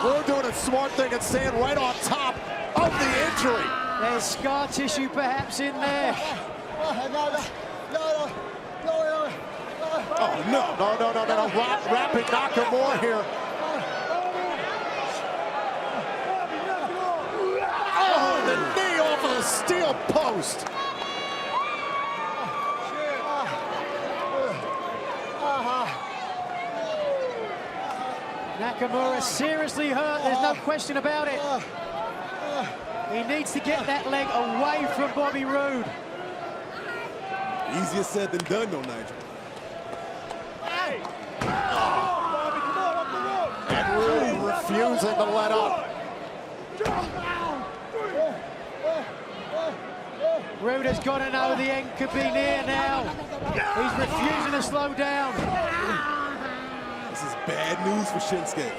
Rude doing a smart thing and staying right on top of the injury. There's scar tissue perhaps in there. Oh, no. Wrapping Nakamura here. Oh, the knee off of the steel post. Nakamura seriously hurt, there's no question about it. He needs to get that leg away from Bobby Roode. Easier said than done, though, Nigel. And Roode refusing to let up. Roode has got to know the end could be near now. He's refusing to slow down. This is bad news for Shinsuke.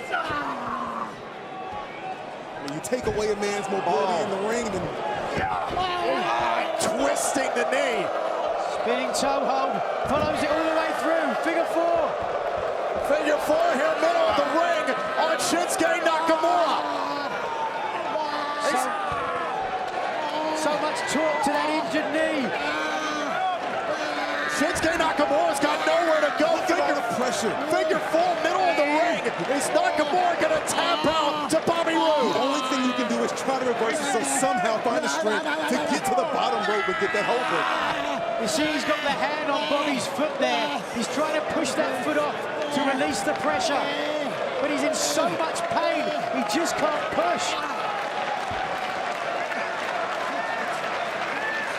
When you take away a man's mobility in the ring, then... Twisting the knee. Spinning toe hold, follows it all the way through. Figure four. Figure four here, middle of the ring on Shinsuke Nakamura. So much torque to that injured knee. Shinsuke Nakamura's got nowhere to go. Figure four, middle of the ring. Is Nakamura going to tap out to Bobby Roode? The only thing you can do is try to reverse it, so somehow find the strength to get to the bottom rope and get that hold break. You see, he's got the hand on Bobby's foot there. He's trying to push that foot off to release the pressure. But he's in so much pain, he just can't push.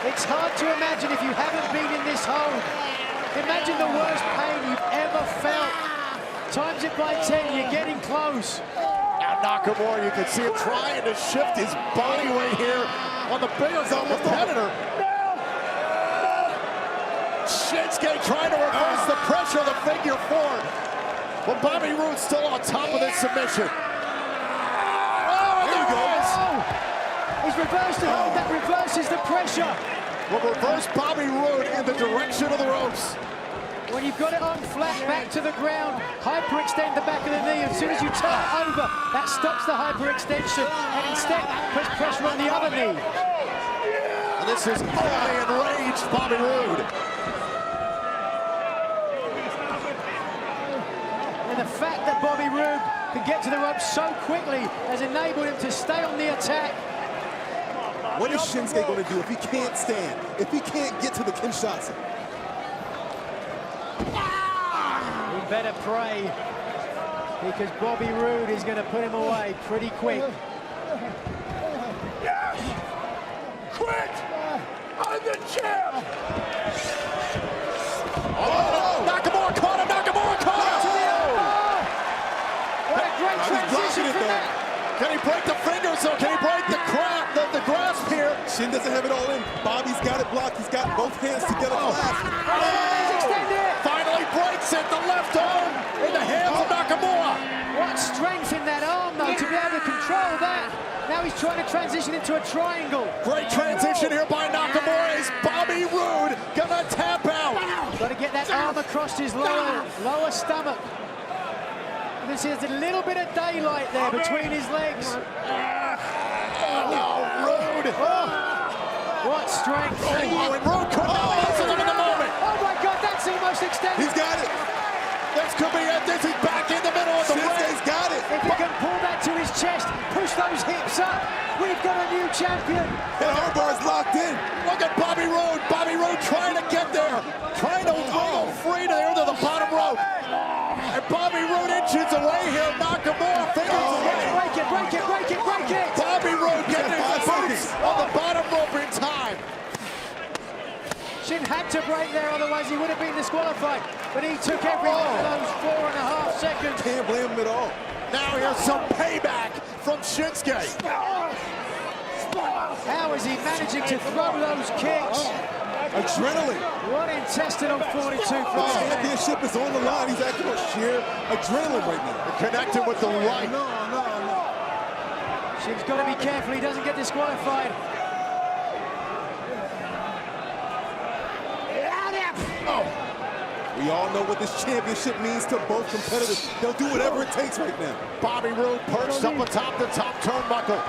It's hard to imagine if you haven't been in this hold. Imagine the worst pain you've ever felt. Times it by 10, you're getting close. Now Nakamura, you can see him trying to shift his body weight here on the bigger competitor. Shinsuke trying to reverse the pressure of the figure four. But Bobby Roode's still on top of this submission. Oh, there he goes. He's reversed the hold, that reverses the pressure. Will reverse Bobby Roode in the direction of the ropes. When you've got it on flat, back to the ground, hyperextend the back of the knee. As soon as you turn over, that stops the hyperextension, and instead puts pressure on the other knee. And this is fully enraged Bobby Roode. And the fact that Bobby Roode can get to the ropes so quickly has enabled him to stay on the attack. What is Shinsuke going to do if he can't stand? If he can't get to the Kinshasa? He better pray, because Bobby Roode is going to put him away pretty quick. Quit! I'm the champ! Oh, Nakamura caught him! Nakamura caught him! What a great transition from that! Can he break the fingers or can he break the grasp here? Shin doesn't have it all in. Bobby's got it blocked. He's got both hands together clasped. Finally breaks it. The left arm in the hands of Nakamura. What strength in that arm, though, to be able to control that. Now he's trying to transition into a triangle. Great transition here by Nakamura. Is Bobby Roode gonna tap out? Got to get that arm across his lower stomach. can see there's a little bit of daylight there between his legs. Rude. What strength. And Rude could not answer him in the moment. Oh my God, that's almost extended. He's got it. This could be it. This is back in the middle of the ring. Shinsuke's got it. If he can pull that to his chest, push those hips up, we've got a new champion. And armbar's locked in. Look at Bobby Roode. Bobby Roode trying to get there. Trying to wiggle free to there to the bottom rope. And Bobby Roode inches away here. Nakamura fingers away. Break it, break it, break it, break it. Bobby Roode getting his boots on the bottom rope in time. Shin had to break there, otherwise he would have been disqualified. But he took every one of those 4.5 seconds. Can't blame him at all. Now here's some payback from Shinsuke. How is he managing to throw those kicks? Adrenaline. What intestinal fortitude The from this man. championship is on the line. He's acting on sheer adrenaline right now. Connected with the right. No. Shin's got to be careful he doesn't get disqualified. We all know what this championship means to both competitors. They'll do whatever it takes right now. Bobby Roode perched up atop the top turnbuckle.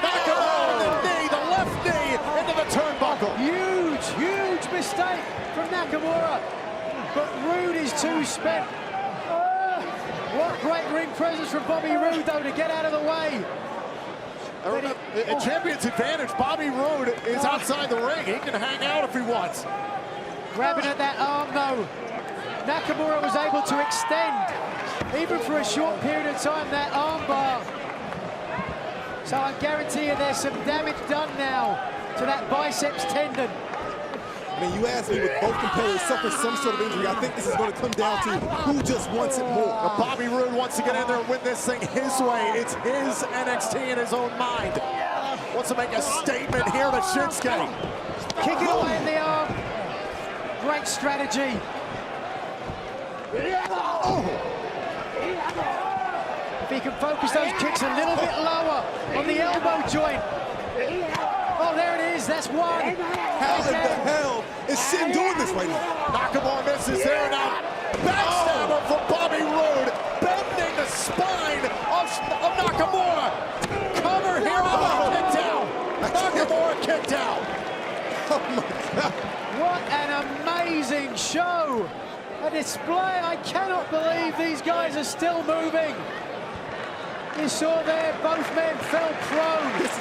Nakamura, the knee, the left knee into the turnbuckle. Huge mistake from Nakamura. But Roode is too spent. What great ring presence from Bobby Roode, though, to get out of the way. A champion's advantage. Bobby Roode is outside the ring. He can hang out if he wants. Grabbing at that arm, though. Nakamura was able to extend, even for a short period of time, that arm bar. So I guarantee you there's some damage done now to that biceps tendon. I mean, you asked me, with both competitors suffer some sort of injury, I think this is going to come down to who just wants it more. Bobby Roode wants to get in there and win this thing his way. It's his NXT in his own mind. Wants to make a statement here to Shinsuke. Kicking away in the arm. Great strategy. If he can focus those kicks a little bit lower on the elbow joint. Oh, there it is. That's one. How in the hell is Shin doing this right now? Nakamura misses there now. Backstabber from Bobby Roode, bending the spine of Nakamura. Cover here on the kicked out. Nakamura kicked out. Oh my God. What an amazing show. A display. I cannot believe these guys are still moving. You saw there, both men fell prone. This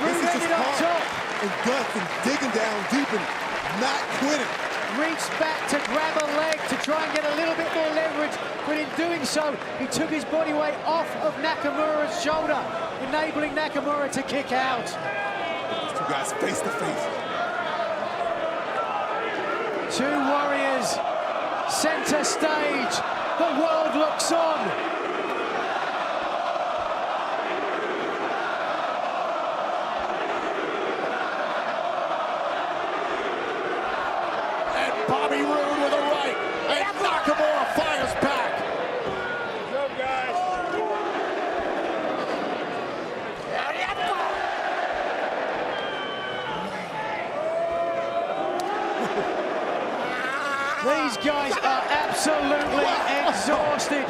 Roode is just ended up hard top. and guts and digging down deep and not quitting. Reached back to grab a leg to try and get a little bit more leverage, but in doing so, he took his body weight off of Nakamura's shoulder, enabling Nakamura to kick out. These two guys face to face. Two warriors, center stage. The world looks on. Bobby Roode with a right, and Nakamura fires back. Good job, guys. These guys are absolutely exhausted.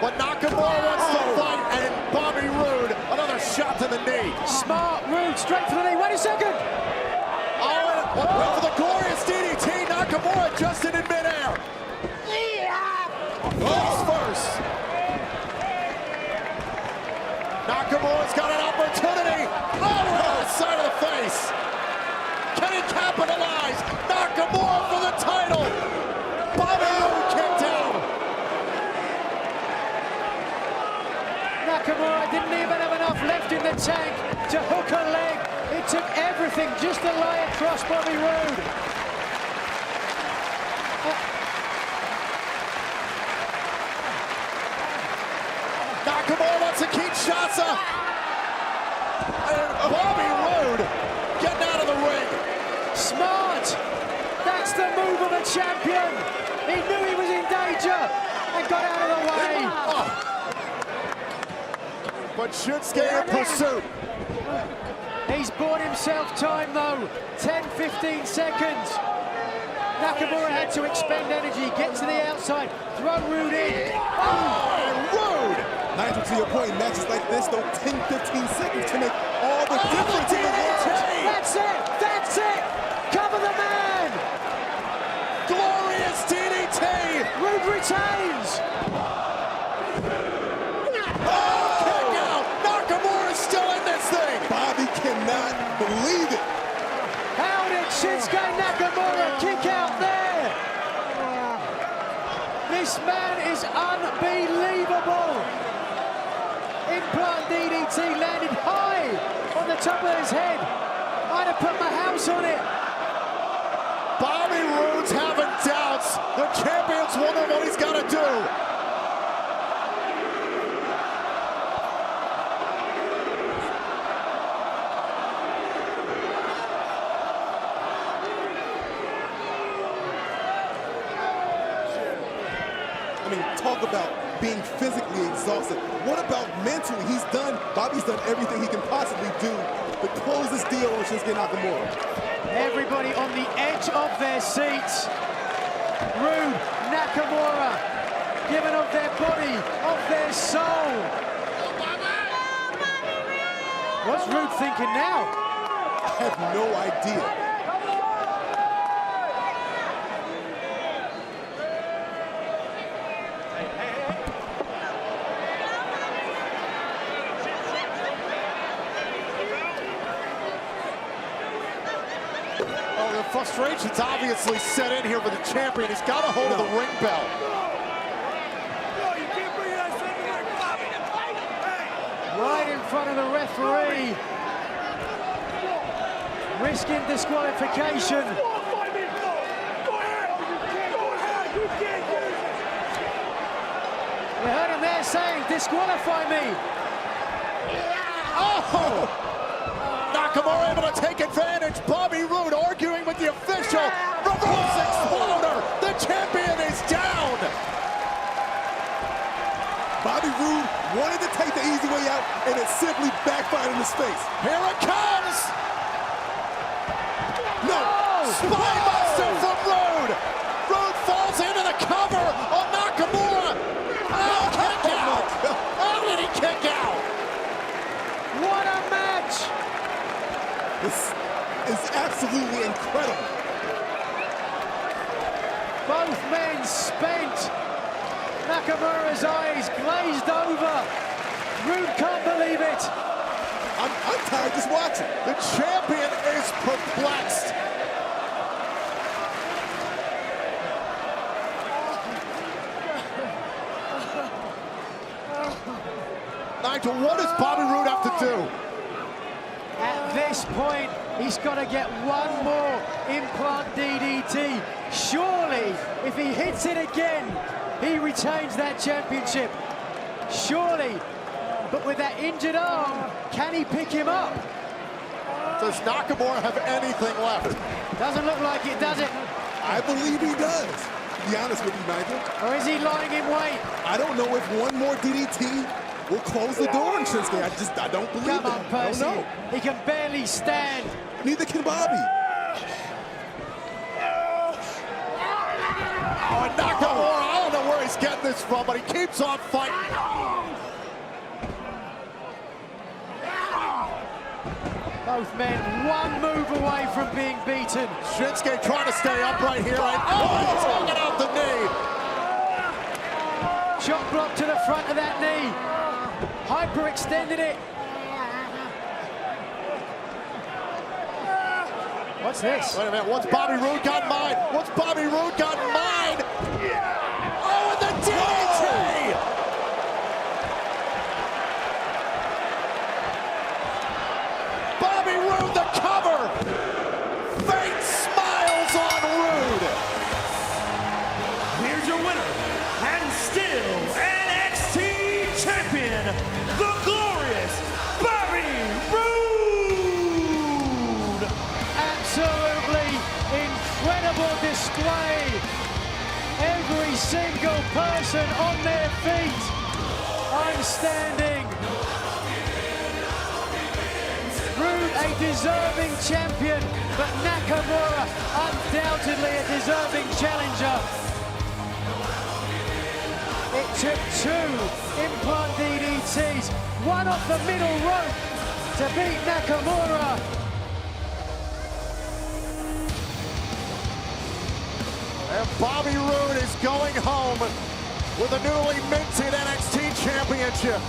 But Nakamura wants to fight, and Bobby Roode, another shot to the knee. Smart Roode, straight for the knee. Wait a second. Went for the glorious DDT. Nakamura adjusted in midair. Face first. Nakamura's got an opportunity. Oh, right on the side of the face. Can he capitalize? Nakamura for the title. Bobby Roode kicked out. Nakamura didn't even have enough left in the tank to hook a leg. It took everything just to lay across Bobby Roode. Nakamura wants to keep shots up. And Bobby Roode getting out of the ring. Smart. That's the move of a champion. He knew he was in danger and got out of the way. But Shinsuke in pursuit. He's bought himself time though. 10-15 seconds. Nakamura had to expend energy, get to the outside, throw Rude in. Rude! Nigel, to your point, matches like this, though, 10-15 seconds can make all the difference in the world. That's it! That's it! Cover the man! Glorious DDT! Rude retains! Kick out! Nakamura's still in this thing! Bobby cannot believe it. How did Shinsuke Nakamura kick out there? This man is unbelievable! Implant DDT landed high on the top of his head. I'd have put my house on it. Bobby Roode's having doubts. The champion's wondering what he's got to do. I mean, talk about being physically exhausted. What about mentally? Bobby's done everything he can possibly do to close this deal on Shinsuke Nakamura. Everybody on the edge of their seats. Rude, Nakamura, giving of their body, of their soul. What's Rude thinking now? I have no idea. Frustration's obviously set in here for the champion. He's got a hold of the ring bell. Right in front of the referee. Risking disqualification. We heard him there saying, disqualify me. Oh! Nakamura able to take advantage. Bobby Roode arguing with the official. Reverse exploder. The champion is down. Bobby Roode wanted to take the easy way out, and it simply backfired in his face. Here it comes. No. Spinebuster from Roode. Roode falls into the cover on Nakamura. Oh, kick out. How did he kick out? What a match. This is absolutely incredible. Both men spent. Nakamura's eyes glazed over. Roode can't believe it. I'm tired just watching. The champion is perplexed. Nigel, what does Bobby Roode have to do? At this point, he's got to get one more implant DDT. Surely, if he hits it again, he retains that championship. Surely. But with that injured arm, can he pick him up? Does Nakamura have anything left? Doesn't look like it, does it? I believe he does, to be honest with you, Nigel. Or is he lying in wait? I don't know if one more DDT will close the door on Shinsuke. I don't believe Come that. on, Percy. I don't know. He can barely stand. Neither can Bobby. Oh, and Nakamura, I don't know where he's getting this from, but he keeps on fighting. Both men one move away from being beaten. Shinsuke trying to stay upright here. And he's hanging out the knee. Shot block to the front of that knee. Hyperextended it. What's this? Wait a minute, what's Bobby Roode got in mind? What's Bobby Roode got in mind? Oh, and the DDT! Bobby Roode, the cover! Fate smiles on Roode! Here's your winner, and still NXT champion, the glorious Bobby Roode! Absolutely incredible display. Every single person on their feet. I'm standing. Roode, a deserving champion. but Nakamura undoubtedly a deserving challenger. It took 2 implant DDTs, one off the middle rope to beat Nakamura. And Bobby Roode is going home with a newly minted NXT championship.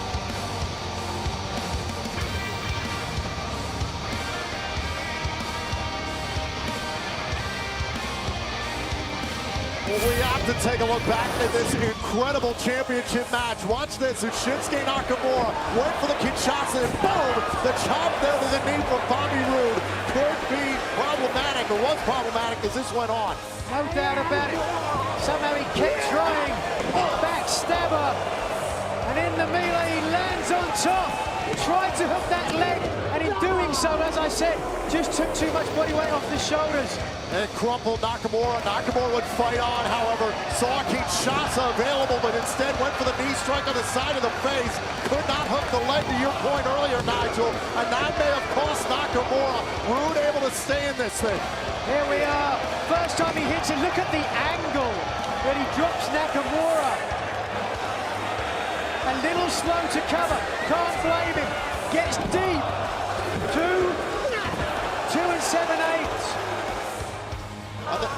Well, we have to take a look back at this incredible championship match. Watch this, it's Shinsuke Nakamura. Wait for the Kinshasa, and boom! The chop there to the knee from Bobby Roode could be problematic, or was problematic as this went on. No doubt about it. Somehow he kept trying. Backstabber. And in the melee, he lands on top. Tried to hook that leg, and in doing so, as I said, just took too much body weight off the shoulders. And crumpled Nakamura. Nakamura would fight on, however. Saw Kinshasa available, but instead went for the knee strike on the side of the face. Could not hook the leg, to your point earlier, Nigel. And that may have cost Nakamura. Roode able to stay in this thing. Here we are. First time he hits it. Look at the angle that he drops Nakamura. A little slow to cover. Can't blame him. Gets deep. 2 7/8.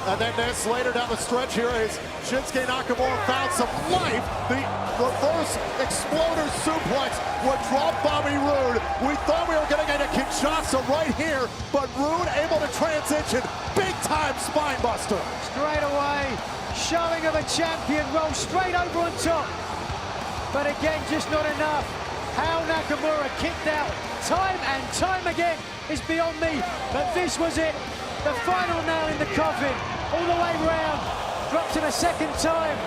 And then this later down the stretch here is Shinsuke Nakamura found some life. The reverse exploder suplex would drop Bobby Roode. We thought we were going to get a Kinshasa right here, but Roode able to transition. Big time spine buster. Straight away, showing of a champion, roll straight over on top. But again, just not enough. How Nakamura kicked out time and time again is beyond me. But this was it. The final nail in the coffin. All the way round. Drops him a second time.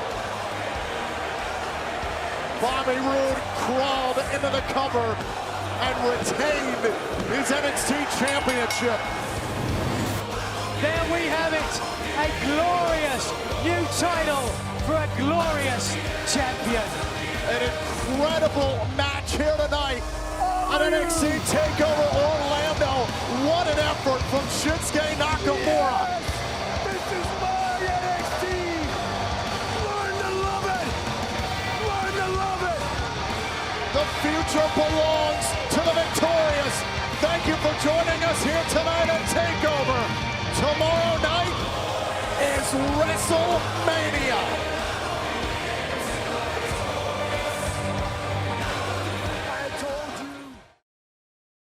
Bobby Roode crawled into the cover and retained his NXT championship. There we have it. A glorious new title for a glorious champion. An incredible match here tonight on NXT TakeOver Orlando. What an effort from Shinsuke Nakamura. This is my NXT. Learn to love it. Learn to love it. The future belongs to the victorious. Thank you for joining us here tonight on TakeOver. Tomorrow night is WrestleMania.